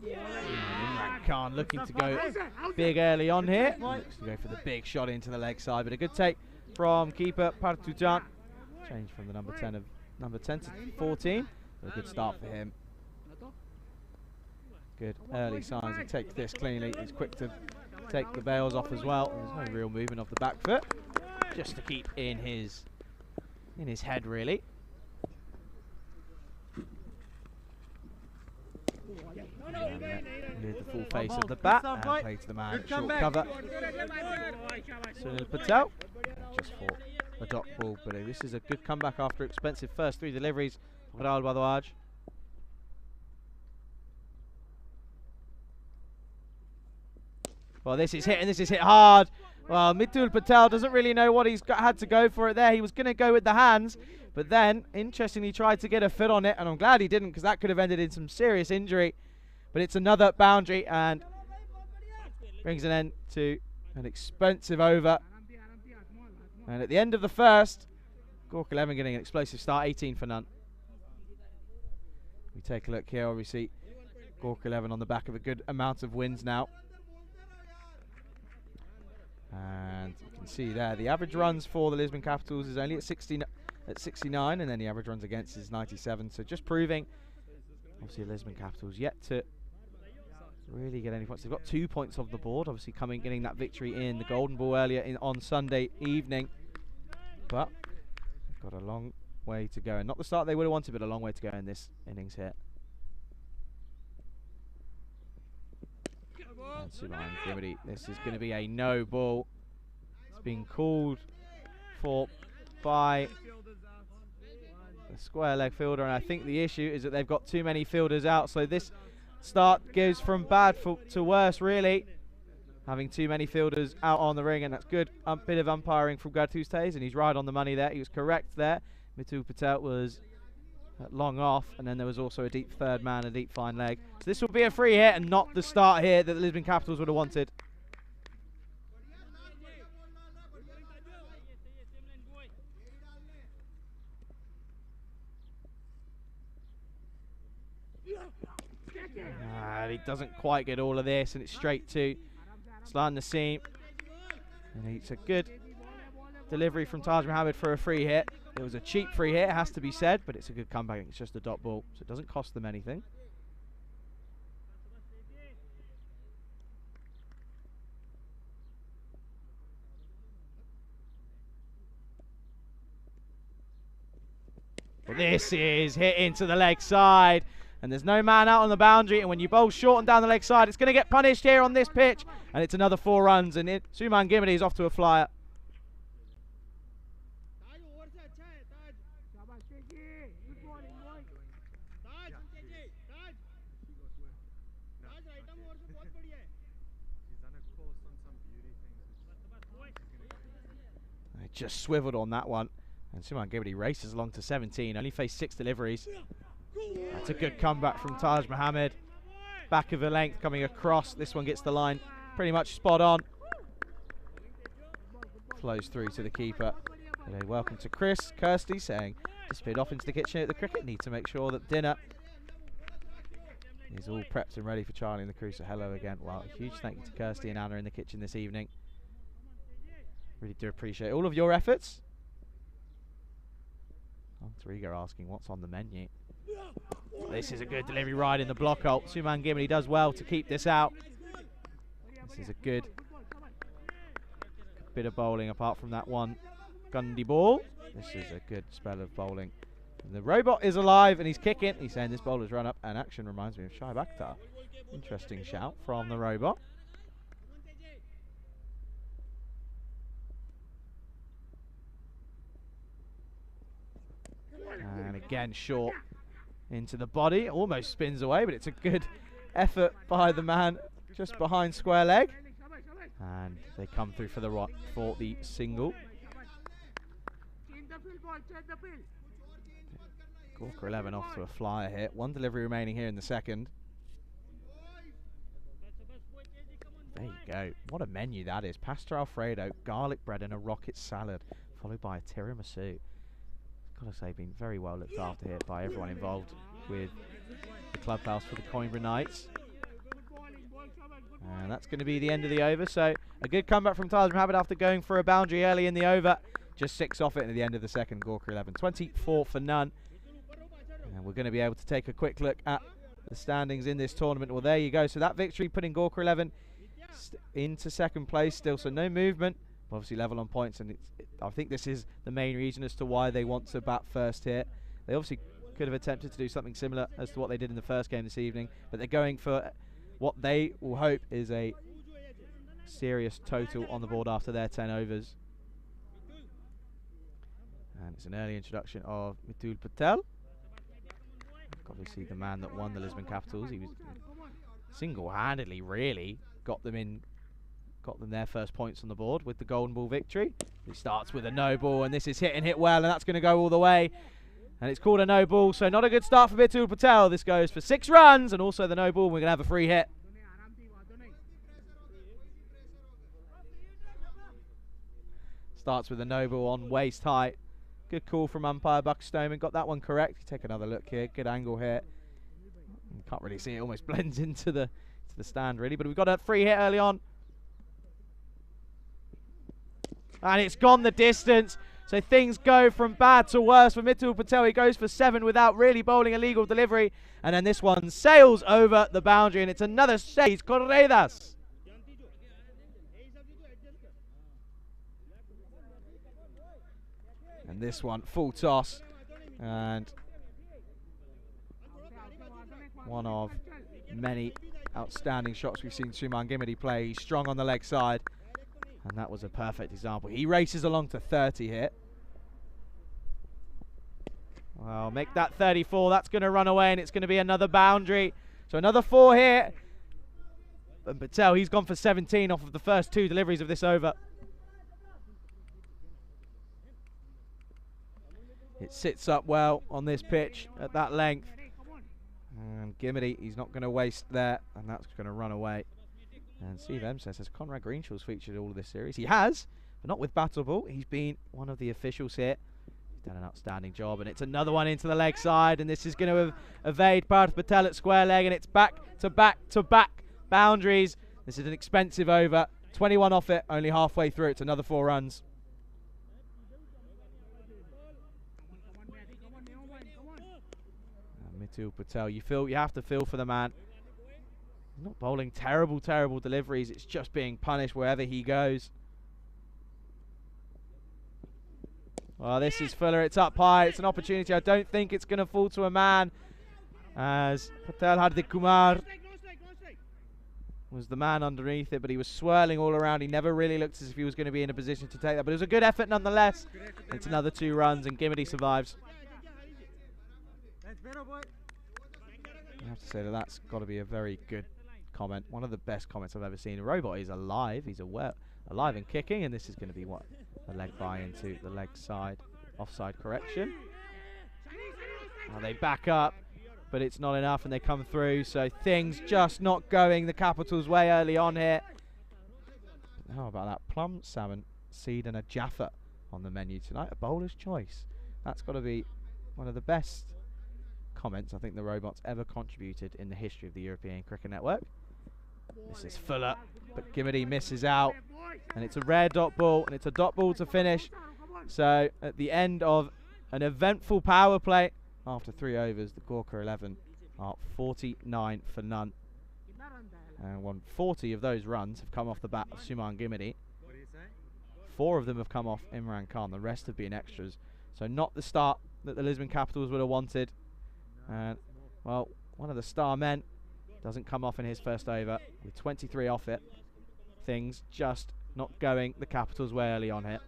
And Imran Khan looking to go big early on here. Looks to go for the big shot into the leg side, but a good take from keeper Partujan. Change from the number 10 to 14. But a good start for him. Good early signs and takes this cleanly. He's quick to take the bails off as well. There's no real movement off the back foot, just to keep in his head really. With the full face of the bat and play to the man, short cover. Sunil Patel just for a dot ball, but this is a good comeback after expensive first 3 deliveries for Raul Bardwaj. Well, this is hit, and this is hit hard. Well, Mitul Patel doesn't really know what he's had to go for it there. He was going to go with the hands, but then, interestingly, tried to get a foot on it, and I'm glad he didn't, because that could have ended in some serious injury. But it's another boundary and brings an end to an expensive over. And at the end of the first, Gorkha 11 getting an explosive start, 18 for none. We take a look here, obviously, Gorkha 11 on the back of a good amount of wins now. And And you can see there, the average runs for the Lisbon Capitals is only at 69, and then the average runs against is 97. So just proving, obviously, the Lisbon Capitals yet to really get any points. They've got 2 points off the board, obviously getting that victory in the Golden Ball earlier on Sunday evening. But they've got a long way to go, and not the start they would have wanted, but a long way to go in this innings here. And Suman Gimity, this is going to be a no ball. It's been called for by the square leg fielder, and I think the issue is that they've got too many fielders out, so this start goes from bad to worse, really. Having too many fielders out on the ring, and that's good. Bit of umpiring from Gattustays, and he's right on the money there. He was correct there. Mitul Patel was long off, and then there was also a deep third man, a deep fine leg. So this will be a free hit and not the start here that the Lisbon Capitals would have wanted. He doesn't quite get all of this, and it's straight to Slan Nassim. And it's a good delivery from Taj Mohammed for a free hit. It was a cheap free hit, it has to be said, but it's a good comeback. It's just a dot ball, so it doesn't cost them anything. But this is hit into the leg side, and there's no man out on the boundary, and when you bowl short and down the leg side, it's going to get punished here on this pitch, and it's another 4 runs, and Suman Gimity is off to a flyer. Just swiveled on that one, and Suman Gimity races along to 17, only faced 6 deliveries. That's a good comeback from Taj Mohammed. Back of the length coming across. This one gets the line pretty much spot on. Flows through to the keeper. And a welcome to Chris Kirsty saying, disappeared off into the kitchen at the cricket. Need to make sure that dinner is all prepped and ready for Charlie and the crew. So hello again. Wow, a huge thank you to Kirsty and Anna in the kitchen this evening. Really do appreciate all of your efforts. Rodrigo asking what's on the menu. This is a good delivery right in the block hole. Suman Gimity does well to keep this out. This is a good bit of bowling apart from that one Gundy ball. This is a good spell of bowling. And the robot is alive and he's kicking. He's saying this bowler's run up, and action reminds me of Shoaib Akhtar. Interesting shout from the robot. And again short into the body, almost spins away, but it's a good effort by the man just behind square leg, and they come through for the single. Gorka 11 off to a flyer hit. 1 delivery remaining here in the second. There you go. What a menu that is. Pasta Alfredo, garlic bread and a rocket salad, followed by a tiramisu. Gotta say, been very well looked after here by everyone involved with the clubhouse for the Coimbra Knights. And that's going to be the end of the over. So a good comeback from Taj Mohammed after going for a boundary early in the over. Just 6 off it at the end of the second. Gorka 11, 24 for none. And we're going to be able to take a quick look at the standings in this tournament. Well, there you go. So that victory putting Gorka 11 into second place still. So no movement. Obviously level on points, and I think this is the main reason as to why they want to bat first here. They obviously could have attempted to do something similar as to what they did in the first game this evening, but they're going for what they will hope is a serious total on the board after their 10 overs. And it's an early introduction of Mitul Patel. Obviously the man that won the Lisbon Capitals. He was single-handedly really got them their first points on the board with the golden ball victory. He starts with a no ball, and this is hit and hit well, and that's going to go all the way. And it's called a no ball, so not a good start for Mitul Patel. This goes for 6 runs, and also the no ball. We're going to have a free hit. Starts with a no ball on waist height. Good call from umpire Buck Stoneman. Got that one correct. You take another look here. Good angle here. You can't really see it. Almost blends into the stand, really. But we've got a free hit early on. And it's gone the distance. So things go from bad to worse for Mitul Patel. He goes for 7 without really bowling a legal delivery. And then this one sails over the boundary, and it's another 6 corridas. And this one, full toss. And one of many outstanding shots we've seen Suman Gimidi play. He's strong on the leg side. And that was a perfect example. He races along to 30 here. Well, make that 34. That's going to run away, and it's going to be another boundary. So another 4 here. But Patel, he's gone for 17 off of the first 2 deliveries of this over. It sits up well on this pitch at that length. And Gimidi, he's not going to waste there, and that's going to run away. And Steve M says, has Conrad Greenshaw's featured all of this series? He has, but not with Battle Ball. He's been one of the officials here. He's done an outstanding job, and it's another one into the leg side, and this is going to evade Parth Patel at square leg, and it's back to back to back boundaries. This is an expensive over. 21 off it, only halfway through. It's another 4 runs. Mitul Patel, you have to feel for the man. He's not bowling terrible deliveries. It's just being punished wherever he goes. Well, this is Fuller. It's up high. It's an opportunity. I don't think it's going to fall to a man, as Patel Hardik Kumar was the man underneath it, but he was swirling all around. He never really looked as if he was going to be in a position to take that, but it was a good effort nonetheless. It's another 2 runs, and Gimidi survives. I have to say that's got to be a very good comment. One of the best comments I've ever seen. The robot is alive. He's alive and kicking, and this is going to be what? The leg by into the leg side. Offside correction. Well, they back up, but it's not enough, and they come through. So things just not going the Capitals' way early on here. How about that? Plum, salmon, seed, and a Jaffa on the menu tonight. A bowler's choice. That's got to be one of the best comments I think the robot's ever contributed in the history of the European Cricket Network. This is Fuller, but Gimidi misses out, and it's a rare dot ball, and it's a dot ball to finish. So at the end of an eventful power play, after 3 overs, the Gorka 11 are 49 for none. And 140 of those runs have come off the bat of Suman Gimidi. 4 of them have come off Imran Khan. The rest have been extras. So not the start that the Lisbon Capitals would have wanted. And, well, one of the star men doesn't come off in his first over with 23 off it. Things just not going the Capitals' way early on here.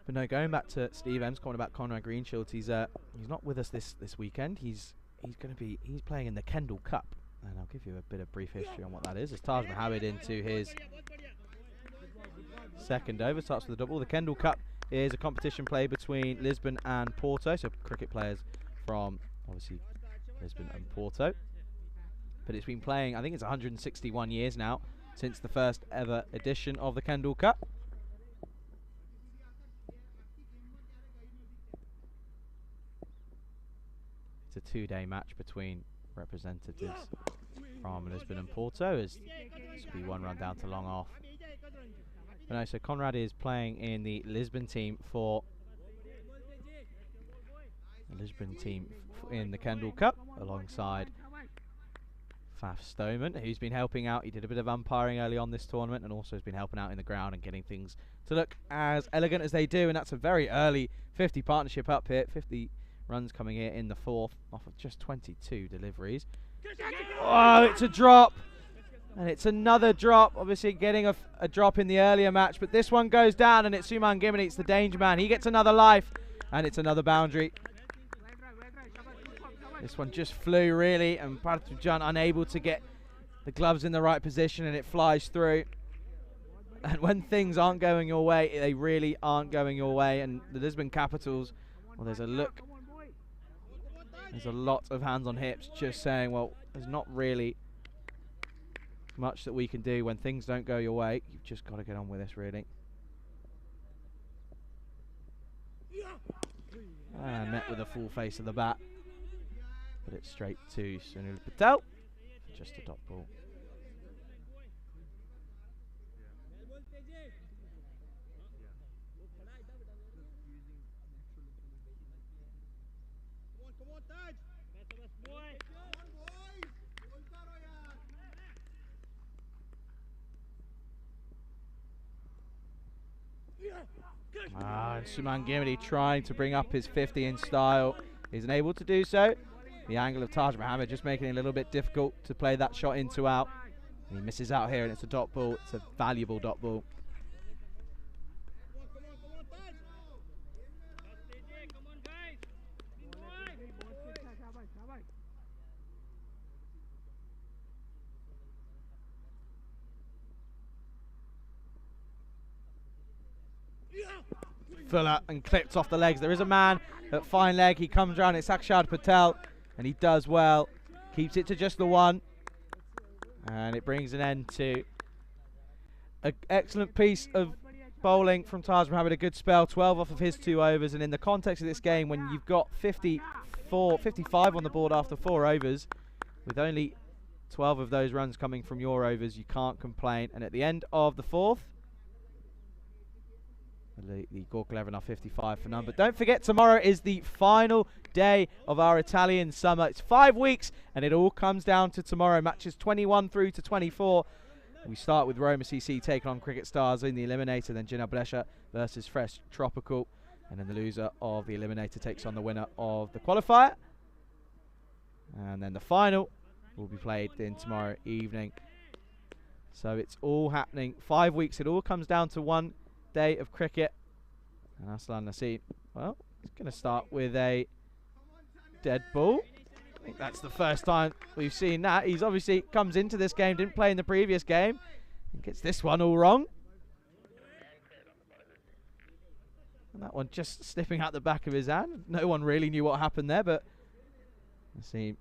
But no, going back to Steve M's comment about Conrad Greenshield, he's not with us this weekend. He's playing in the Kendall Cup, and I'll give you a bit of brief history on what that is. As Taj Mohammed into his second over, starts with a double. The Kendall Cup is a competition play between Lisbon and Porto, so cricket players from obviously Lisbon and Porto. But it's been playing, I think it's 161 years now since the first ever edition of the Kendall Cup. It's a 2-day match between representatives from Lisbon and Porto, as this will be 1 run down to long off. But no, so Conrad is playing in the Lisbon team for in the Kendall Cup alongside Faf Stoneman, who's been helping out. He did a bit of umpiring early on this tournament, and also has been helping out in the ground and getting things to look as elegant as they do. And that's a very early 50 partnership up here. 50 runs coming here in the 4th off of just 22 deliveries. Oh, it's a drop, and it's another drop. Obviously getting a drop in the earlier match, but this one goes down, and it's Suman Gimidi. It's the danger man. He gets another life, and it's another boundary. This one just flew really, and Parthujan unable to get the gloves in the right position, and it flies through. And when things aren't going your way, they really aren't going your way. And the Lisbon Capitals, well, there's a lot of hands on hips just saying, well, there's not really much that we can do when things don't go your way. You've just got to get on with this, really. And met with a full face of the bat. Put it straight to Sunil Patel. Just a dot ball. And Suman Gimity trying to bring up his 50 in style. Isn't able to do so. The angle of Taj Mohammed just making it a little bit difficult to play that shot into out. And he misses out here, and it's a dot ball. It's a valuable dot ball. Fuller and clipped off the legs. There is a man at fine leg. He comes around. It's Akshad Patel, and he does well. Keeps it to just the one, and it brings an end to an excellent piece of bowling from Taj Mohammed. A good spell, 12 off of his 2 overs. And in the context of this game, when you've got 55 on the board after 4 overs, with only 12 of those runs coming from your overs, you can't complain. And at the end of the 4th, the Gorka 11 are 55 for none. But don't forget, tomorrow is the final day of our Italian summer. It's 5 weeks, and it all comes down to tomorrow. Matches 21 through to 24. We start with Roma CC taking on Cricket Stars in the Eliminator, then Jinnah Brescia versus Fresh Tropical. And then the loser of the Eliminator takes on the winner of the qualifier. And then the final will be played in tomorrow evening. So it's all happening. 5 weeks. It all comes down to one day of cricket. And Aslan Naseem, well, he's going to start with a dead ball. I think that's the first time we've seen that. He's obviously comes into this game, didn't play in the previous game, and gets this one all wrong. And that one just slipping out the back of his hand. No one really knew what happened there, but Naseem,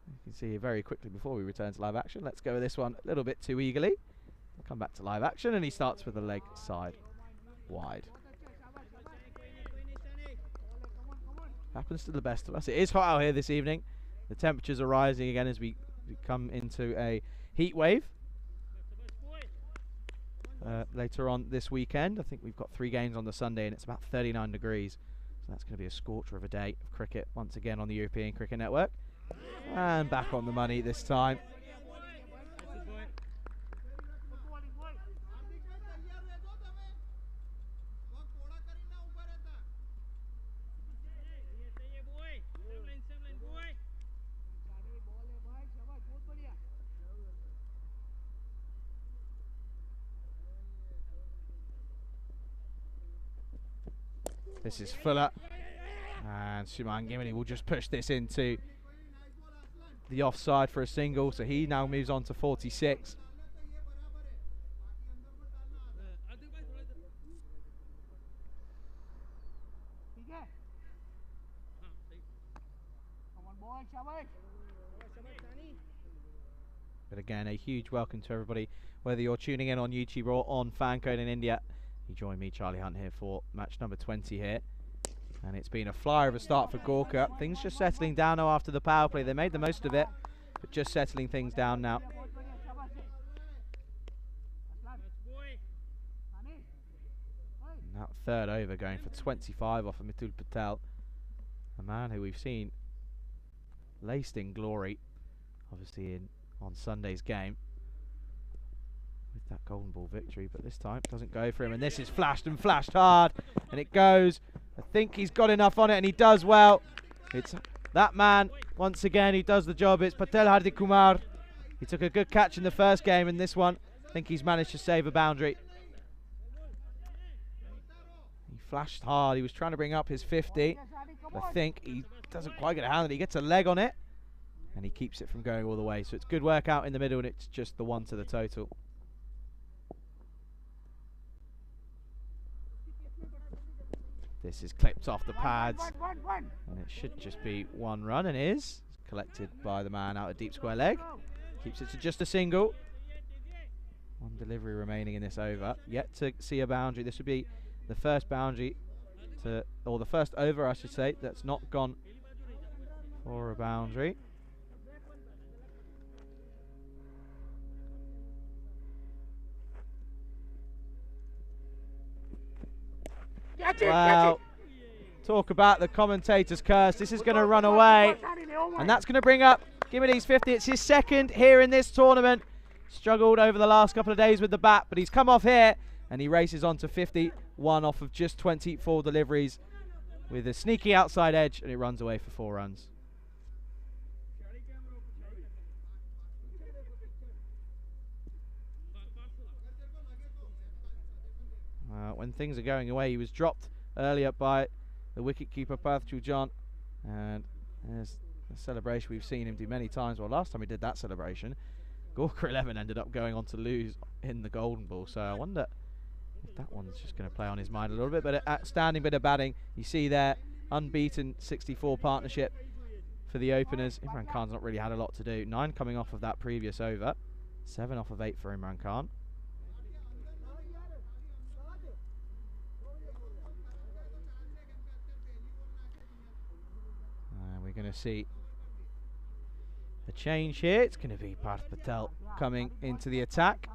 you can see very quickly before we return to live action. Let's go with this one a little bit too eagerly. We'll come back to live action, and he starts with the leg side wide. Happens to the best of us. It is hot out here this evening. The temperatures are rising again as we come into a heat wave. Later on this weekend, I think we've got 3 games on the Sunday, and it's about 39 degrees. So that's going to be a scorcher of a day of cricket once again on the European Cricket Network. And back on the money this time. This is Fuller, and Suman Gimity will just push this into the offside for a single, so he now moves on to 46. But again, a huge welcome to everybody, whether you're tuning in on YouTube or on FanCode in India. You join me, Charlie Hunt, here for match number 20 here. And it's been a flyer of a start for Gorka. Things just settling down now after the power play. They made the most of it, but just settling things down now. And that 3rd over going for 25 off of Mitul Patel. A man who we've seen laced in glory, obviously on Sunday's game, with that golden ball victory, but this time it doesn't go for him, and this is flashed and flashed hard, and it goes. I think he's got enough on it, and he does well. It's that man once again who does the job. It's Patel Hardik Kumar. He took a good catch in the first game, and this one I think he's managed to save a boundary. He flashed hard. He was trying to bring up his 50, but I think he doesn't quite get a hand on it. He gets a leg on it, and he keeps it from going all the way. So it's good work out in the middle, and it's just the 1 to the total. This is clipped off the pads, and it should just be 1 run, and is collected by the man out of deep square leg. Keeps it to just a single. One delivery remaining in this over. Yet to see a boundary. This would be the first boundary or the first over, I should say, that's not gone for a boundary. Well, talk about the commentator's curse. This is going to run away, and that's going to bring up Gimidi's 50. It's his second here in this tournament. Struggled over the last couple of days with the bat, but he's come off here, and he races on to 51 off of just 24 deliveries with a sneaky outside edge, and it runs away for 4 runs. When things are going away, he was dropped earlier by the wicketkeeper Portugal John, and there's a celebration we've seen him do many times. Well, last time he did that celebration, Gorka 11 ended up going on to lose in the golden ball, so I wonder if that one's just going to play on his mind a little bit. But an outstanding bit of batting. You see there, unbeaten 64 partnership for the openers. Imran Khan's not really had a lot to do. 9 coming off of that previous over. 7 off of 8 for Imran Khan. We're going to see a change here. It's going to be Parth Patel coming into the attack.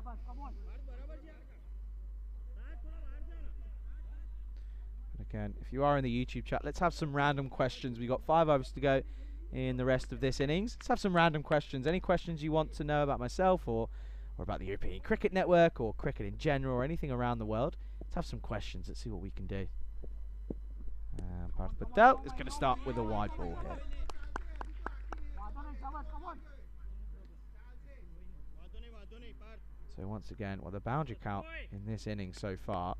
And again, if you are in the YouTube chat, let's have some random questions. We've got 5 overs to go in the rest of this innings. Let's have some random questions. Any questions you want to know about myself or about the European Cricket Network or cricket in general or anything around the world. Let's have some questions. Let's see what we can do. Parth Patel is going to start with a wide ball here. So once again, well, the boundary count in this inning so far,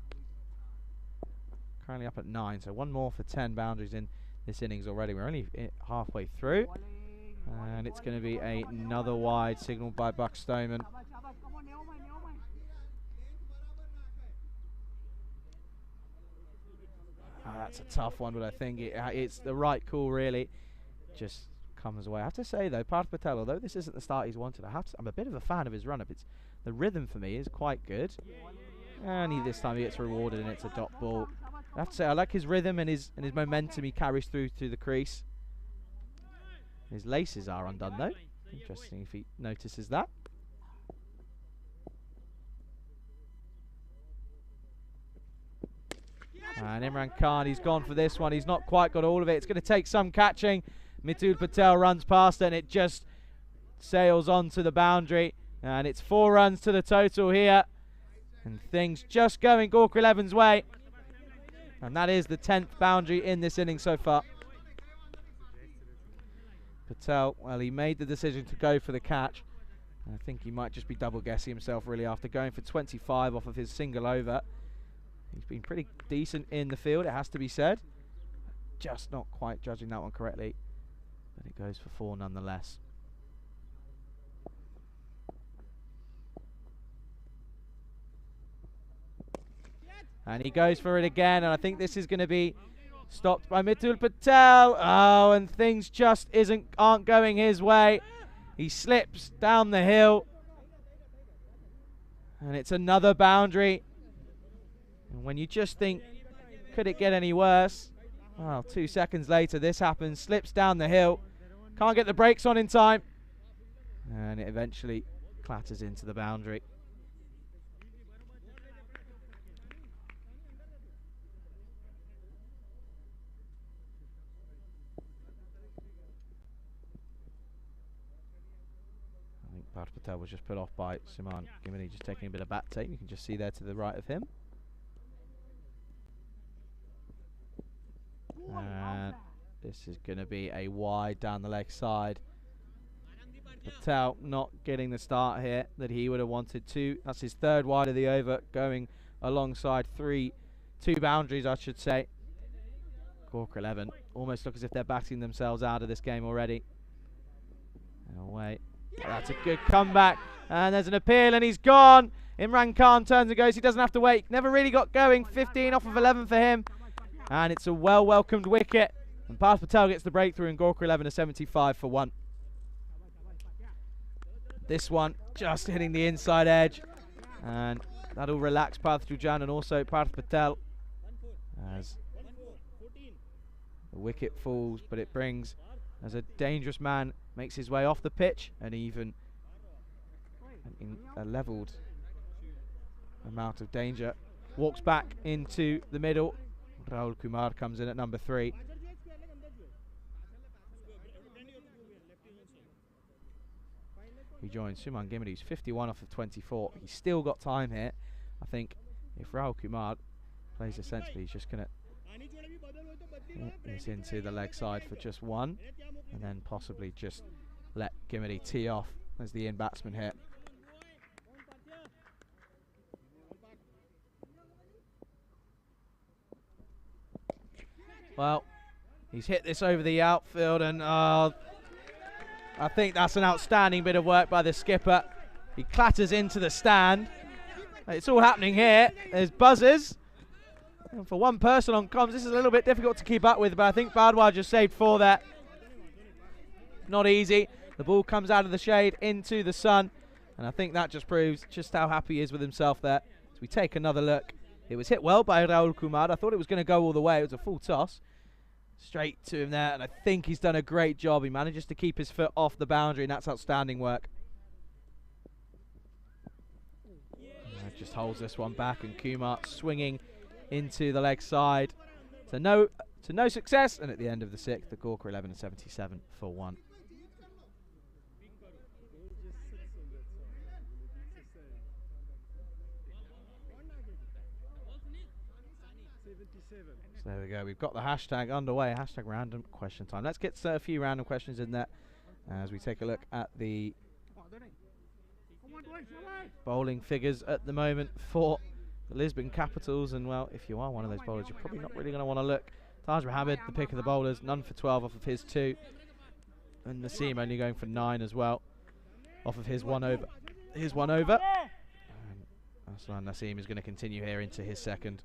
currently up at 9. So 1 more for 10 boundaries in this innings already. We're only halfway through. And it's going to be another wide signalled by Buck Stoneman. That's a tough one, but I think it's the right call, really. Just comes away. I have to say, though, Parth Patel, although this isn't the start he's wanted, I'm a bit of a fan of his run-up. The rhythm for me is quite good. And this time he gets rewarded, and it's a dot ball. I have to say, I like his rhythm and his momentum he carries through to the crease. His laces are undone, though. Interesting if he notices that. And Imran Khan, he's gone for this one. He's not quite got all of it. It's going to take some catching. Mitul Patel runs past it, and it just sails on to the boundary. And it's 4 runs to the total here. And things just going Gorka 11's way. And that is the 10th boundary in this inning so far. Patel, well, he made the decision to go for the catch. I think he might just be double guessing himself, really, after going for 25 off of his single over. He's been pretty decent in the field, it has to be said. Just not quite judging that one correctly. But it goes for 4 nonetheless. And he goes for it again, and I think this is going to be stopped by Mitul Patel. Oh, and things just aren't going his way. He slips down the hill. And it's another boundary. And when you just think, could it get any worse? Well, 2 seconds later, this happens. Slips down the hill. Can't get the brakes on in time. And it eventually clatters into the boundary. I think Parth Patel was just put off by Suman Gimini, just taking a bit of bat tape. You can just see there to the right of him. And this is going to be a wide down the leg side. Patel not getting the start here that he would have wanted to. That's his 3rd wide of the over, going alongside 2 boundaries, I should say. Gorka 11 almost look as if they're backing themselves out of this game already. Away. That's a good comeback. And there's an appeal, and he's gone. Imran Khan turns and goes. He doesn't have to wait. Never really got going. 15 off of 11 for him. And it's a well-welcomed wicket. And Parth Patel gets the breakthrough, and Gorka 11 a 75 for 1. This one just hitting the inside edge, and that'll relax Parth Jujan and also Parth Patel as the wicket falls, but it brings, as a dangerous man makes his way off the pitch, and even in a levelled amount of danger, walks back into the middle. Rahul Kumar comes in at number 3. He joins Suman Gimri, who's 51 off of 24. He's still got time here. I think if Rahul Kumar plays it sensibly, he's just going to hit this into the leg side for just 1, and then possibly just let Gimri tee off as the in batsman here. Well, he's hit this over the outfield, and I think that's an outstanding bit of work by the skipper. He clatters into the stand. It's all happening here. There's buzzers. And for one person on comms, this is a little bit difficult to keep up with, but I think Bardwaj just saved 4 there. Not easy. The ball comes out of the shade into the sun, and I think that just proves just how happy he is with himself there. So we take another look. It was hit well by Rahul Kumar. I thought it was going to go all the way. It was a full toss. Straight to him there, and I think he's done a great job. He manages to keep his foot off the boundary, and that's outstanding work. Just holds this one back, and Kumar swinging into the leg side to no success, and at the end of the 6th, the Gorka 11 and 77 for 1. So there we go. We've got the hashtag underway. Hashtag random question time. Let's get a few random questions in there as we take a look at the bowling figures at the moment for the Lisbon Capitals. And well, if you are one of those bowlers, you're probably not really going to want to look. Taj Mohammed, the pick of the bowlers, none for 12 off of his 2, and Naseem only going for 9 as well off of his 1 over. And Aslan Naseem is going to continue here into his 2nd.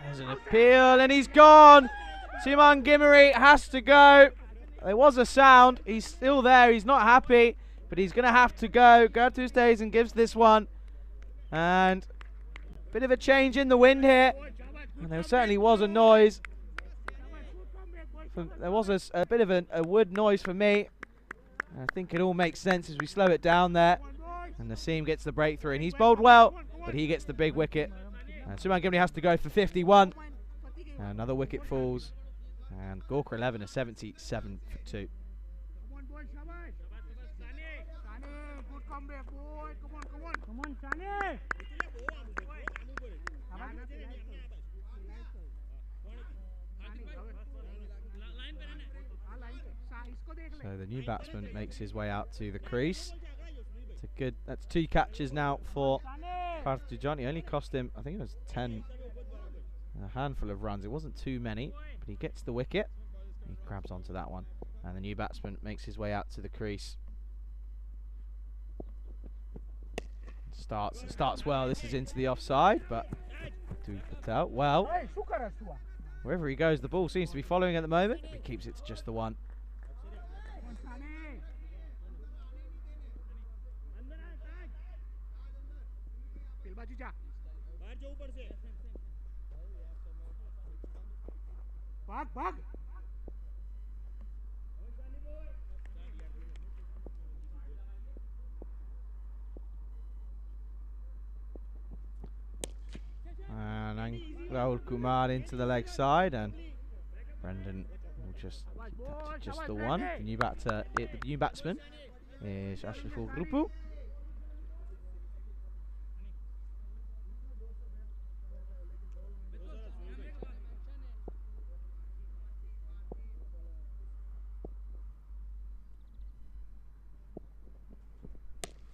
There's an appeal, and he's gone. Suman Gimri has to go. There was a sound. He's still there. He's not happy, but he's going to have to go. Gertu stays and gives this one. And a bit of a change in the wind here. And there certainly was a noise. There was a bit of a wood noise for me. And I think it all makes sense as we slow it down there. And Naseem gets the breakthrough, and he's bowled well, but he gets the big wicket. And Suman Gimri has to go for 51. And another wicket falls. And Gorka 11 is 77 for 2. So the new batsman makes his way out to the crease. It's a good. That's 2 catches now for Parth Jujan. He only cost him, I think it was 10, a handful of runs. It wasn't too many, but he gets the wicket. He grabs onto that one, and the new batsman makes his way out to the crease. Starts well. This is into the offside, but Patel, well, wherever he goes, the ball seems to be following at the moment. He keeps it to just the 1. And Rahul Kumar into the leg side, and Brendan will just keep that to just the 1. The new batsman is Ashraful Rupu.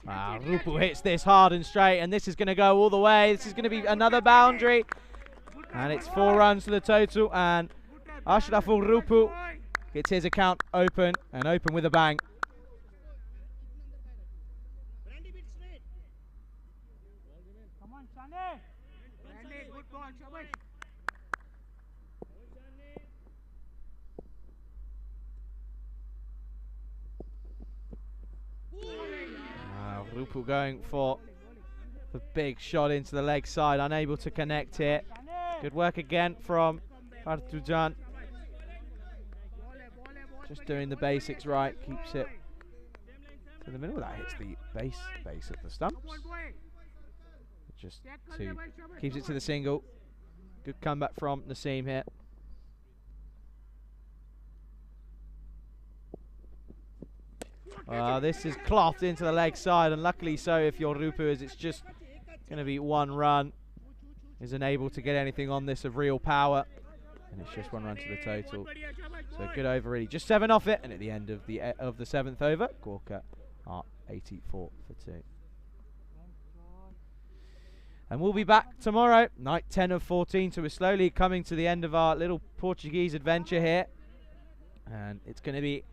Rupu hits this hard and straight, and this is going to go all the way. This is going to be another boundary, and it's 4 runs to the total, and Ashraful Rupu gets his account open, and open with a bang. Come on, Sane. Good ball, Rupu going for the big shot into the leg side, unable to connect here. Good work again from Partujan. Just doing the basics right, keeps it to the middle. That hits the base of the stumps. Just keeps it to the single. Good comeback from Naseem here. This is clothed into the leg side, and luckily so if you're Rupu, as it's just going to be one run. Isn't able to get anything on this of real power, and it's just one run to the total. So good over really, just 7 off it, and at the end of the 7th over, Gorka are 84 for 2. And we'll be back tomorrow, night 10 of 14, so we're slowly coming to the end of our little Portuguese adventure here, and it's going to be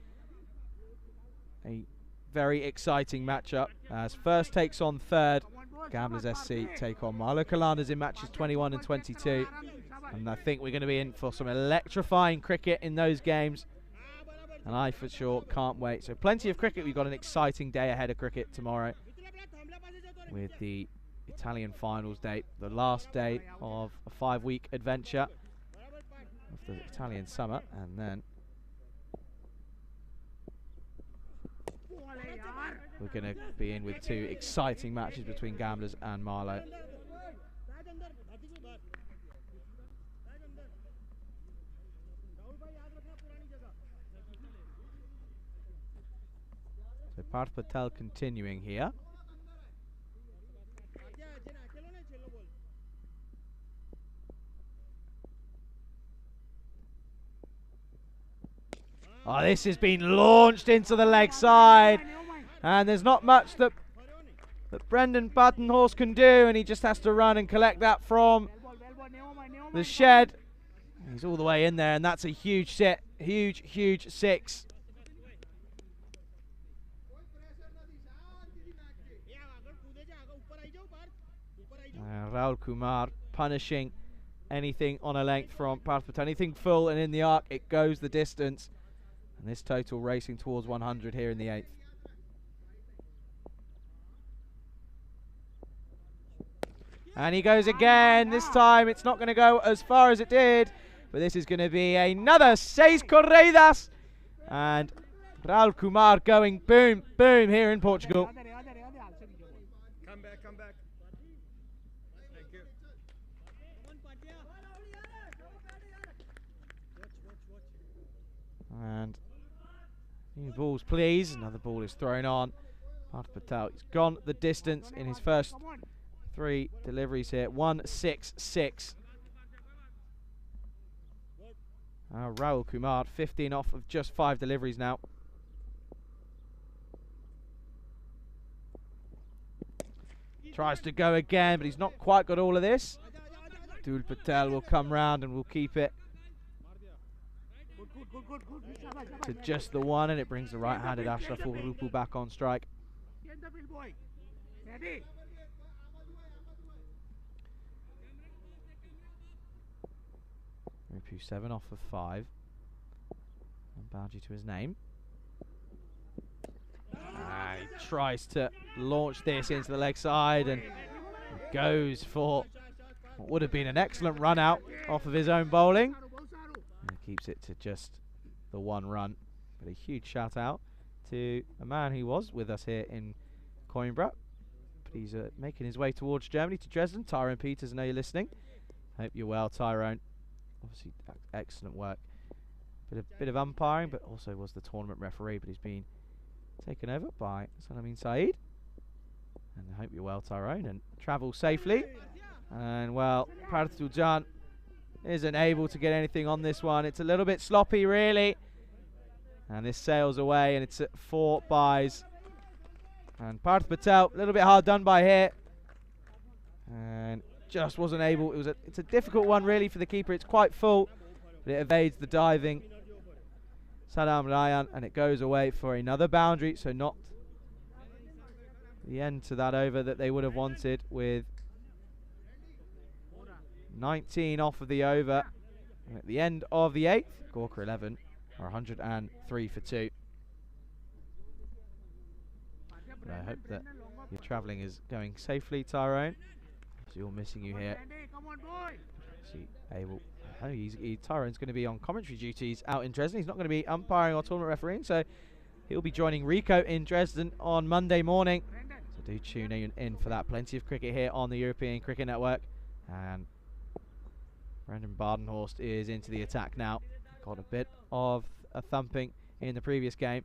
a very exciting matchup as first takes on third. Gamblers SC take on Marlow Calanders in matches 21 and 22, and I think we're going to be in for some electrifying cricket in those games, and I for sure can't wait. So plenty of cricket. We've got an exciting day ahead of cricket tomorrow with the Italian finals date, the last day of a 5-week adventure of the Italian summer, and then we're going to be in with 2 exciting matches between Gamblers and Marlow. So Parth Patel continuing here. Oh, this has been launched into the leg side. And there's not much that Brendan Buttonhorse can do, and he just has to run and collect that from the shed. He's all the way in there, and that's a huge set. Huge 6. Raul Kumar punishing anything on a length from Parth Patel. Anything full and in the arc, it goes the distance. And this total racing towards 100 here in the 8th. And he goes again. This time it's not going to go as far as it did, but this is going to be another 6 corridas. And Raul Kumar going boom, boom here in Portugal. Come back. Thank you. And new balls, please. Another ball is thrown on. Parth Patel, he's gone the distance in his first 3 deliveries here. 1-6-6. Raul Kumar, 15 off of just 5 deliveries now. Tries to go again, but he's not quite got all of this. Dul Patel will come round and will keep it to just the 1, and it brings the right-handed Ashraful Rupu back on strike. Rupu 7 off of 5. And boundary to his name. He tries to launch this into the leg side and goes for what would have been an excellent run out off of his own bowling. And keeps it to just the 1 run. But a huge shout out to a man who was with us here in Coimbra. But he's making his way towards Germany, to Dresden. Tyrone Peters, I know you're listening. Hope you're well, Tyrone. Obviously, excellent work. Bit of umpiring, but also was the tournament referee. But he's been taken over by Salamin Saeed. And I hope you're well, Tyrone, and travel safely. And well, Partujan isn't able to get anything on this one. It's a little bit sloppy, really. And this sails away, and it's at 4 byes. And Parth Patel, a little bit hard done by here. And just wasn't able. It's a difficult one, really, for the keeper. It's quite full, but it evades the diving Saddam Ryan, and it goes away for another boundary. So not the end to that over that they would have wanted, with 19 off of the over. And at the end of the 8th, Gorka 11 are 103 for 2. But I hope that your travelling is going safely, Tyrone. So you're missing you here. Come on, boy. Tyrone's going to be on commentary duties out in Dresden. He's not going to be umpiring or tournament refereeing, so he'll be joining Rico in Dresden on Monday morning. So do tune in for that. Plenty of cricket here on the European Cricket Network. And Brendan Badenhorst is into the attack now. Got a bit of a thumping in the previous game.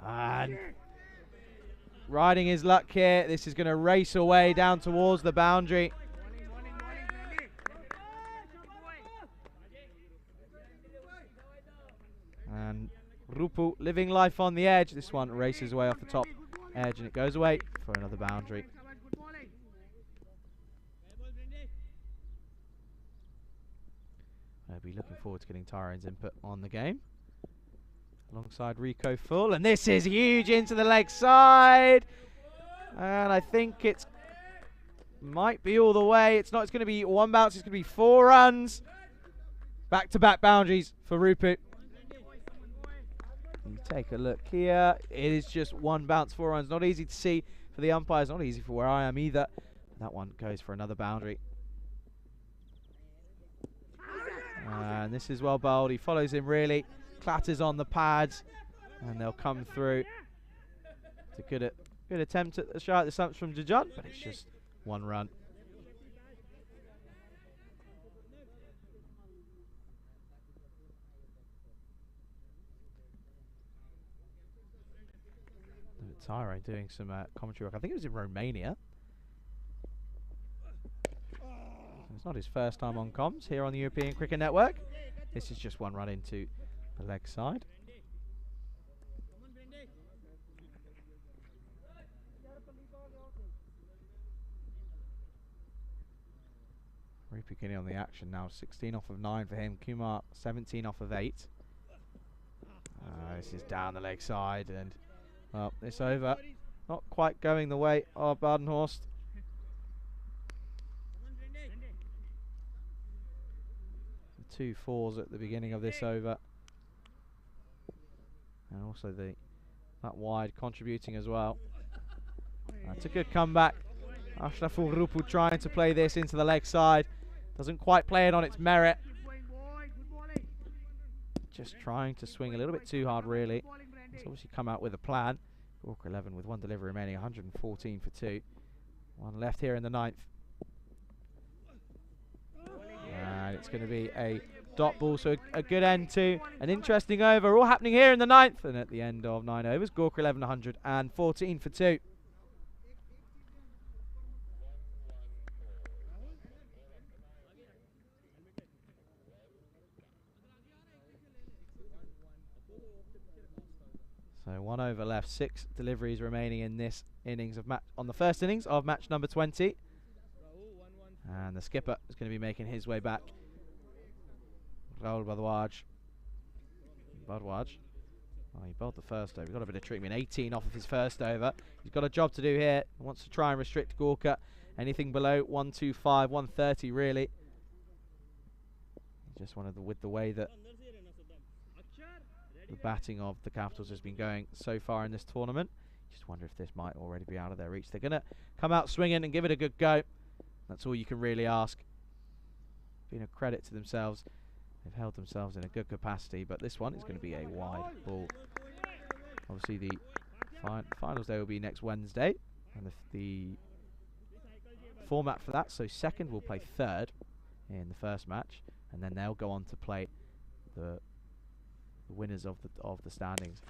And riding his luck here. This is going to race away down towards the boundary. And Rupu living life on the edge. This one races away off the top edge and it goes away for another boundary. I'll be looking forward to getting Tyrone's input on the game. Alongside Rico full, and this is huge into the leg side. And I think it's might be all the way. It's not, it's going to be one bounce, it's going to be 4 runs. Back-to-back boundaries for Rupu. You take a look here. It is just 1 bounce, 4 runs. Not easy to see for the umpires, not easy for where I am either. That one goes for another boundary. And this is well bowled. He follows him really, clatters on the pads, and they'll come through. It's a good attempt at the shot at the stumps from Jajan, but it's just 1 run. Tyrone doing some commentary work. I think it was in Romania. It's not his first time on comms here on the European Cricket Network. This is just 1 run into the leg side. Rupu getting on the action now. 16 off of 9 for him. Kumar 17 off of 8. This is down the leg side, and well, it's over. Not quite going the way of Badenhorst. The 2 4s at the beginning of this over, and also that wide contributing as well. That's a good comeback. Ashraful Rupu trying to play this into the leg side. Doesn't quite play it on its merit. Just trying to swing a little bit too hard, really. It's obviously come out with a plan. Gorka 11 with 1 delivery remaining, 114 for 2. 1 left here in the 9th. And it's going to be a dot ball, so a good end to an interesting over. All happening here in the 9th. And at the end of 9 overs, Gorka 11, 114 for 2. So 1 over left, 6 deliveries remaining in this innings of on the first innings of match number 20. And the skipper is going to be making his way back. Rahul Bhardwaj. Well, he bowled the first over. He got a bit of treatment. 18 off of his first over. He's got a job to do here. He wants to try and restrict Gorka. Anything below 125, 130 really. He just wanted with the way that the batting of the Capitals has been going so far in this tournament. Just wonder if this might already be out of their reach. They're going to come out swinging and give it a good go. That's all you can really ask. Being a credit to themselves. They've held themselves in a good capacity, but this one is going to be a wide ball. Obviously the finals day will be next Wednesday, and the format for that, so second will play third in the first match, and then they'll go on to play the winners of the standings.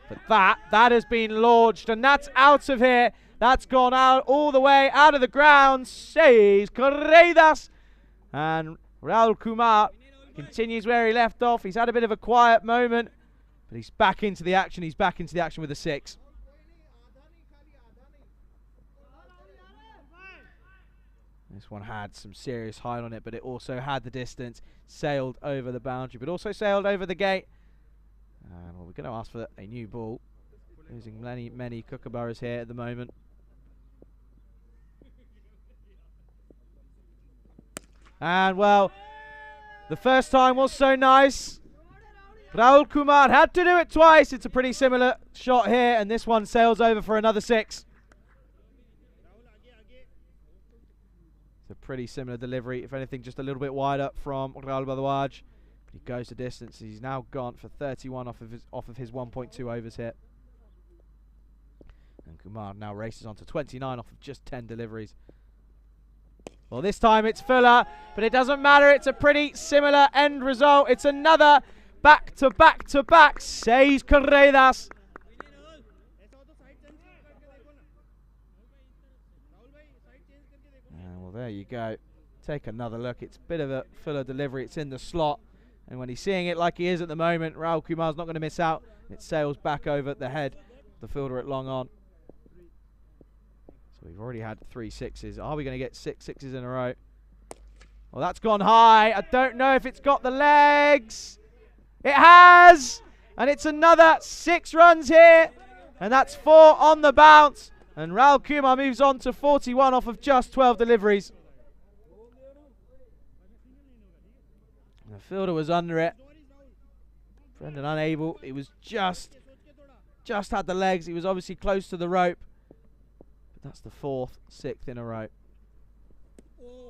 But that has been launched, and that's out of here. That's gone out all the way out of the ground. Says Correidas, and Rahul Kumar continues where he left off. He's had a bit of a quiet moment, but he's back into the action. He's back into the action with a 6. This one had some serious height on it, but it also had the distance, sailed over the boundary, but also sailed over the gate. And well, we're going to ask for a new ball. Losing many kookaburras here at the moment. And well, the first time was so nice. Rahul Kumar had to do it twice. It's a pretty similar shot here, and this one sails over for another 6. It's a pretty similar delivery, if anything, just a little bit wider from Raul Badouaj. But he goes the distance. He's now gone for 31 off of his 1.2 overs hit. And Kumar now races on to 29 off of just 10 deliveries. Well, this time it's Fuller, but it doesn't matter. It's a pretty similar end result. It's another back-to-back-to-back 6 corridas. And well, there you go. Take another look. It's a bit of a Fuller delivery. It's in the slot. And when he's seeing it like he is at the moment, Raul Kumar's not going to miss out. It sails back over the head of the fielder at long on. So we've already had 3 6s. Are we going to get 6 6s in a row? Well, that's gone high. I don't know if it's got the legs. It has. And it's another 6 runs here. And that's 4 on the bounce. And Raul Kumar moves on to 41 off of just 12 deliveries. The fielder was under it. Brendan unable. He was just had the legs. He was obviously close to the rope. But that's the 4th, 6th in a row.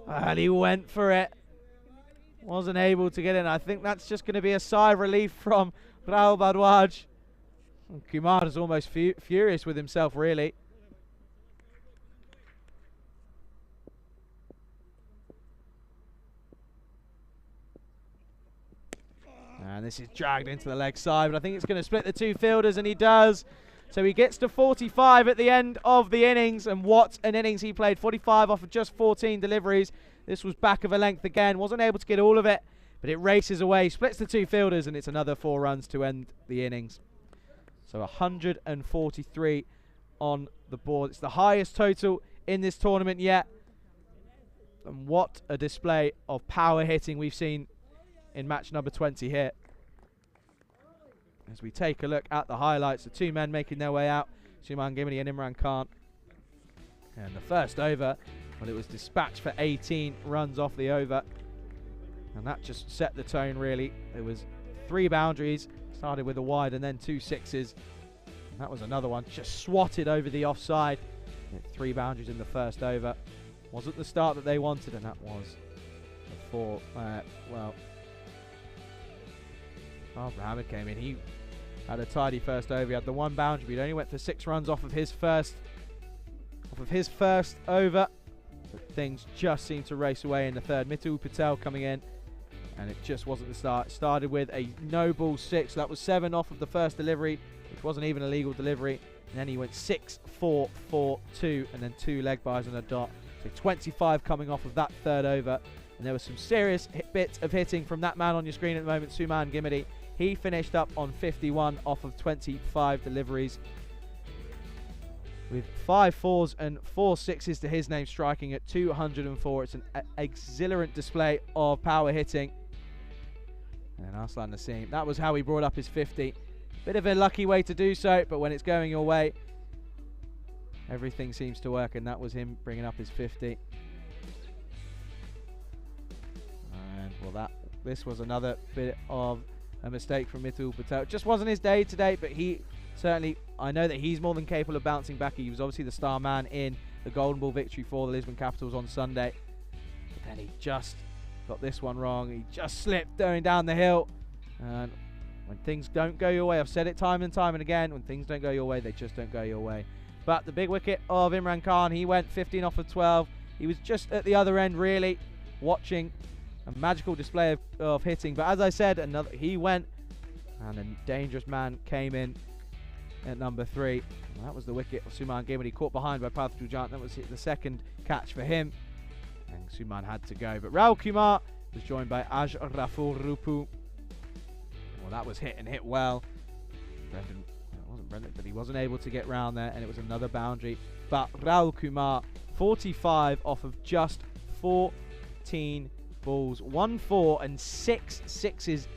And he went for it. Wasn't able to get in. I think that's just going to be a sigh of relief from Raul Badouaj. Kumar is almost furious with himself, really. And this is dragged into the leg side, but I think it's going to split the 2 fielders, and he does. So he gets to 45 at the end of the innings, and what an innings he played. 45 off of just 14 deliveries. This was back of a length again. Wasn't able to get all of it, but it races away, splits the 2 fielders, and it's another 4 runs to end the innings. So 143 on the board. It's the highest total in this tournament yet. And what a display of power hitting we've seen in match number 20 here. As we take a look at the highlights, the 2 men making their way out, Suman Gimini and Imran Khan. And the first over, well, it was dispatched for 18 runs off the over. And that just set the tone, really. There was 3 boundaries, started with a wide and then 2 6s. And that was another one, just swatted over the offside. 3 boundaries in the first over. Wasn't the start that they wanted, and that was before, well, Mohammed came in. He had a tidy first over. He had the 1 boundary, but he only went for 6 runs off of his first over. But things just seemed to race away in the third. Mitul Patel coming in, and it just wasn't the start. It started with a no ball 6. So that was 7 off of the first delivery, which wasn't even a legal delivery. And then he went 6, 4, 4, 2, and then 2 leg byes and a dot. So 25 coming off of that third over. And there was some serious bits of hitting from that man on your screen at the moment, Suman Gimidi. He finished up on 51 off of 25 deliveries, with 5 4s and 4 6s to his name, striking at 204. It's an exhilarant display of power hitting. And Arslan Naseem, that was how he brought up his 50. Bit of a lucky way to do so, but when it's going your way, everything seems to work, and that was him bringing up his 50. And well, this was another bit of a mistake from Mitul Patel. It just wasn't his day today, but he certainly, I know that he's more than capable of bouncing back. He was obviously the star man in the Golden Ball victory for the Lisbon Capitals on Sunday. But then he just got this one wrong. He just slipped going down the hill. And when things don't go your way, I've said it time and time and again, when things don't go your way, they just don't go your way. But the big wicket of Imran Khan, he went 15 off of 12. He was just at the other end, really, watching a magical display of hitting. But as I said, he went, and a dangerous man came in at number 3. And that was the wicket of Suman Gimidi, caught behind by Parth Jujant. That was the second catch for him, and Suman had to go. But Raul Kumar was joined by Ashraful Rupu. Well, that was hit and hit well. Brendan, it wasn't Brendan, but he wasn't able to get round there, and it was another boundary. But Raul Kumar, 45 off of just 14 balls, 1 4 and 6 6s.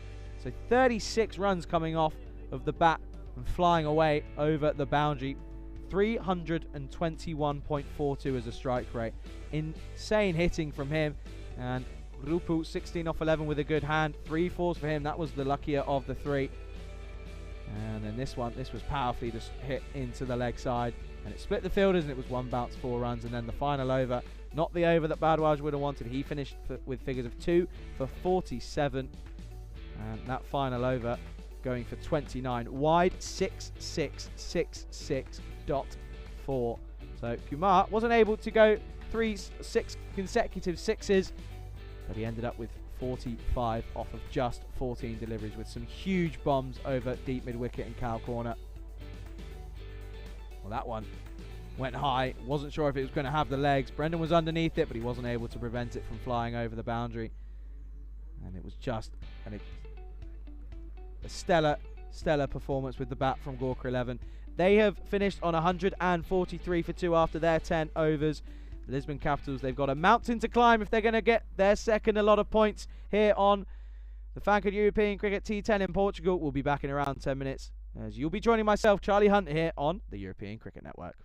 So 36 runs coming off of the bat and flying away over the boundary. 321.42 as a strike rate. Insane hitting from him. And Rupu 16 off 11 with a good hand. 3 4s for him. That was the luckier of the 3. And then this was powerfully just hit into the leg side. And it split the fielders, and it was 1 bounce, 4 runs. And then the final over Not the over that Badwaj would have wanted. He finished with figures of 2 for 47. And that final over going for 29. Wide 6666.4. So Kumar wasn't able to go 6 consecutive sixes, but he ended up with 45 off of just 14 deliveries with some huge bombs over deep mid-wicket and cow corner. Well, that one went high. Wasn't sure if it was going to have the legs. Brendan was underneath it, but he wasn't able to prevent it from flying over the boundary. And it was just a stellar performance with the bat from Gorka 11. They have finished on 143 for 2 after their 10 overs. The Lisbon Capitals, they've got a mountain to climb if they're going to get their second a lot of points here on the FanCode European Cricket T10 in Portugal. We'll be back in around 10 minutes as you'll be joining myself, Charlie Hunt, here on the European Cricket Network.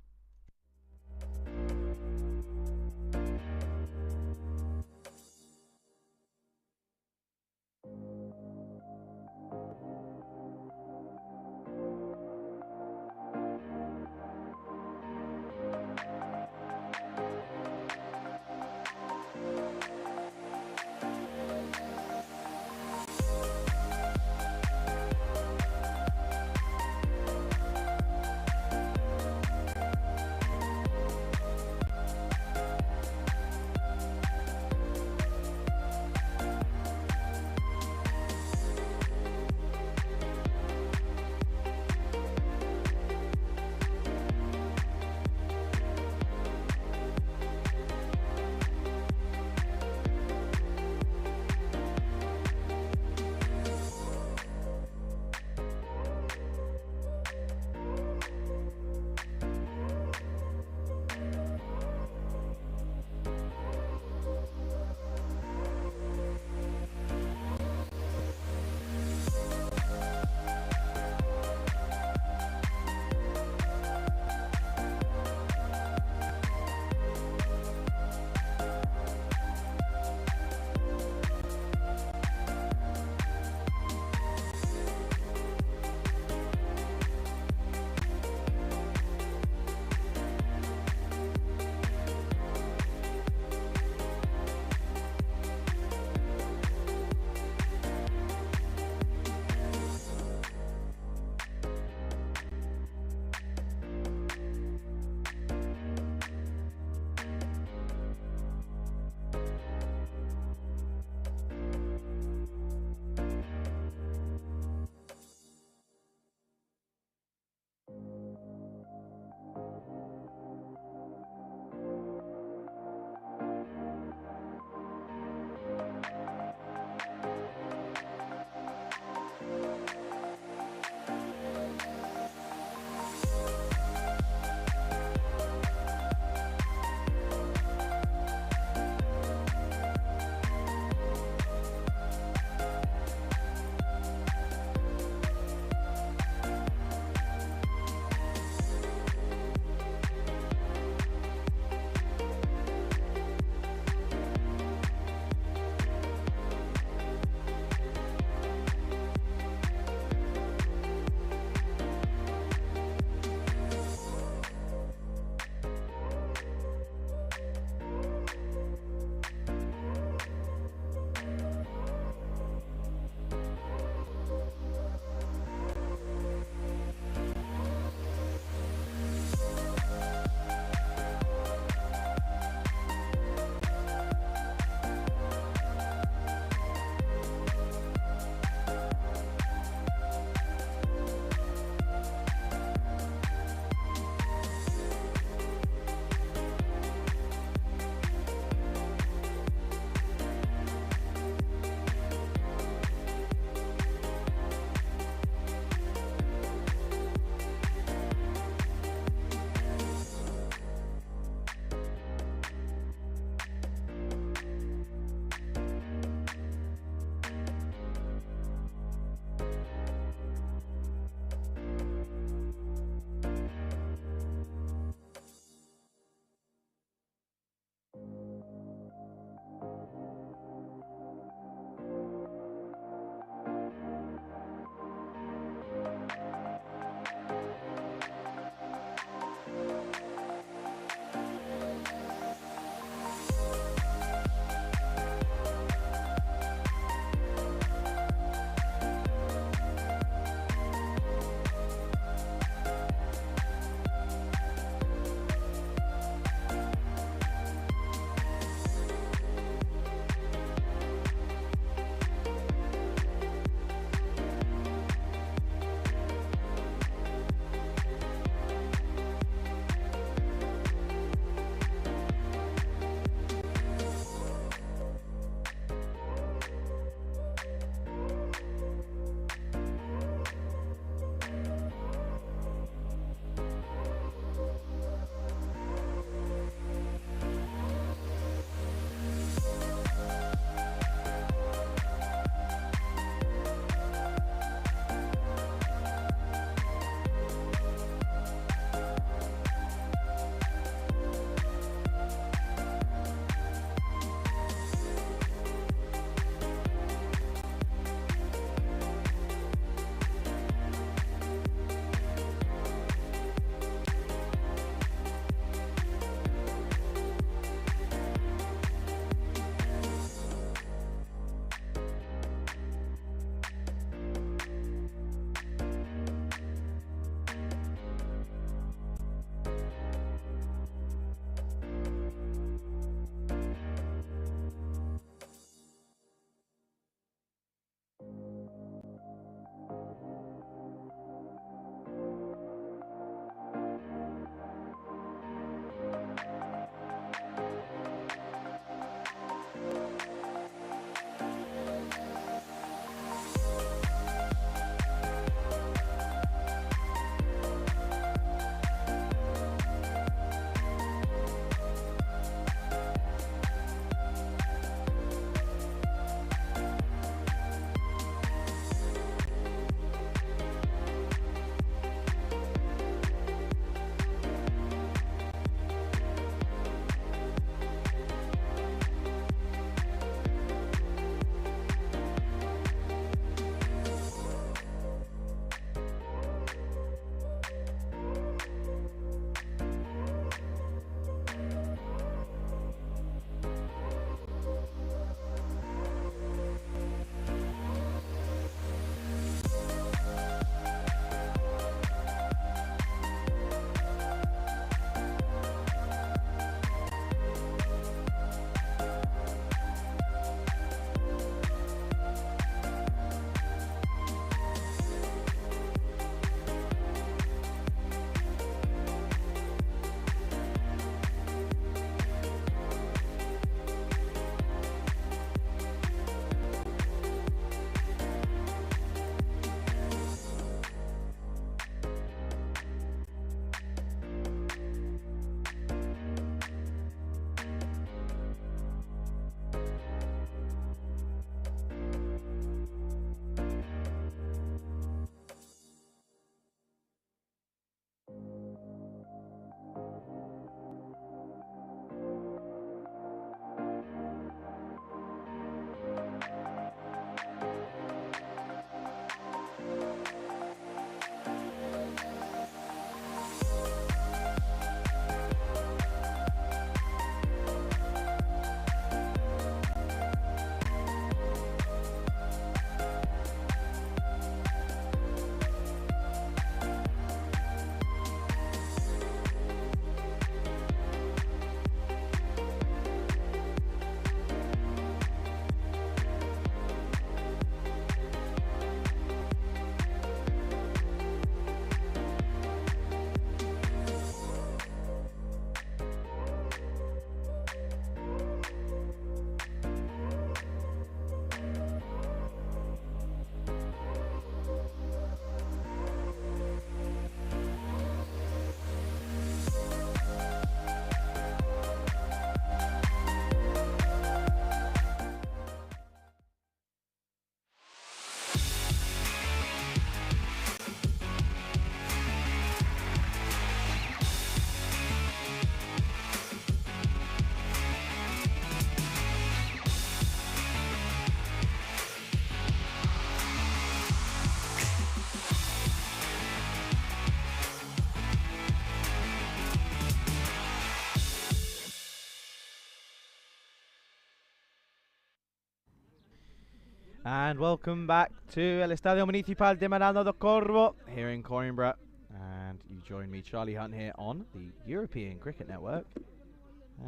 And welcome back to El Estadio Municipal de Marano do Corvo here in Coimbra. And you join me, Charlie Hunt, here on the European Cricket Network,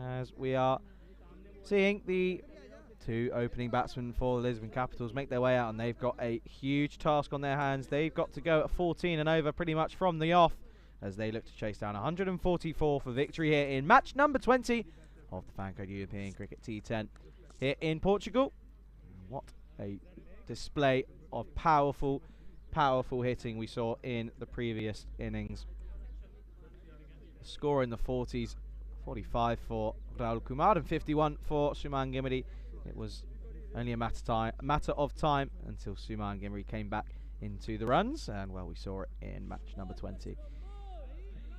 as we are seeing the two opening batsmen for the Lisbon Capitals make their way out, and they've got a huge task on their hands. They've got to go at 14 and over pretty much from the off as they look to chase down 144 for victory here in match number 20 of the FanCode European Cricket T10 here in Portugal. What a display of powerful hitting we saw in the previous innings. Score in the 40s, 45 for Raul Kumar and 51 for Suman Gimri. It was only a matter of time until Suman Gimri came back into the runs, and well, we saw it in match number 20.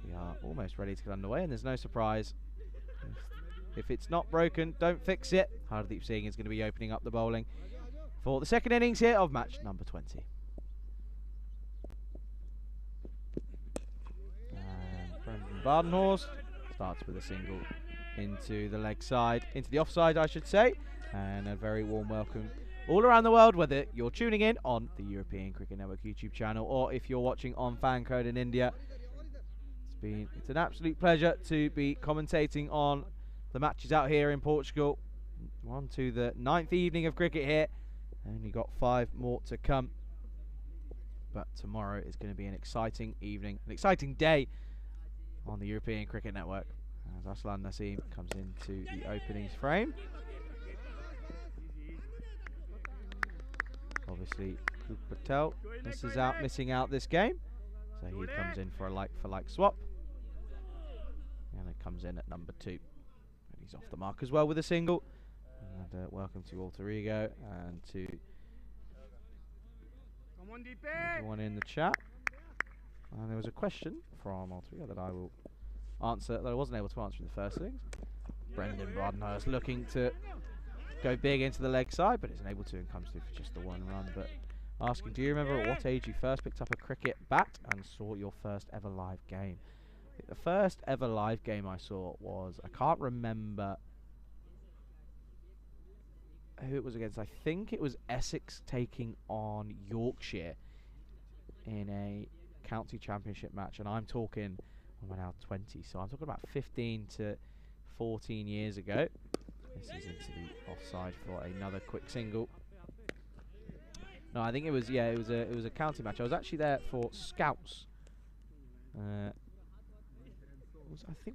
We are almost ready to get underway, and there's no surprise. If it's not broken, don't fix it. Hardeep Singh is going to be opening up the bowling for the second innings here of match number 20. And Brendan Bardenhorst starts with a single into the leg side, into the offside I should say, and a very warm welcome all around the world, whether you're tuning in on the European Cricket Network YouTube channel or if you're watching on FanCode in India. It's an absolute pleasure to be commentating on the matches out here in Portugal. On to the 9th evening of cricket here. Only got 5 more to come. But tomorrow is going to be an exciting evening, an exciting day on the European Cricket Network. As Aslan Naseem comes into the openings frame. Obviously, Kup Patel missing out this game. So he comes in for a like-for-like swap. And it comes in at number 2. And he's off the mark as well with a single. And welcome to Alter Ego and to everyone in the chat. And there was a question from Alter Ego that I will answer, that I wasn't able to answer in the first innings. Brendan Bardenhurst looking to go big into the leg side, but isn't able to, and comes through for just the 1 run. But asking, do you remember at what age you first picked up a cricket bat and saw your first ever live game? The first ever live game I saw was, I can't remember who it was against. I think it was Essex taking on Yorkshire in a county championship match, and I'm talking, I'm now 20, so I'm talking about 15 to 14 years ago. This is into the offside for another quick single. No, I think it was, yeah, it was a county match. I was actually there for Scouts.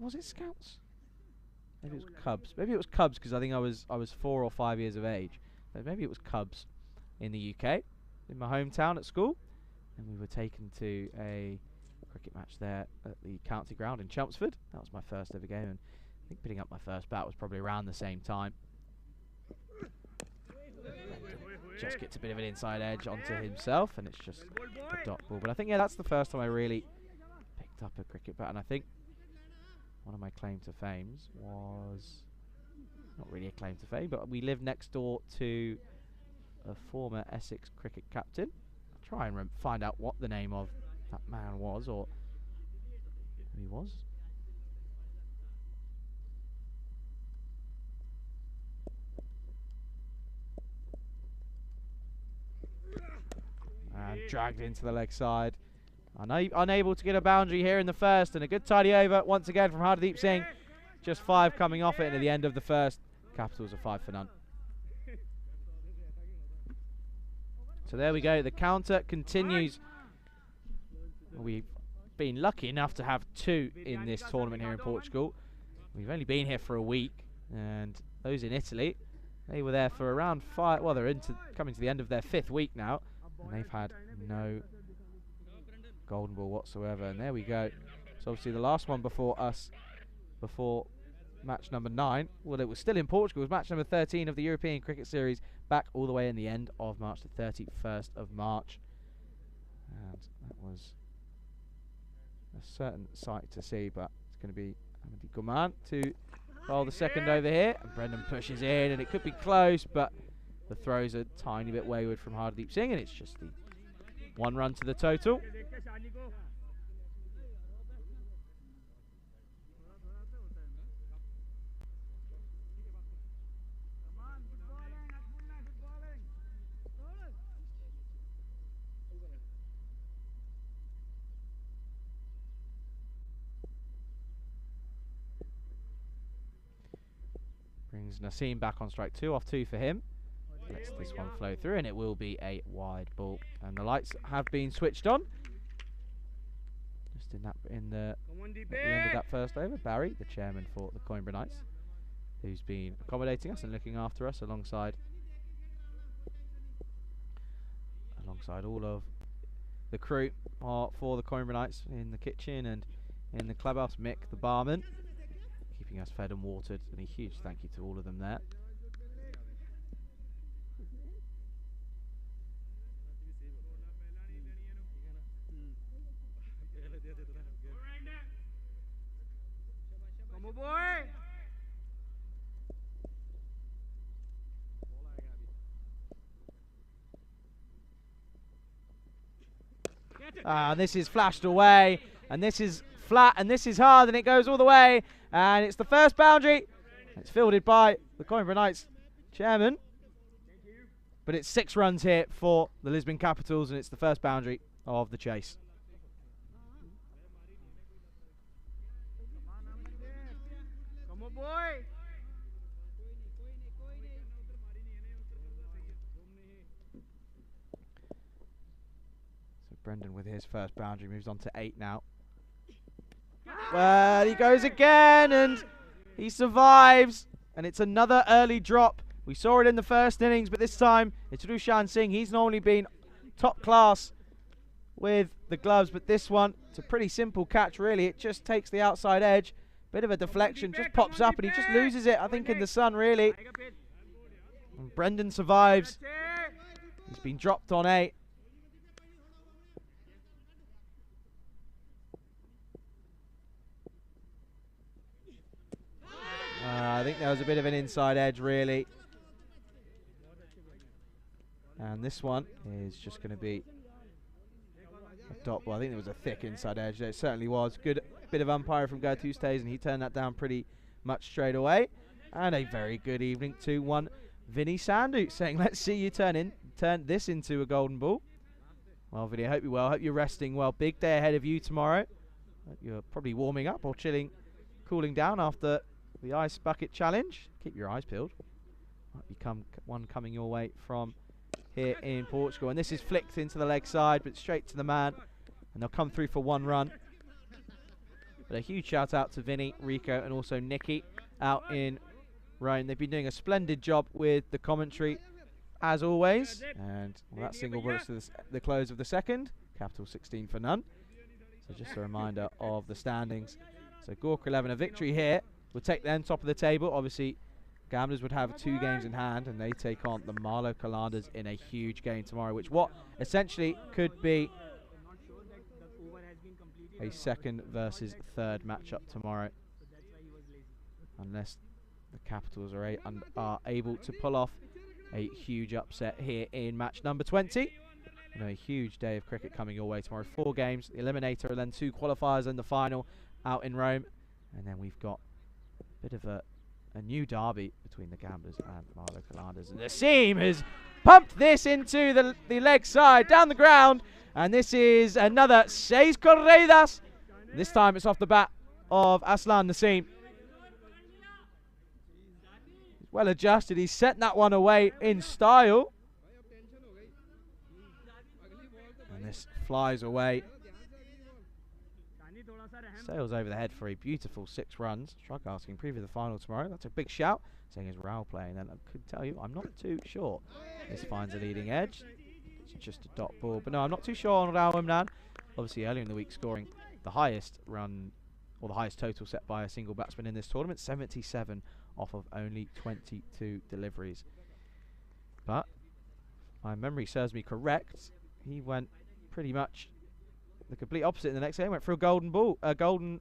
Was it Scouts? Maybe it was Cubs. Maybe it was Cubs because I think I was 4 or 5 years of age. But maybe it was Cubs in the UK, in my hometown at school, and we were taken to a cricket match there at the county ground in Chelmsford. That was my first ever game, and I think picking up my first bat was probably around the same time. Just gets a bit of an inside edge onto himself, and it's just a dot ball. But I think, yeah, that's the first time I really picked up a cricket bat, and I think one of my claim to fames was, not really a claim to fame, but we lived next door to a former Essex cricket captain. I'll try and find out what the name of that man was, or who he was. And dragged into the leg side. Unable to get a boundary here in the first, and a good tidy over once again from Hardeep Singh. Just 5 coming off it, and at the end of the first, Capitals are 5 for none. So there we go, the counter continues. We've been lucky enough to have 2 in this tournament here in Portugal. We've only been here for a week, and those in Italy, they were there for around 5, well, they're coming to the end of their 5th week now, and they've had no golden ball whatsoever. And there we go. So obviously the last one before us, before match number 9, well, it was still in Portugal, it was match number 13 of the European Cricket Series, back all the way in the end of March, the 31st of March. And that was a certain sight to see, but it's going to be Hamidi Guman to roll the second over here, and Brendan pushes in, and it could be close, but the throws a tiny bit wayward from Hardeep Singh, and it's just the 1 run to the total. brings Nassim back on strike 2 off 2 for him. Lets this one flow through, and it will be a wide ball. And the lights have been switched on. Just at the end of that first over, Barry, the chairman for the Coimbra Knights, who's been accommodating us and looking after us alongside all of the crew for the Coimbra Knights in the kitchen and in the clubhouse. Mick, the barman, keeping us fed and watered, and a huge thank you to all of them there. Come on, boy. This is flashed away, and this is flat, and this is hard, and it goes all the way, and it's the first boundary. It's fielded by the Coimbra Knights chairman, but it's 6 runs here for the Lisbon Capitals, and it's the first boundary of the chase. Come on, boy. Brendan with his first boundary moves on to 8 now. Well, he goes again, and he survives, and it's another early drop. We saw it in the first innings, but this time it's Rushan Singh. He's normally been top class with the gloves, but this one, it's a pretty simple catch, really. It just takes the outside edge, bit of a deflection, just pops up, and he just loses it, I think, in the sun, really. And Brendan survives. He's been dropped on 8. I think there was a bit of an inside edge, really. And this one is just going to be a dot. Well, I think there was a thick inside edge. There certainly was. Good bit of umpire from Gertu Stays, and he turned that down pretty much straight away. And a very good evening to one Vinny Sandu, saying, let's see you turn this into a golden ball. Well, Vinny, I hope you're well. Hope you're resting well. Big day ahead of you tomorrow. You're probably warming up or chilling, cooling down after the ice bucket challenge. Keep your eyes peeled. Might become one coming your way from here in Portugal. And this is flicked into the leg side, but straight to the man. And they'll come through for 1 run. But a huge shout out to Vinny, Rico, and also Nikki out in Rome. They've been doing a splendid job with the commentary, as always. And well, that single works to the close of the second. Capital 16 for none. So just a reminder of the standings. So Gorka 11, a victory here would take them top of the table. Obviously, Gamblers would have 2 games in hand, and they take on the Marlow Colanders in a huge game tomorrow, which essentially could be a 2nd versus 3rd matchup tomorrow, unless the Capitals are able to pull off a huge upset here in match number 20. And a huge day of cricket coming your way tomorrow. 4 games, the eliminator, and then 2 qualifiers in the final out in Rome. And then we've got bit of a new derby between the Gamblers and Marlow Colanders. And the seam has pumped this into the leg side, down the ground. And this is another 6 corridas. This time it's off the bat of Aslan Nassim. Well adjusted. He's sent that one away in style. And this flies away. Sails over the head for a beautiful 6 runs. Shrug asking, preview the final tomorrow. That's a big shout. Saying is Raul playing. Then I could tell you, I'm not too sure. This finds a leading edge. It's just a dot ball. But no, I'm not too sure on Raul Imran. Obviously, earlier in the week, scoring the highest run, or the highest total set by a single batsman in this tournament. 77 off of only 22 deliveries. But my memory serves me correct. He went pretty much the complete opposite in the next game. Went for a golden ball, a golden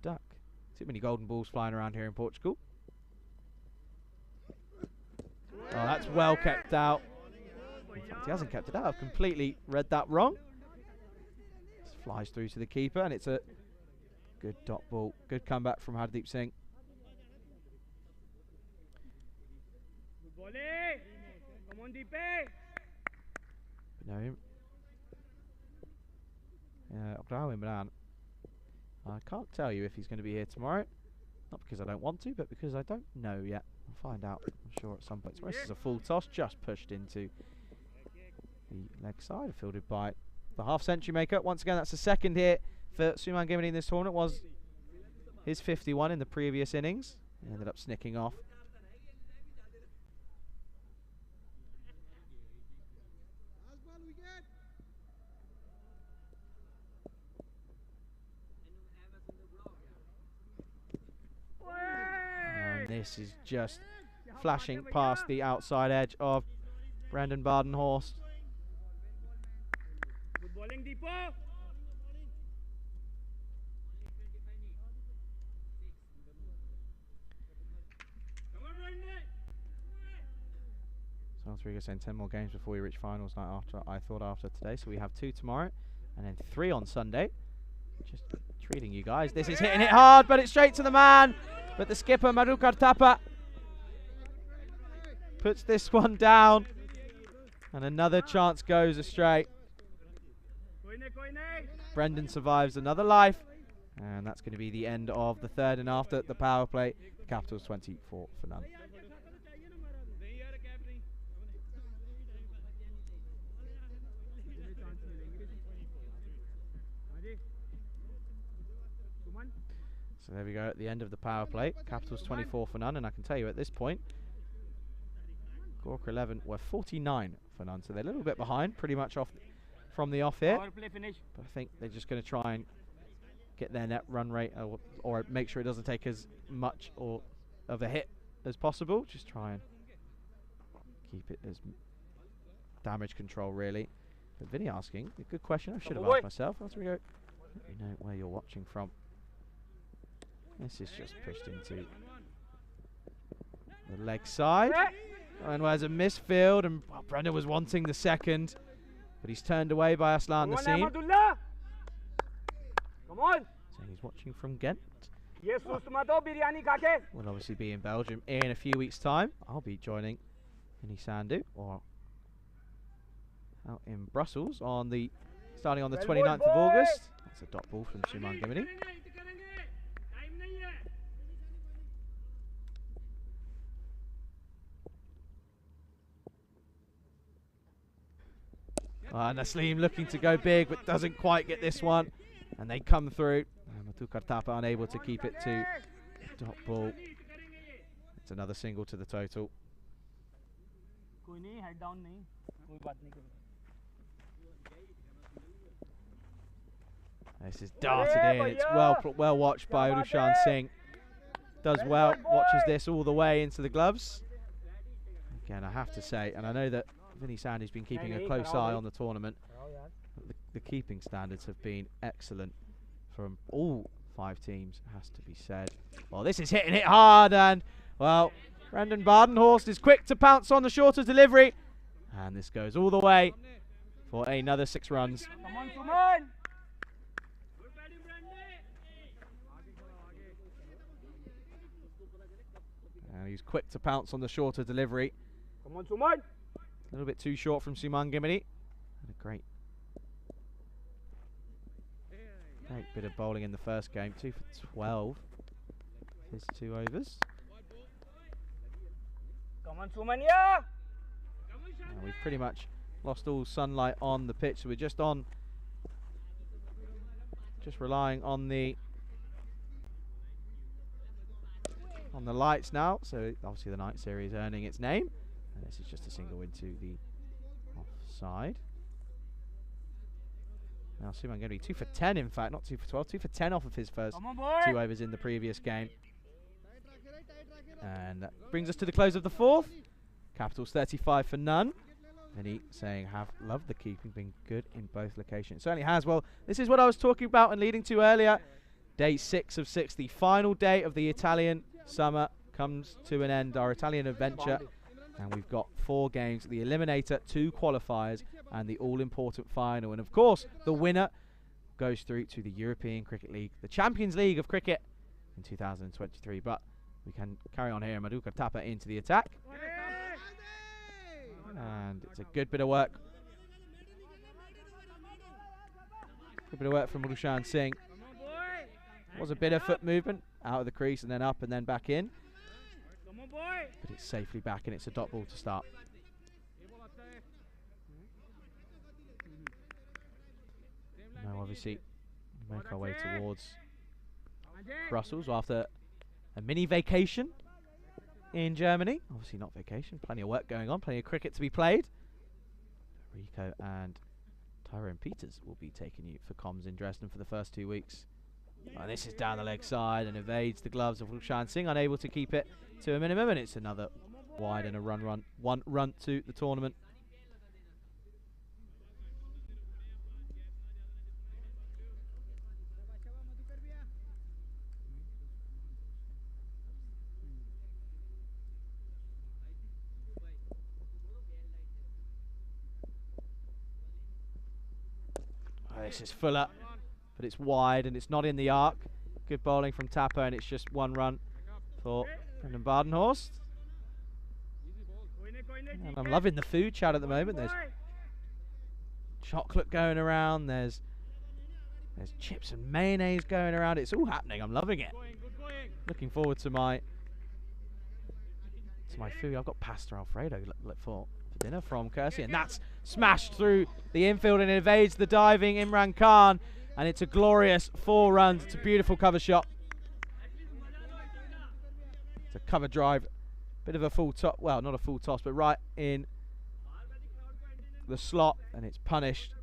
duck. Too many golden balls flying around here in Portugal. Oh, that's well kept out. In fact, he hasn't kept it out. I've completely read that wrong. This flies through to the keeper, and it's a good dot ball. Good comeback from Hardeep Singh. Come on, Deepe. No. Raul Imran. I can't tell you if he's going to be here tomorrow. Not because I don't want to, but because I don't know yet. We'll find out, I'm sure, at some point. So this is a full toss, just pushed into the leg side, fielded by the half-century maker. Once again, that's the second hit for Suman Gimini in this tournament. Was his 51 in the previous innings. He ended up snicking off. And this is just flashing past the outside edge of Brendan Badenhorst. Good bowling, Deepo. So Rodrigo saying 10 more games before we reach finals night after today. So we have 2 tomorrow and then 3 on Sunday. Just treating you guys. This is hitting it hard, but it's straight to the man. But the skipper, Madhukar Thapa, puts this one down. And another chance goes astray. Brendan survives another life. And that's going to be the end of the third. And after the power play, the Capitals 24 for none. So there we go at the end of the power play. Capitals 24 for none. And I can tell you at this point, Gorka 11 were 49 for none. So they're a little bit behind, pretty much off from the off here. But I think they're just going to try and get their net run rate or make sure it doesn't take as much of a hit as possible. Just try and keep it as damage control, really. But Vinny asking, a good question. I should have asked myself. Let me know where you're watching from. This is just pushed into the leg side. And there's a misfield, and Brendan was wanting the second, but he's turned away by Aslan Naseem. Come on. So he's watching from Ghent. Yes, biryani kake. We'll obviously be in Belgium in a few weeks' time. I'll be joining Vinny Sandu or out in Brussels starting on the 29th of August. That's a dot ball from Suman Gimini. Naslim looking to go big, but doesn't quite get this one. And they come through. Madhukar Thapa unable to keep it to dot ball. It's another single to the total. This is darted in. It's well watched by Rushan Singh. Does well. Watches this all the way into the gloves. Again, I have to say, and I know that Vinny Sandy's been keeping a close eye on the tournament. The keeping standards have been excellent from all 5 teams, has to be said. Well, this is hitting it hard, and, well, Brendan Badenhorst is quick to pounce on the shorter delivery. And this goes all the way for another 6 runs. Come on, Suman. And he's quick to pounce on the shorter delivery. Come on, Suman. A little bit too short from Suman Gimini. Had a great bit of bowling in the first game. 2 for 12. His 2 overs. Come on, Suman, yeah. We've pretty much lost all sunlight on the pitch, so we're just relying on the lights now. So obviously the night series earning its name. And this is just a single into the offside. Now Suman going to be 2 for 10, in fact, not 2 for 12, 2 for 10 off of his first 2 overs in the previous game. And that brings us to the close of the 4th. Capitals 35 for none. Vinny saying, have loved the keeping, been good in both locations. It certainly has. Well, this is what I was talking about and leading to earlier. Day 6 of 6, the final day of the Italian summer comes to an end, our Italian adventure. And we've got 4 games, the Eliminator, 2 qualifiers, and the all-important final. And of course, the winner goes through to the European Cricket League, the Champions League of cricket in 2023. But we can carry on here. Madhukar Thapa into the attack. And it's a good bit of work. Good bit of work from Rushan Singh. Was a bit of foot movement out of the crease and then up and then back in. Come on, boy. but it's safely back and it's a dot ball to start. Now obviously make our way towards Brussels after a mini vacation in Germany. Obviously not vacation, plenty of work going on, plenty of cricket to be played. Rico and Tyrone Peters will be taking you for comms in Dresden for the first 2 weeks. And this is down the leg side and evades the gloves of Lushan Singh, unable to keep it to a minimum, and it's another wide and a one run to the tournament. This is Fuller, but it's wide and it's not in the arc. Good bowling from Tapper, and it's just 1 run for Brendan Badenhorst. And I'm loving the food chat at the moment. There's chocolate going around. There's chips and mayonnaise going around. It's all happening. I'm loving it. Looking forward to my food. I've got pasta Alfredo for dinner from Kersey, and that's smashed through the infield and evades the diving Imran Khan, and it's a glorious 4 runs. It's a beautiful cover shot. It's a cover drive, bit of a full top, well, not a full toss, but right in the slot, and it's punished,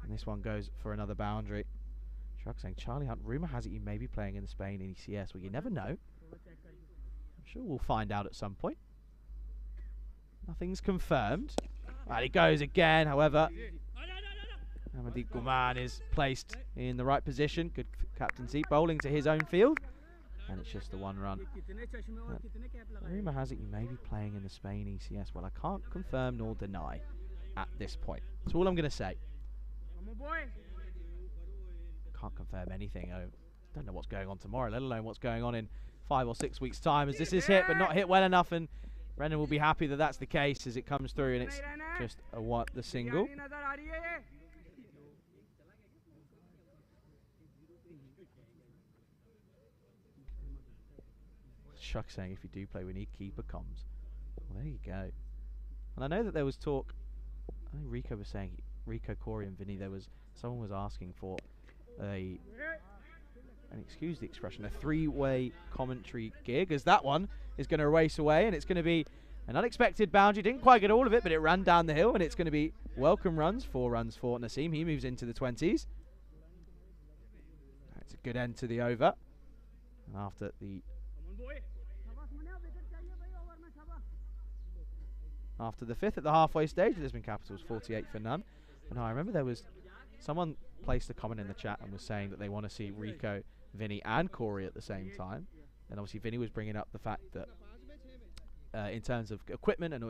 and this one goes for another boundary. Shrug saying, Charlie Hunt, rumour has it you may be playing in the Spain ECS. Well, you never know. I'm sure we'll find out at some point. Nothing's confirmed. And he goes again, however. Amandeep Gulman is placed in the right position. Good captaincy, bowling to his own field. And it's just the 1 run. Rumour has it you may be playing in the Spain ECS. Well, I can't confirm nor deny at this point. That's all I'm going to say. Can't confirm anything. I don't know what's going on tomorrow, let alone what's going on in 5 or 6 weeks' time, as this is hit, but not hit well enough, and Brendan will be happy that that's the case as it comes through, and it's just the single. Shuck saying if you do play, we need keeper comms. Well, there you go. And I know that there was talk, I think Rico was saying, Rico, Corey and Vinny, someone was asking for and excuse the expression, a 3-way commentary gig, as that one is going to race away, and it's going to be an unexpected boundary. Didn't quite get all of it, but it ran down the hill, and it's going to be welcome runs. 4 runs for Naseem. He moves into the 20s. It's a good end to the over. And after the After the 5th at the halfway stage, Lisbon Capitals 48 for none. And I remember there was someone placed a comment in the chat and was saying that they want to see Rico, Vinny and Corey at the same time. And obviously Vinny was bringing up the fact that in terms of equipment and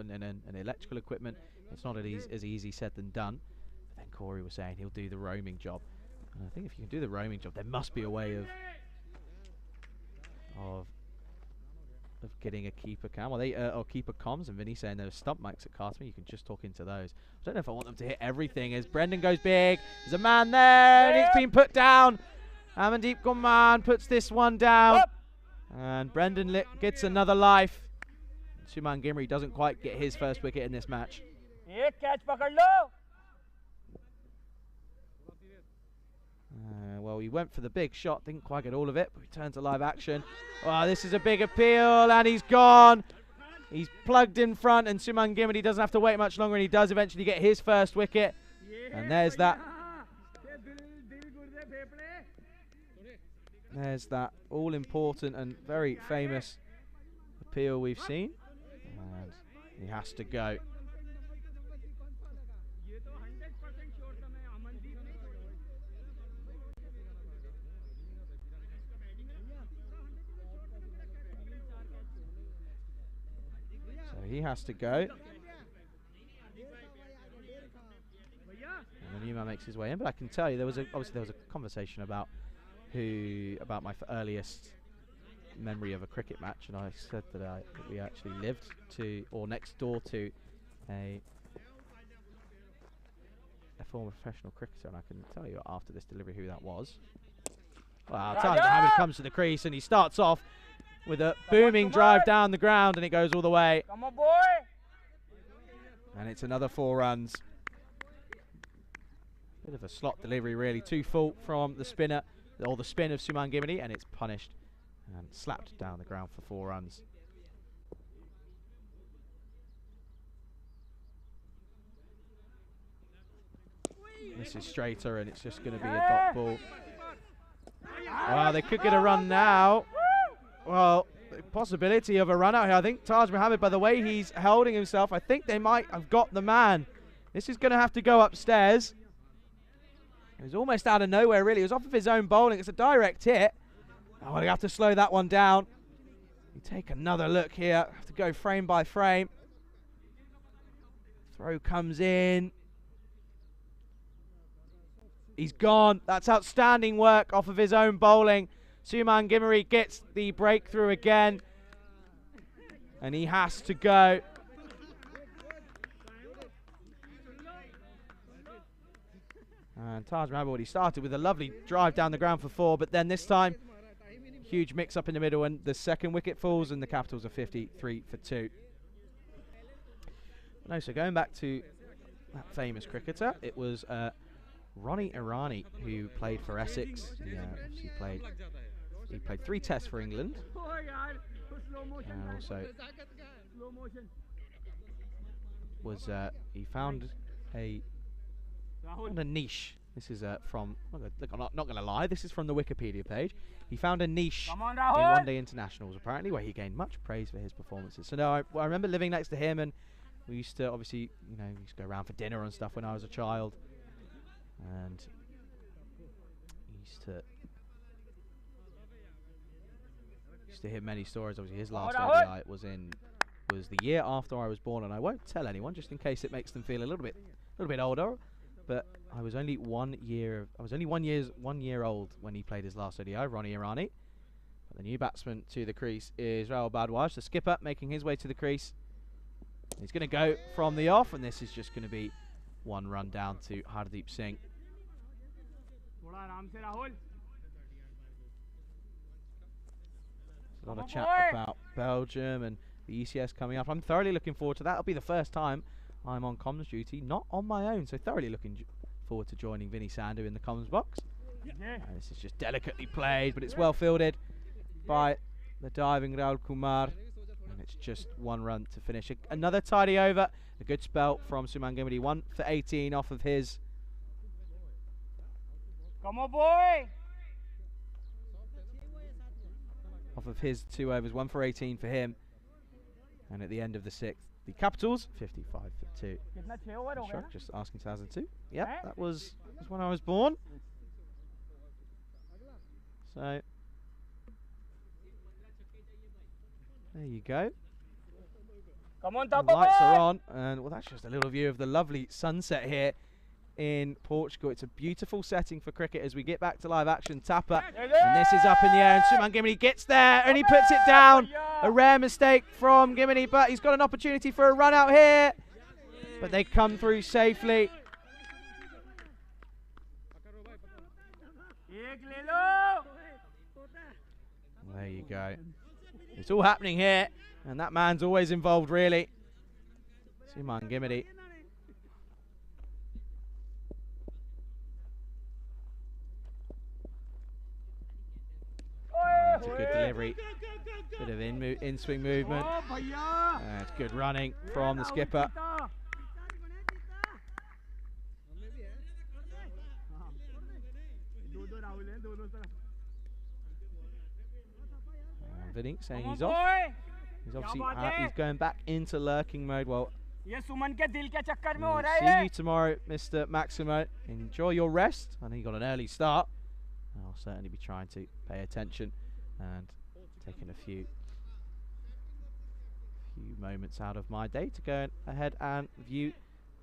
electrical equipment, it's not as easy said than done. But then Corey was saying he'll do the roaming job. And I think if you can do the roaming job, there must be a way of getting a keeper cam, or keeper comms, and Vinny saying there are stump mics at Cartman. You can just talk into those. I don't know if I want them to hit everything. As Brendan goes big, there's a man there, and it's been put down. Amandeep Gulman puts this one down, and Brendan gets another life. Suman Gimri doesn't quite get his first wicket in this match. Well, he went for the big shot, didn't quite get all of it, but returned to live action. Wow, this is a big appeal, and he's gone. He's plugged in front, and Suman Gimri doesn't have to wait much longer, and he does eventually get his first wicket. And there's that. There's that all-important and very famous appeal we've seen. And he has to go. He has to go. And the new man makes his way in. But I can tell you, obviously there was a conversation about my earliest memory of a cricket match, and I said that we actually lived to, or next door to, a former professional cricketer, and I can tell you after this delivery who that was. Well, Tahir Mohammed comes to the crease, and he starts off with a booming drive down the ground, and it goes all the way. Come on, boy. And it's another 4 runs. Bit of a slot delivery, really. Too full from the spinner, or the spin of Suman Gimini, and it's punished and slapped down the ground for 4 runs. This is straighter, and it's just going to be a dot ball. Well, they could get a run now. Well, the possibility of a run out here. I think Taj Mohammed, by the way he's holding himself, I think they might have got the man. This is going to have to go upstairs. It was almost out of nowhere, really. It was off of his own bowling. It's a direct hit. Oh, you have to slow that one down. You take another look here. Have to go frame by frame. Throw comes in. He's gone. That's outstanding work off of his own bowling. Suman Gimiri gets the breakthrough again. And he has to go. And Taj Mahal already started with a lovely drive down the ground for 4, but then this time, huge mix-up in the middle, and the second wicket falls, and the Capitals are 53 for 2. No, so going back to that famous cricketer, it was Ronnie Irani who played for Essex. He played 3 tests for England, and also was he found a niche. This is from, look, I'm not going to lie, this is from the Wikipedia page. He found a niche in one-day internationals, apparently, where he gained much praise for his performances. So no, I remember living next to him, and we used to, obviously, we used to go around for dinner and stuff when I was a child. And used to hear many stories. Obviously, his last ODI was the year after I was born, and I won't tell anyone just in case it makes them feel a little bit older. But I was only 1 year. I was only 1 year old when he played his last ODI, Ronnie Irani. But the new batsman to the crease is Rahul Bhardwaj, the skipper, making his way to the crease. He's going to go from the off, and this is just going to be 1 run down to Hardeep Singh. A lot of chat about Belgium and the ECS coming up. I'm thoroughly looking forward to that. It'll be the first time I'm on comms duty, not on my own, so thoroughly looking forward to joining Vinny Sandhu in the comms box. This is just delicately played, but it's well fielded by the diving Rahul Kumar, and it's just 1 run to finish. Another tidy over, a good spell from Suman Gimiri, 1 for 18 off of his. Come on, boy! Off of his 2 overs, 1 for 18 for him. And at the end of the 6th, the Capitals, 55 for 2. Just asking 2002. Yep, that was when I was born. So, there you go. Come on, the lights are on, and well, that's just a little view of the lovely sunset here in Portugal. It's a beautiful setting for cricket as we get back to live action. Tapper, and this is up in the air, and Suman Gimini gets there, and he puts it down. A rare mistake from Gimini, but he's got an opportunity for a run out here. But they come through safely. There you go. It's all happening here, and that man's always involved, really. Suman Gimini. It's a good delivery. Bit of in-swing movement. It's good running from the skipper. Vinny saying he's off. He's obviously he's going back into lurking mode. Well, see you tomorrow, Mr. Maximo. Enjoy your rest. I know you got an early start. I'll certainly be trying to pay attention and taking a few moments out of my day to go ahead and view,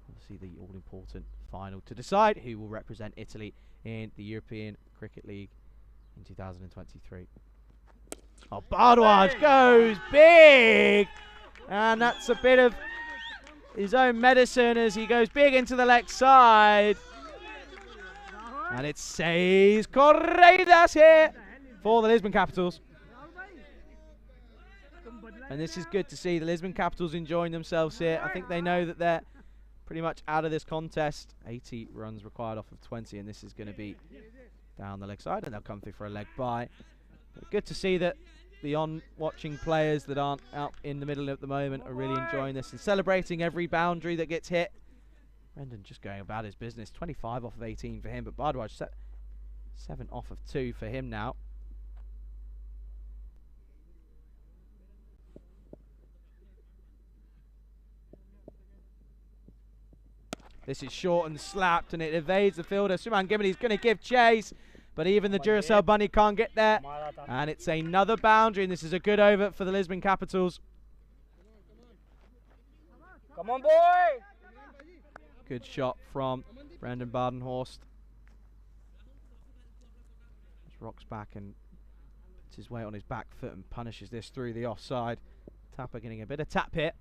obviously, the all-important final to decide who will represent Italy in the European Cricket League in 2023. Oh, Bhardwaj goes big! And that's a bit of his own medicine as he goes big into the leg side. And it says Correidas here for the Lisbon Capitals. And this is good to see. The Lisbon Capitals enjoying themselves here. I think they know that they're pretty much out of this contest. 80 runs required off of 20, and this is going to be down the leg side, and they'll come through for a leg bye. But good to see that the on-watching players that aren't out in the middle at the moment are really enjoying this and celebrating every boundary that gets hit. Brendan just going about his business. 25 off of 18 for him, but Bardwaj 7 off of 2 for him now. This is short and slapped, and it evades the fielder. Suman Gimini's going to give chase, but even the Duracell Bunny can't get there. And it's another boundary, and this is a good over for the Lisbon Capitals. Come on, boy! Good shot from Brendan Badenhorst. Just rocks back and puts his weight on his back foot and punishes this through the offside. Tapper getting a bit of tap hit.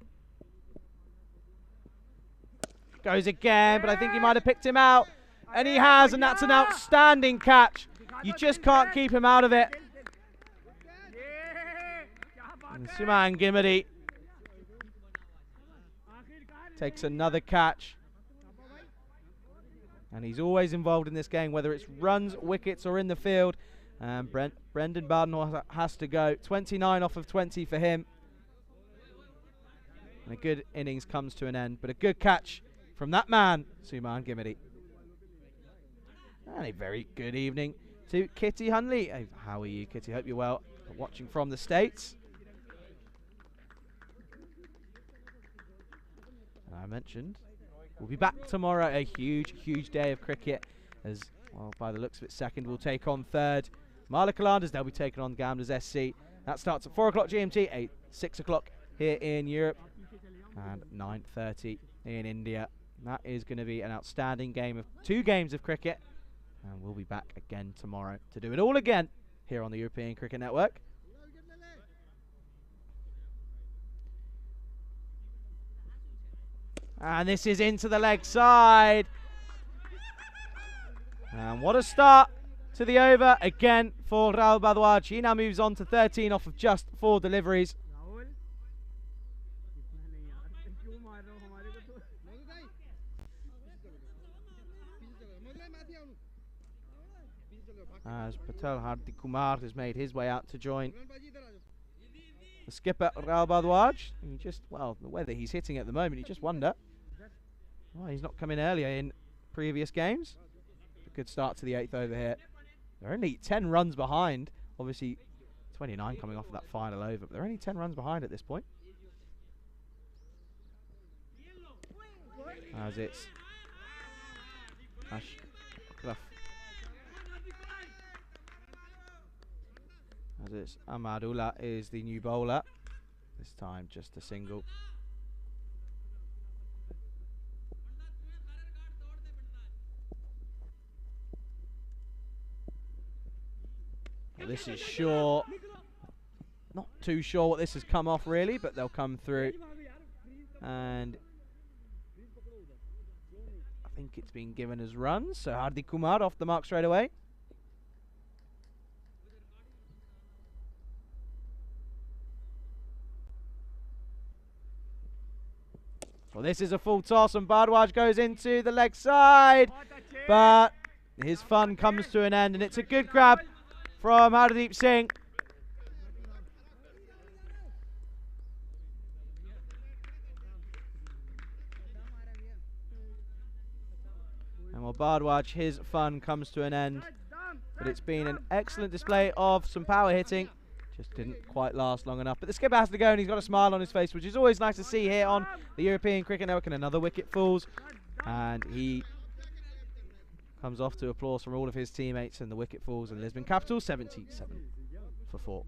Goes again, but I think he might have picked him out. And he has, and that's an outstanding catch. You just can't keep him out of it. And Suman Gimidi takes another catch. And he's always involved in this game, whether it's runs, wickets, or in the field. And Brendan Badenhorst has to go. 29 off of 20 for him. And a good innings comes to an end, but a good catch from that man, Suman Gimidi. And a very good evening to Kitty Hunley. Hey, how are you, Kitty? Hope you're well. Watching from the States. And I mentioned we'll be back tomorrow. A huge, huge day of cricket. As well, by the looks of it, second will take on third. Marla Calanders, they'll be taking on Gamblers SC. That starts at 4 o'clock GMT, 6 o'clock here in Europe, and 9:30 in India. That is going to be an outstanding game of 2 games of cricket, and we'll be back again tomorrow to do it all again here on the European Cricket Network. And this is into the leg side. And what a start to the over again for Rahul Bhardwaj. He now moves on to 13 off of just 4 deliveries. As Patel Hardik Kumar has made his way out to join the skipper Rahul Bhardwaj. He just, well, the weather he's hitting at the moment, you just wonder why he's not come in earlier in previous games. A good start to the 8th over here. They're only 10 runs behind. Obviously 29 coming off of that final over, but they're only 10 runs behind at this point. As it's Ashraf. As it's Ahmadullah is the new bowler. This time just a single. Well, this is short. Not too sure what this has come off really, but they'll come through. And I think it's been given as runs. So Hardik Kumar off the mark straight away. Well, this is a full toss, and Bhardwaj goes into the leg side, but his fun comes to an end, and it's a good grab from Hardeep Singh. And while Bhardwaj, his fun comes to an end, but it's been an excellent display of some power hitting. Just didn't quite last long enough. But the skipper has to go, and he's got a smile on his face, which is always nice to see here on the European Cricket Network. And another wicket falls. And he comes off to applause from all of his teammates, and the wicket falls. And Lisbon Capitals 77 for 4.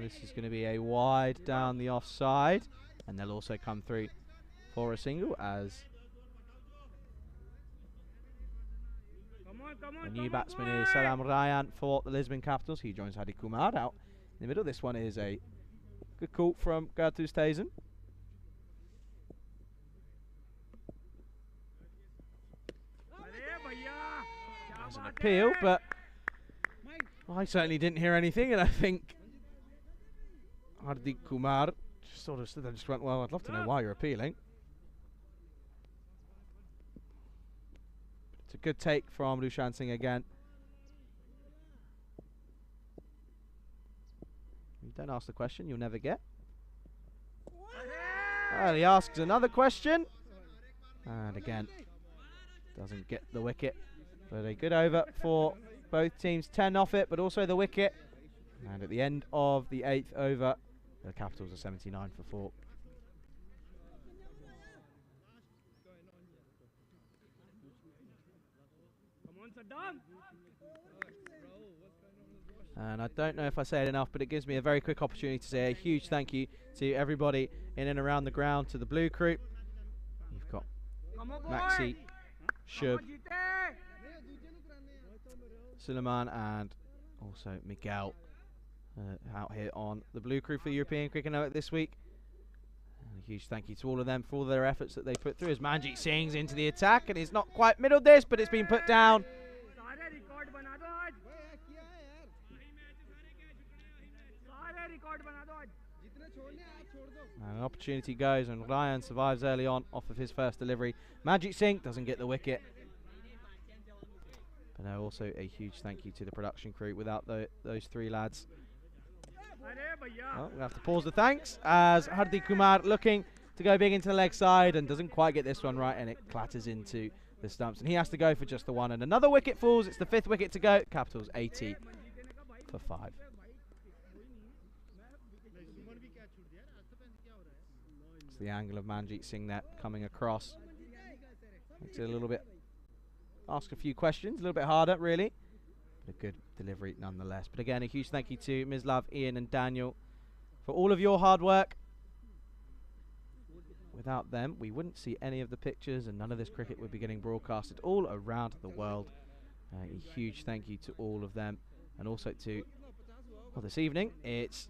This is going to be a wide down the offside, and they'll also come through for a single as the new batsman is Salam Ryan for the Lisbon Capitals. He joins Hadi Kumar out in the middle. This one is a good call from Gertus Tazen. There's an appeal, but I certainly didn't hear anything, and I think Hardik Kumar just sort of stood there and just went, well, I'd love to know why you're appealing. It's a good take from Lushan Singh again. You don't ask the question, you'll never get. Well, he asks another question, and again, doesn't get the wicket. But a good over for both teams, 10 off it, but also the wicket. And at the end of the 8th over, the Capitals are 79 for 4. And I don't know if I say it enough, but it gives me a very quick opportunity to say a huge thank you to everybody in and around the ground, to the Blue Crew. You've got Maxi, Shub, Suleiman, and also Miguel out here on the Blue Crew for European Cricket Network this week. And a huge thank you to all of them for all their efforts that they put through as Manjeet Singh's into the attack, and he's not quite middled this, but it's been put down. And an opportunity goes, and Ryan survives early on off of his first delivery. Manjeet Singh doesn't get the wicket. But no, also a huge thank you to the production crew. Without those three lads, well, we'll have to pause the thanks as Hardik Kumar looking to go big into the leg side and doesn't quite get this one right, and it clatters into the stumps, and he has to go for just the one, and another wicket falls. It's the 5th wicket to go. Capitals 80 for 5. It's the angle of Manjeet Singh there coming across. Makes it a little bit, ask a few questions, a little bit harder really, but a good delivery nonetheless. But again, a huge thank you to Mislav, Ian and Daniel for all of your hard work. Without them, we wouldn't see any of the pictures, and none of this cricket would be getting broadcasted all around the world. A huge thank you to all of them, and also to, well, this evening it's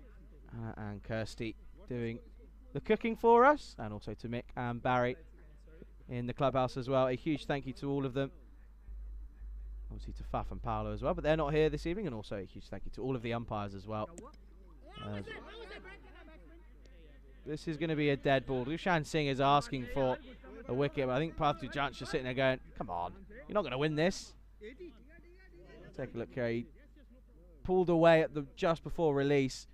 Anna and Kirsty doing the cooking for us, and also to Mick and Barry in the clubhouse as well. A huge thank you to all of them. Obviously to Faf and Paolo as well, but they're not here this evening, and also a huge thank you to all of the umpires as well. This is going to be a dead ball. Lushan Singh is asking for a wicket, but I think Parthu Jan's just sitting there going, come on, you're not going to win this. Take a look here. He pulled away at the just before release,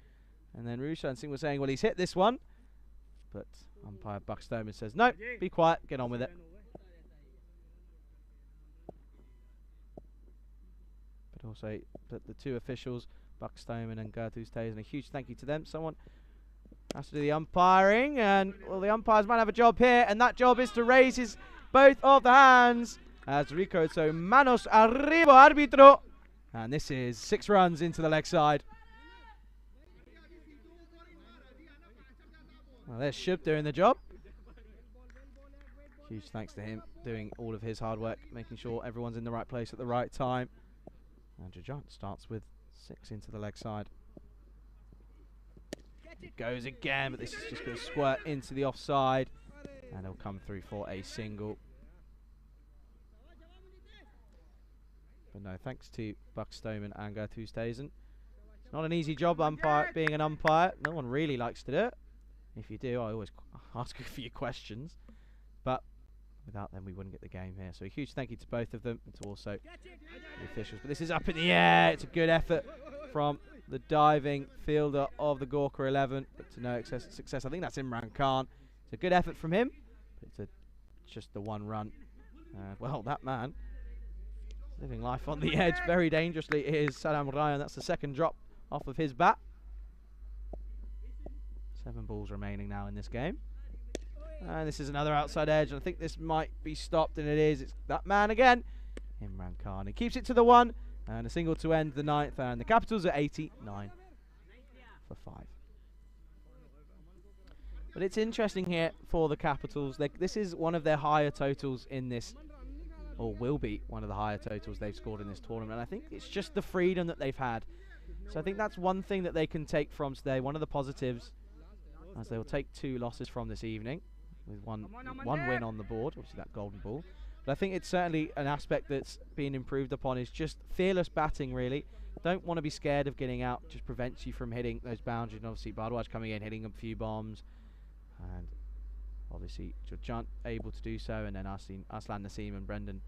and then Lushan Singh was saying, well, he's hit this one, but umpire Buck Stoneman says, no, be quiet, get on with it. But also the two officials, Buck Stoneman and Gertus Tazen, a huge thank you to them. Someone has to do the umpiring, and well, the umpires might have a job here, and that job is to raise his both of the hands as Rico, so manos arriba arbitro, and this is 6 runs into the leg side. Well, there's Shub doing the job. Huge thanks to him doing all of his hard work, making sure everyone's in the right place at the right time. And Jajant starts with 6 into the leg side. It goes again, but this is just going to squirt into the offside, and he'll come through for a single. But no, thanks to Buck Stoneman and Gertus Tazen. It's not an easy job being an umpire. No one really likes to do it. If you do, I always ask a few questions, but without them we wouldn't get the game here. So a huge thank you to both of them, and to also the officials. But this is up in the air. It's a good effort from the diving fielder of the Gorka 11, but to no success. I think that's Imran Khan. It's a good effort from him, but it's just the one run. Well, that man living life on the edge very dangerously is Salam Ryan. That's the 2nd drop off of his bat. 7 balls remaining now in this game. And this is another outside edge, and I think this might be stopped, and it is. It's that man again, Imran Khan. He keeps it to the 1, and a single to end the 9th, and the Capitals are 89 for 5. But it's interesting here for the Capitals. This is one of their higher totals in this, or will be one of the higher totals they've scored in this tournament. And I think it's just the freedom that they've had. So I think that's one thing that they can take from today, one of the positives, as they will take 2 losses from this evening, with one win on the board, obviously that golden ball. But I think it's certainly an aspect that's being improved upon is just fearless batting, really. Don't want to be scared of getting out, just prevents you from hitting those boundaries. And obviously Bardwaj coming in, hitting a few bombs. And obviously Junt able to do so, and then Aslan Naseem and Brendan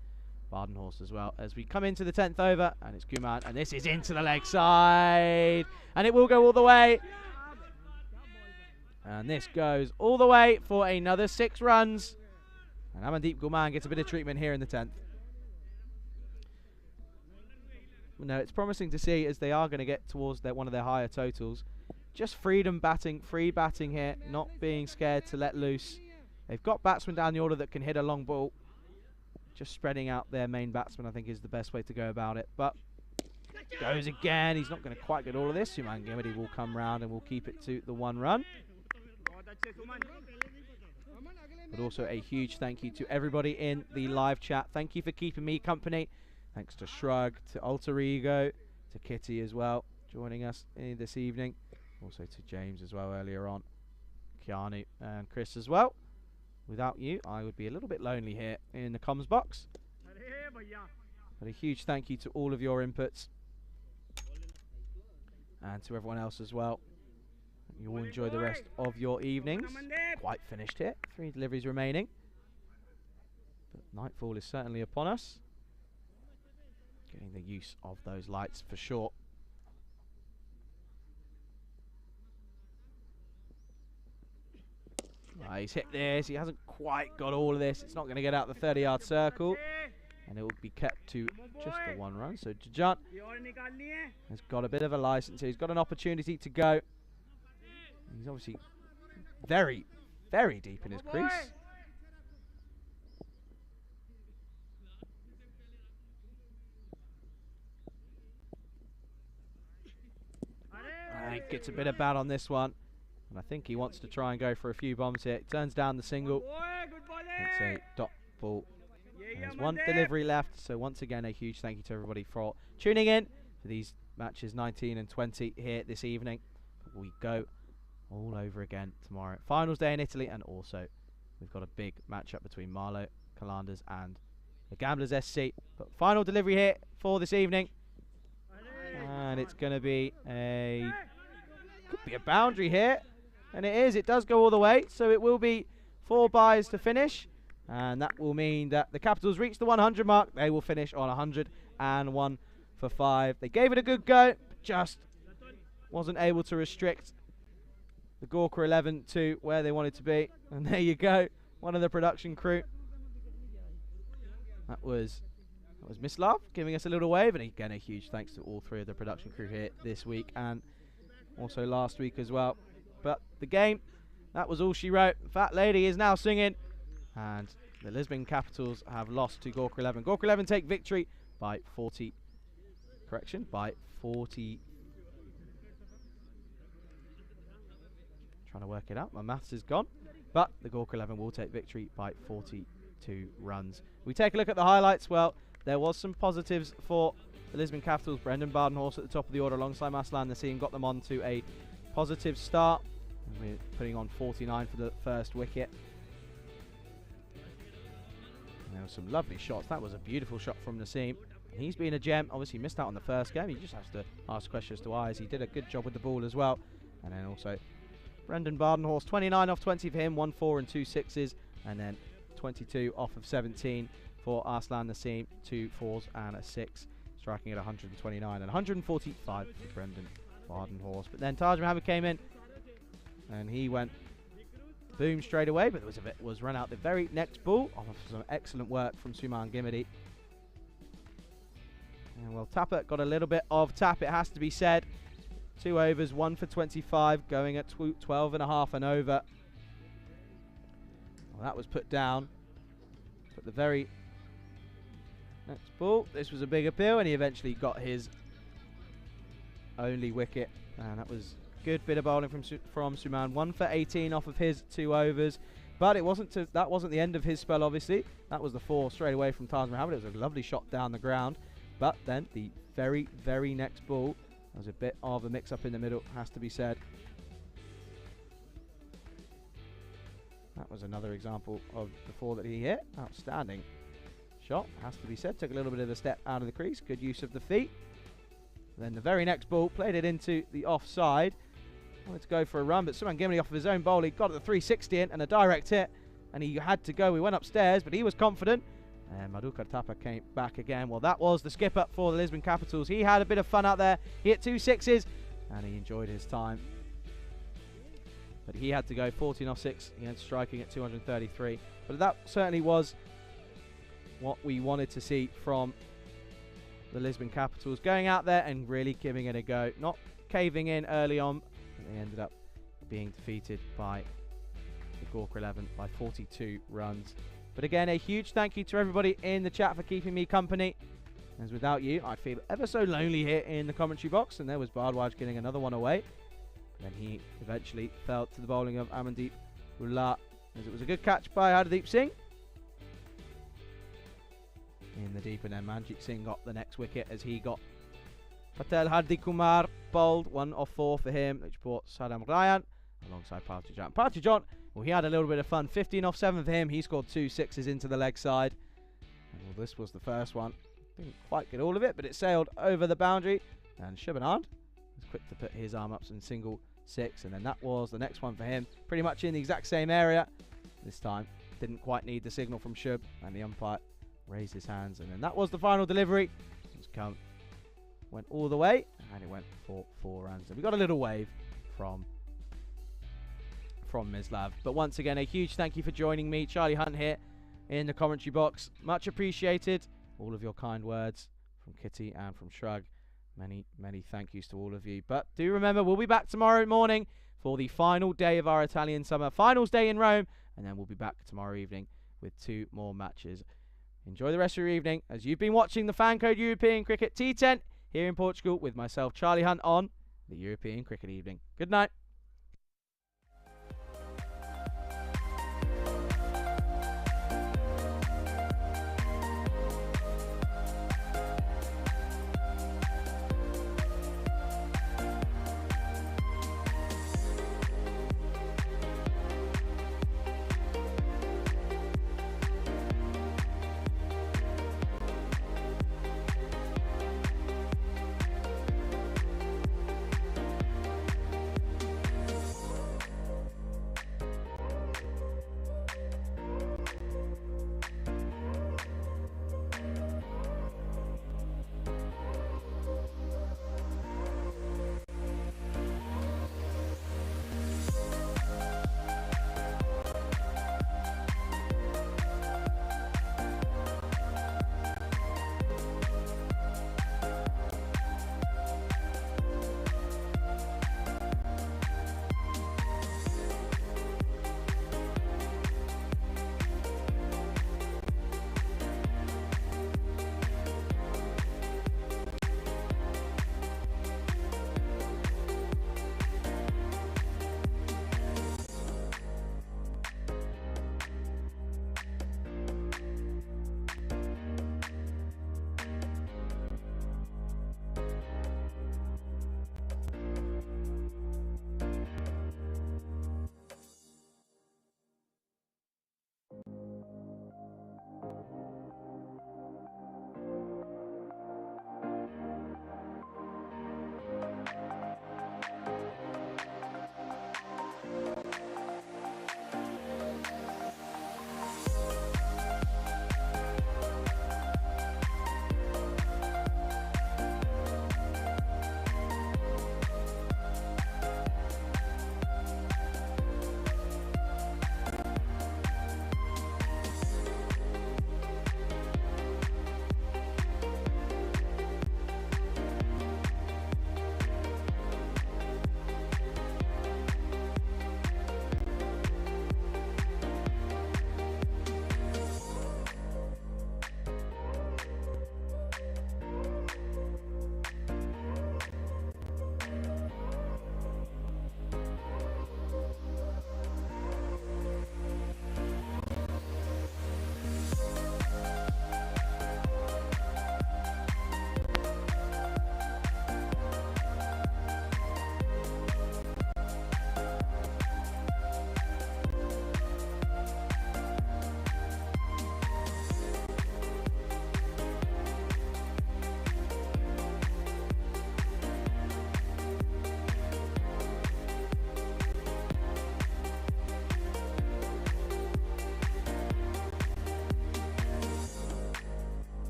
Bardenhorst as well. As we come into the 10th over, and it's Guman, and this is into the leg side, and it will go all the way. And this goes all the way for another 6 runs. And Amandeep Guman gets a bit of treatment here in the 10th. No, it's promising to see as they are going to get towards one of their higher totals. Just freedom batting, free batting here, not being scared to let loose. They've got batsmen down the order that can hit a long ball. Just spreading out their main batsman, I think, is the best way to go about it. But goes again. He's not going to quite get all of this. Suman Gimidi will come round and will keep it to the 1 run. But also a huge thank you to everybody in the live chat. Thank you for keeping me company. Thanks to Shrug, to Alter Ego, to Kitty as well, joining us this evening. Also to James as well earlier on, Keanu and Chris as well. Without you, I would be a little bit lonely here in the comms box. But a huge thank you to all of your inputs. And to everyone else as well. You all enjoy the rest of your evenings. Quite finished here. 3 deliveries remaining. But nightfall is certainly upon us. Getting the use of those lights for sure. He's hit this. He hasn't quite got all of this. It's not going to get out the 30-yard circle. And it will be kept to just the 1 run. So Jajant has got a bit of a license here. He's got an opportunity to go. He's obviously very, very deep in his crease. He gets a bit of bat on this one. And I think he wants to try and go for a few bombs here. He turns down the single. It's a dot ball. There's 1 delivery left. So once again, a huge thank you to everybody for tuning in for these matches 19 and 20 here this evening. We go all over again tomorrow. Finals day in Italy, and also we've got a big matchup between Marlow, Calanders and the Gamblers SC. But final delivery here for this evening. And it's going to be could be a boundary here. And it is. It does go all the way. So it will be 4 byes to finish. And that will mean that the Capitals reach the 100 mark. They will finish on 101 for 5. They gave it a good go, but just wasn't able to restrict the Gorka 11 to where they wanted to be. And there you go. One of the production crew. That was Miss Love giving us a little wave. And again, a huge thanks to all 3 of the production crew here this week and also last week as well. But the game, that was all she wrote. Fat Lady is now singing. And the Lisbon Capitals have lost to Gorka 11. Gorka 11 take victory by 40. Correction, by 40. Trying to work it out. My maths is gone. But the Gorka 11 will take victory by 42 runs. We take a look at the highlights. Well, there was some positives for the Lisbon Capitals. Brendan Bardenhorst at the top of the order alongside Aslan Naseem got them on to a positive start. We're putting on 49 for the first wicket. And there were some lovely shots. That was a beautiful shot from Naseem. And he's been a gem. Obviously missed out on the first game. He just has to ask questions to eyes. He did a good job with the ball as well. And then also Brendan Bardenhorst, 29 off 20 for him, 1 4 and 2 6s. And then 22 off of 17 for Aslan Naseem, 2 4s and a 6. Striking at 129 and 145 for Brendan Bardenhorst. But then Taj Mohammed came in and he went boom straight away, but there was run out the very next ball off of some excellent work from Suman Gimidi. And well, Tapper got a little bit of tap, it has to be said. 2 overs, 1 for 25, going at 12.5 and over. Well, that was put down. But the very next ball, this was a big appeal, and he eventually got his only wicket, and that was Good bit of bowling from Suman. 1 for 18 off of his 2 overs. But that wasn't the end of his spell, obviously. That was the 4 straight away from Taj Mohammed. It was a lovely shot down the ground. But then the very, very next ball, there was a bit of a mix-up in the middle, has to be said. That was another example of the 4 that he hit. Outstanding shot, has to be said. Took a little bit of a step out of the crease. Good use of the feet. Then the very next ball, played it into the offside. Wanted to go for a run, but Suman Gimli off of his own bowl, he got the 360 in and a direct hit, and he had to go. He went upstairs, but he was confident. And Madukar Tapa came back again. Well, that was the skip up for the Lisbon Capitals. He had a bit of fun out there. He hit 2 sixes, and he enjoyed his time. But he had to go 14 off 6. He had striking at 233. But that certainly was what we wanted to see from the Lisbon Capitals. Going out there and really giving it a go. Not caving in early on. They ended up being defeated by the Gorka 11 by 42 runs. But again, a huge thank you to everybody in the chat for keeping me company. As without you, I'd feel ever so lonely here in the commentary box. And there was Bardwaj getting another one away. Then he eventually fell to the bowling of Amandeep Ullah, as it was a good catch by Hardeep Singh in the deep, and then Manjit Singh got the next wicket as he got Patel Hardik Kumar bowled. 1 off 4 for him, which brought Saddam Ryan alongside Partijan. Partijan, well, he had a little bit of fun. 15 off 7 for him. He scored 2 sixes into the leg side. And well, this was the first one. Didn't quite get all of it, but it sailed over the boundary. And Shubhanand was quick to put his arm up in single 6. And then that was the next one for him. Pretty much in the exact same area. This time, didn't quite need the signal from Shub. And the umpire raised his hands. And then that was the final delivery. Went all the way, and it went for 4 runs. And we got a little wave from Mislav. But once again, a huge thank you for joining me, Charlie Hunt, here in the commentary box. Much appreciated. All of your kind words from Kitty and from Shrug. Many, many thank yous to all of you. But do remember, we'll be back tomorrow morning for the final day of our Italian summer. Finals day in Rome. And then we'll be back tomorrow evening with 2 more matches. Enjoy the rest of your evening as you've been watching the FanCode European Cricket T10 here in Portugal with myself, Charlie Hunt, on the European Cricket Evening. Good night.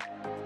Bye.